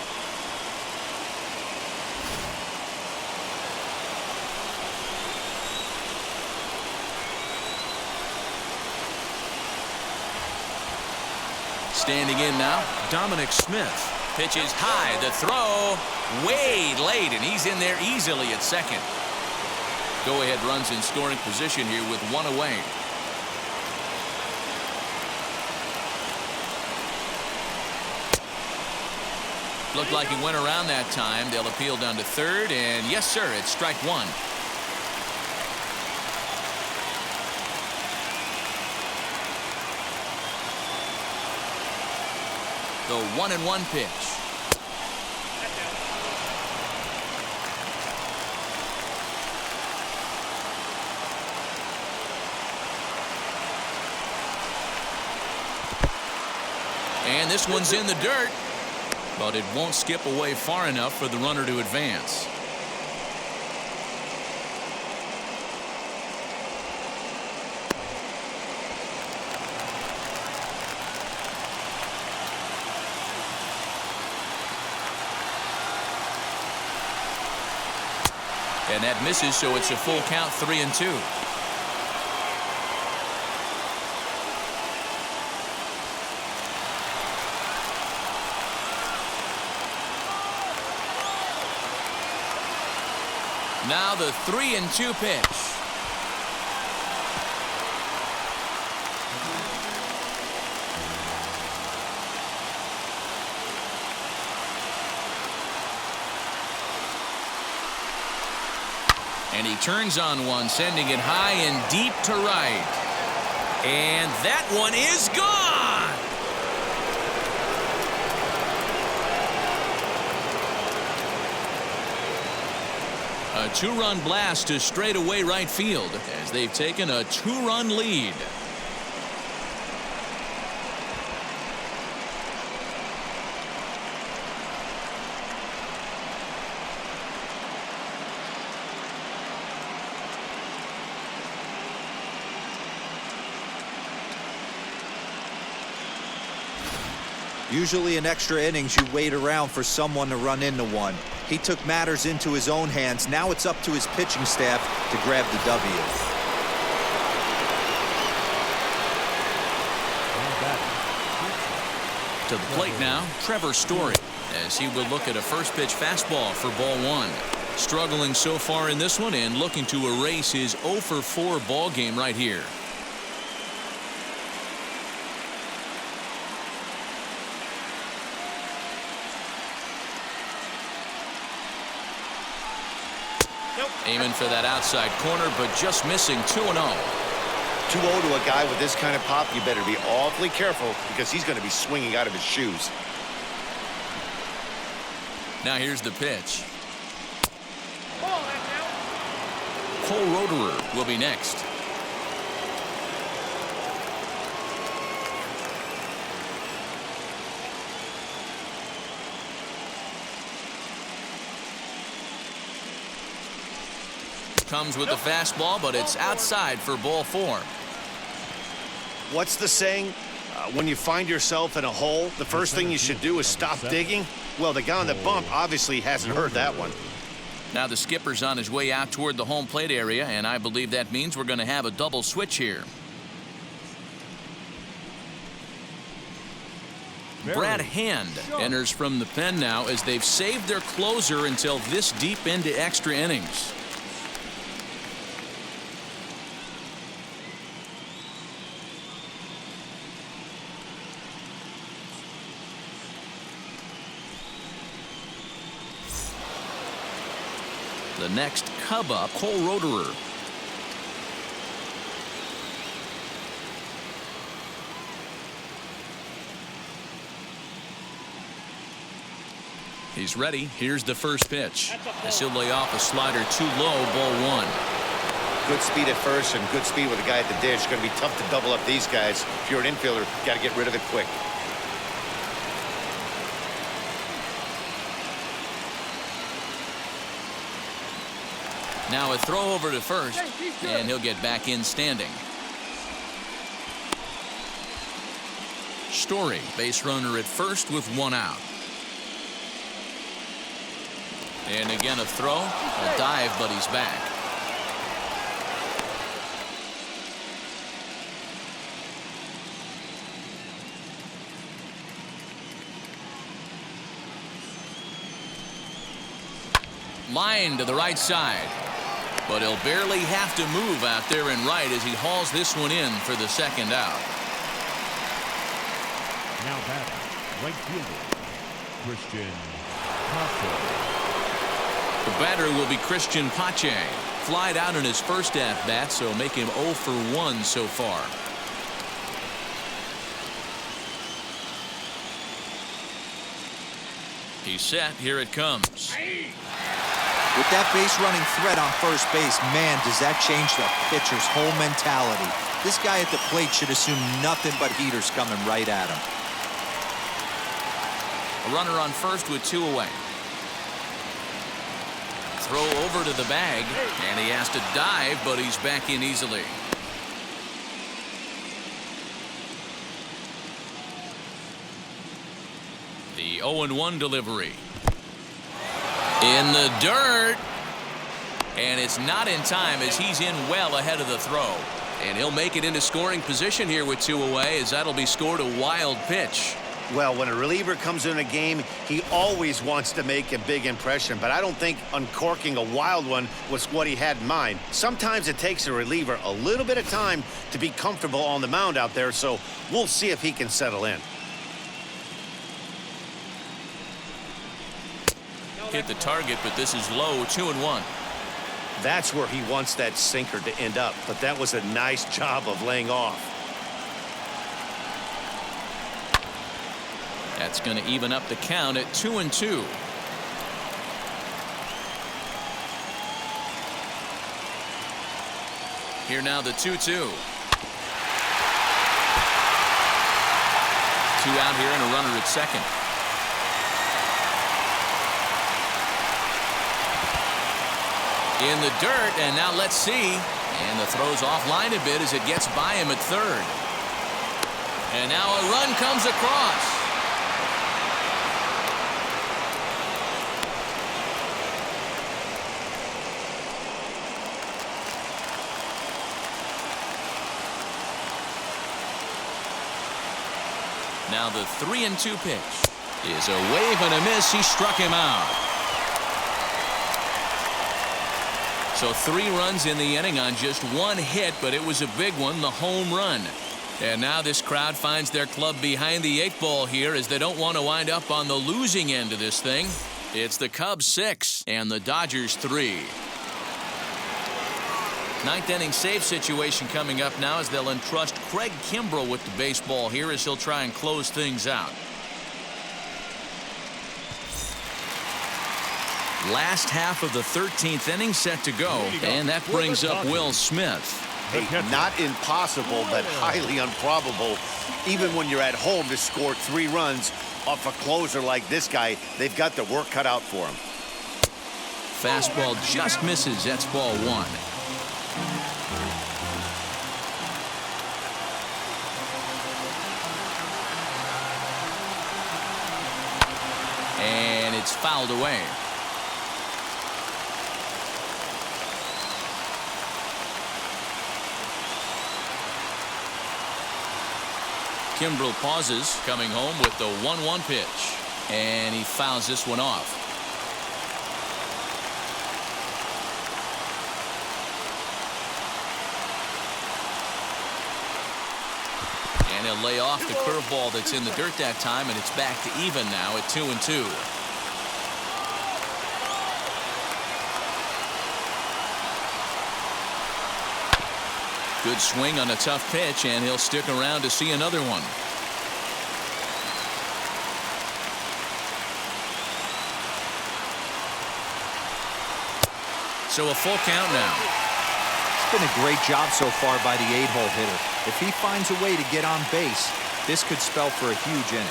Standing in now, Dominic Smith. Pitches high, the throw way late, and he's in there easily at second. Go-ahead runs in scoring position here with one away. Looked like he went around that time. They'll appeal down to third, and yes, sir, it's strike one. The 1-1 pitch. And this one's in the dirt, but it won't skip away far enough for the runner to advance. And that misses, so it's a full count, 3-2. Now the 3-2 pitch. And he turns on one, sending it high and deep to right. And that one is gone. A 2-run blast to straightaway right field as they've taken a 2-run lead. Usually in extra innings, you wait around for someone to run into one. He took matters into his own hands. Now it's up to his pitching staff to grab the W. To the plate now, Trevor Story, as he will look at a first pitch fastball for ball 1. Struggling so far in this one and looking to erase his 0 for 4 ball game right here. Aiming for that outside corner, but just missing 2-0. 2-0 to a guy with this kind of pop, you better be awfully careful because he's going to be swinging out of his shoes. Now here's the pitch. Cole Roederer will be next. Comes with the fastball, but it's outside for ball 4. What's the saying? When you find yourself in a hole, the first thing you should do is stop digging? Well, the guy on the bump obviously hasn't heard that one. Now the skipper's on his way out toward the home plate area, and I believe that means we're going to have a double switch here. Brad Hand enters from the pen now as they've saved their closer until this deep into extra innings. The next Cub up, Cole Roederer. He's ready. Here's the first pitch. As he'll lay off a slider too low, ball 1. Good speed at first and good speed with the guy at the dish. It's going to be tough to double up these guys. If you're an infielder, got to get rid of it quick. Now a throw over to first, and he'll get back in standing. Story, base runner at first with 1 out. And again a throw, a dive, but he's back. Line to the right side. But he'll barely have to move out there in right as he hauls this one in for the second out. Now batting, right fielder, Christian Pache. The batter will be Christian Pache. Flied out in his first at-bat, so make him 0 for 1 so far. He's set. Here it comes. With that base running threat on first base, man, does that change the pitcher's whole mentality. This guy at the plate should assume nothing but heaters coming right at him. A runner on first with 2 away. Throw over to the bag, and he has to dive, but he's back in easily. The 0-1 delivery. In the dirt. And it's not in time as he's in well ahead of the throw. And he'll make it into scoring position here with 2 away as that'll be scored a wild pitch. Well, when a reliever comes in a game, he always wants to make a big impression, but I don't think uncorking a wild one was what he had in mind. Sometimes it takes a reliever a little bit of time to be comfortable on the mound out there, so we'll see if he can settle in. Hit the target, but this is low, 2-1. That's where he wants that sinker to end up, but that was a nice job of laying off. That's going to even up the count at 2-2. Here now the 2-2. 2 out here and a runner at second. In the dirt, and now let's see. And the throw's offline a bit as it gets by him at third. And now a run comes across. Now the 3-2 pitch is a wave and a miss. He struck him out. So 3 runs in the inning on just 1 hit, but it was a big one, the home run. And now this crowd finds their club behind the 8 ball here as they don't want to wind up on the losing end of this thing. It's the Cubs 6 and the Dodgers 3. 9th inning save situation coming up now as they'll entrust Craig Kimbrell with the baseball here as he'll try and close things out. Last half of the 13th inning set to go, and that brings up Will Smith. Hey, not impossible, but highly improbable. Even when you're at home to score 3 runs off a closer like this guy, they've got the work cut out for him. Fastball just misses. That's ball 1. And it's fouled away. Kimbrell pauses, coming home with the 1-1 pitch. And he fouls this one off. And he'll lay off the curveball that's in the dirt that time, and it's back to even now at 2-2. Good swing on a tough pitch, and he'll stick around to see another one. So a full count now. It's been a great job so far by the 8-hole hitter. If he finds a way to get on base, this could spell for a huge inning.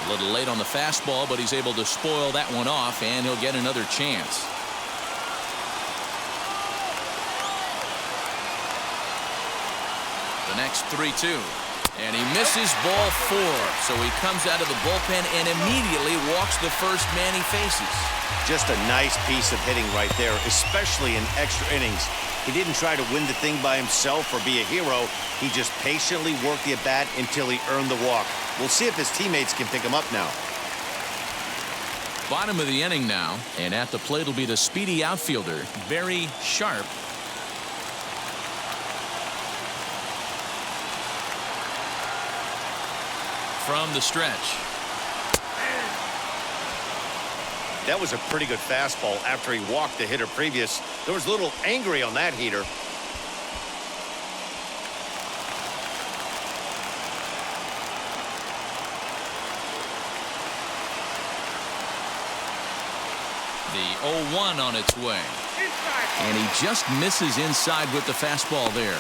A little late on the fastball, but he's able to spoil that one off, and he'll get another chance. The next 3-2. And he misses ball 4. So he comes out of the bullpen and immediately walks the first man he faces. Just a nice piece of hitting right there, especially in extra innings. He didn't try to win the thing by himself or be a hero. He just patiently worked the at-bat until he earned the walk. We'll see if his teammates can pick him up now. Bottom of the inning now, and at the plate will be the speedy outfielder, Barry Sharp. From the stretch. That was a pretty good fastball after he walked the hitter previous. There was a little angry on that heater. The 0-1 on its way. And he just misses inside with the fastball there.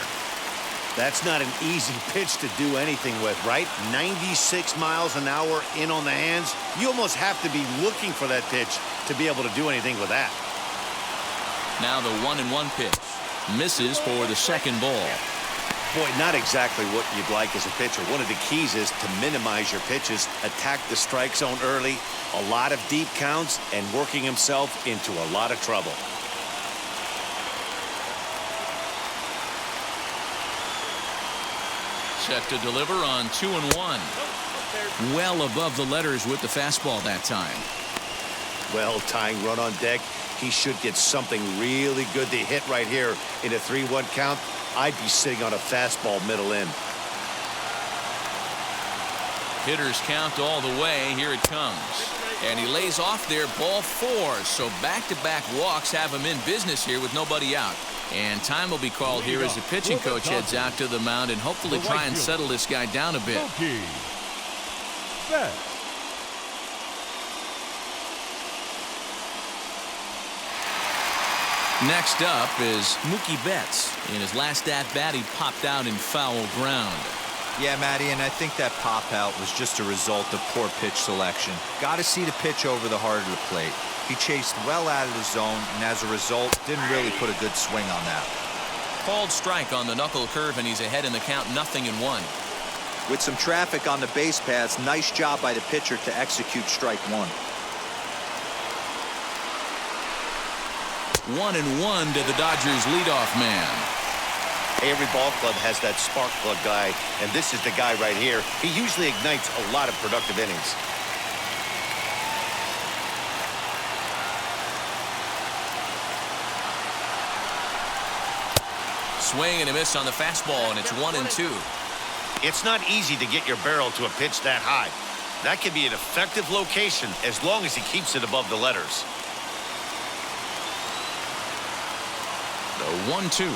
That's not an easy pitch to do anything with, right? 96 miles an hour in on the hands. You almost have to be looking for that pitch to be able to do anything with that. Now the 1-1 pitch. Misses for the second ball. Boy, not exactly what you'd like as a pitcher. One of the keys is to minimize your pitches, attack the strike zone early, a lot of deep counts, and working himself into a lot of trouble. set to deliver on 2-1. Well above the letters with the fastball that time. Well, tying run on deck. He should get something really good to hit right here in a 3-1 count. I'd be sitting on a fastball middle in. Hitters count all the way. Here it comes. And he lays off there, ball 4. So back-to-back walks have him in business here with nobody out. And time will be called here as the pitching coach heads out to the mound and hopefully try and settle this guy down a bit. Next up is Mookie Betts. In his last at-bat, he popped out in foul ground. Yeah, Matty, and I think that pop-out was just a result of poor pitch selection. Got to see the pitch over the heart of the plate. He chased well out of the zone, and as a result, didn't really put a good swing on that. Called strike on the knuckle curve, and he's ahead in the count, 0-1. With some traffic on the base paths, nice job by the pitcher to execute strike 1. 1-1 to the Dodgers leadoff man. Every ball club has that spark plug guy, and this is the guy right here. He usually ignites a lot of productive innings. Swing and a miss on the fastball, and it's 1-2. It's not easy to get your barrel to a pitch that high. That can be an effective location as long as he keeps it above the letters. The 1-2.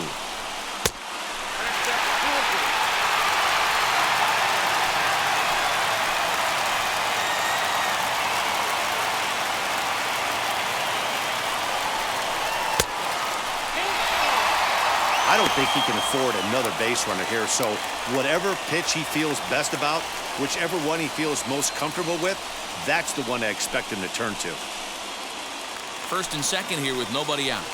I don't think he can afford another base runner here, so whatever pitch he feels best about, whichever one he feels most comfortable with, that's the one I expect him to turn to. First and second here with nobody out.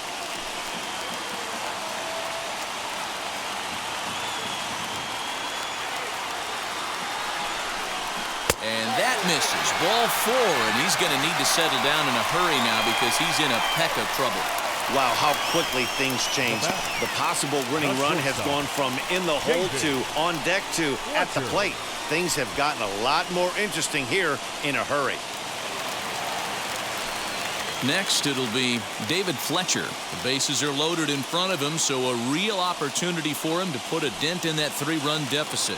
And that misses. Ball 4, and he's going to need to settle down in a hurry now because he's in a peck of trouble. Wow, how quickly things change. The possible winning run has gone from in the hole to on deck to at the plate. Things have gotten a lot more interesting here in a hurry. Next, it'll be David Fletcher. The bases are loaded in front of him, so a real opportunity for him to put a dent in that 3-run deficit.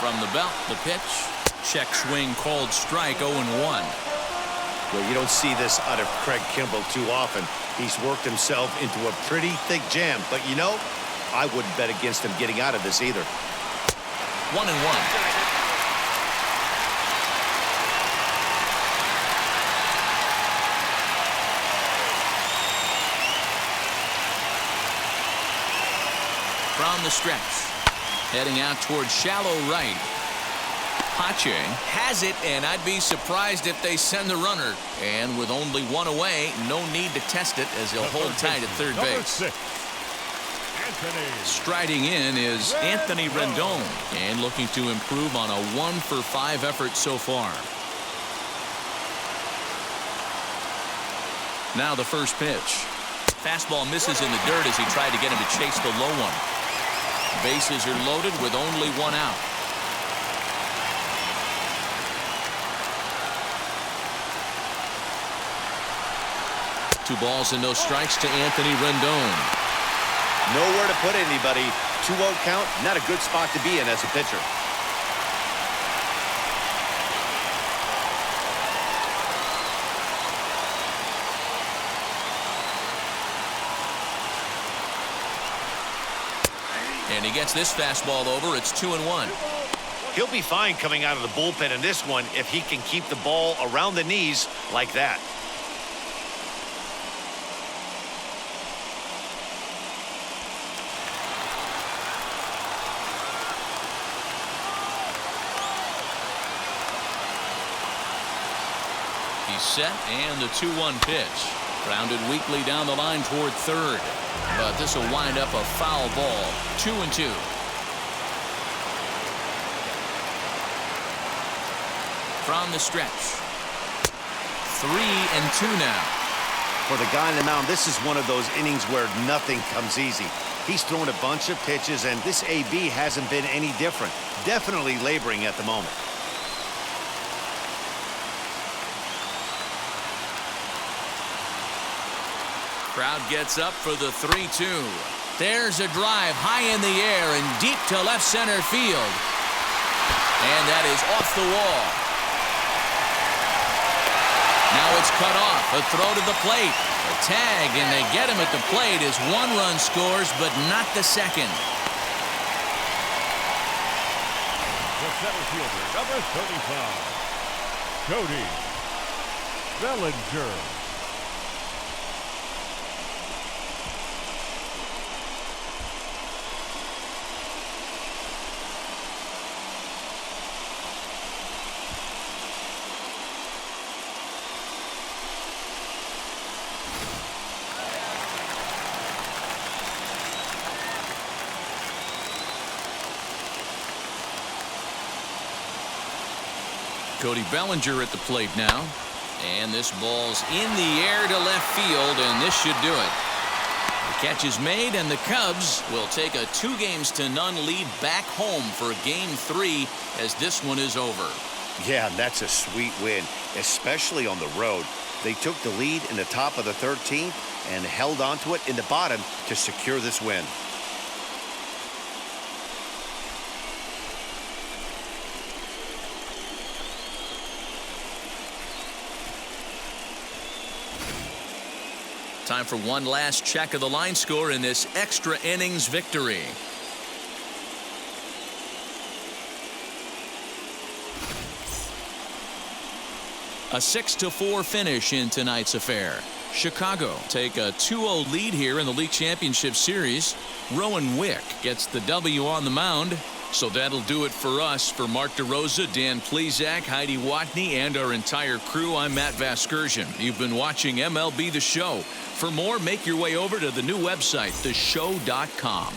From the belt, the pitch. Check swing called strike, 0-1. Well, you don't see this out of Craig Kimbrell too often. He's worked himself into a pretty thick jam, but you know, I wouldn't bet against him getting out of this either. 1-1. From the stretch. Heading out towards shallow right. Pache has it, and I'd be surprised if they send the runner. And with only one away, no need to test it as he'll hold tight at third base. Striding in is Anthony Rendon, and looking to improve on a 1-for-5 effort so far. Now the first pitch. Fastball misses in the dirt as he tried to get him to chase the low one. Bases are loaded with only one out. Two balls and no strikes to Anthony Rendon. Nowhere to put anybody. 2-0 count, not a good spot to be in as a pitcher. And he gets this fastball over. It's 2-1. He'll be fine coming out of the bullpen in this one if he can keep the ball around the knees like that. He's set, and the 2-1 pitch. Grounded weakly down the line toward third. But this will wind up a foul ball. 2-2. From the stretch. 3-2 now. For the guy on the mound, this is one of those innings where nothing comes easy. He's thrown a bunch of pitches, and this AB hasn't been any different. Definitely laboring at the moment. Crowd gets up for the 3-2. There's a drive high in the air and deep to left center field. And that is off the wall. Now it's cut off. A throw to the plate. A tag, and they get him at the plate as one run scores, but not the second. The center fielder, number 35, Cody Bellinger. Cody Bellinger at the plate now. And this ball's in the air to left field, and this should do it. The catch is made, and the Cubs will take a 2-0 lead back home for Game 3 as this one is over. Yeah, that's a sweet win, especially on the road. They took the lead in the top of the 13th and held onto it in the bottom to secure this win. Time for one last check of the line score in this extra innings victory. A 6-4 finish in tonight's affair. Chicago take a 2-0 lead here in the league championship series. Rowan Wick gets the W on the mound. So that'll do it for us. For Mark DeRosa, Dan Plesac, Heidi Watney, and our entire crew, I'm Matt Vasgersian. You've been watching MLB The Show. For more, make your way over to the new website, theshow.com.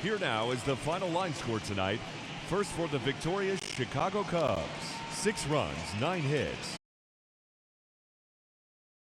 Here now is the final line score tonight. First for the victorious Chicago Cubs. 6 runs, 9 hits.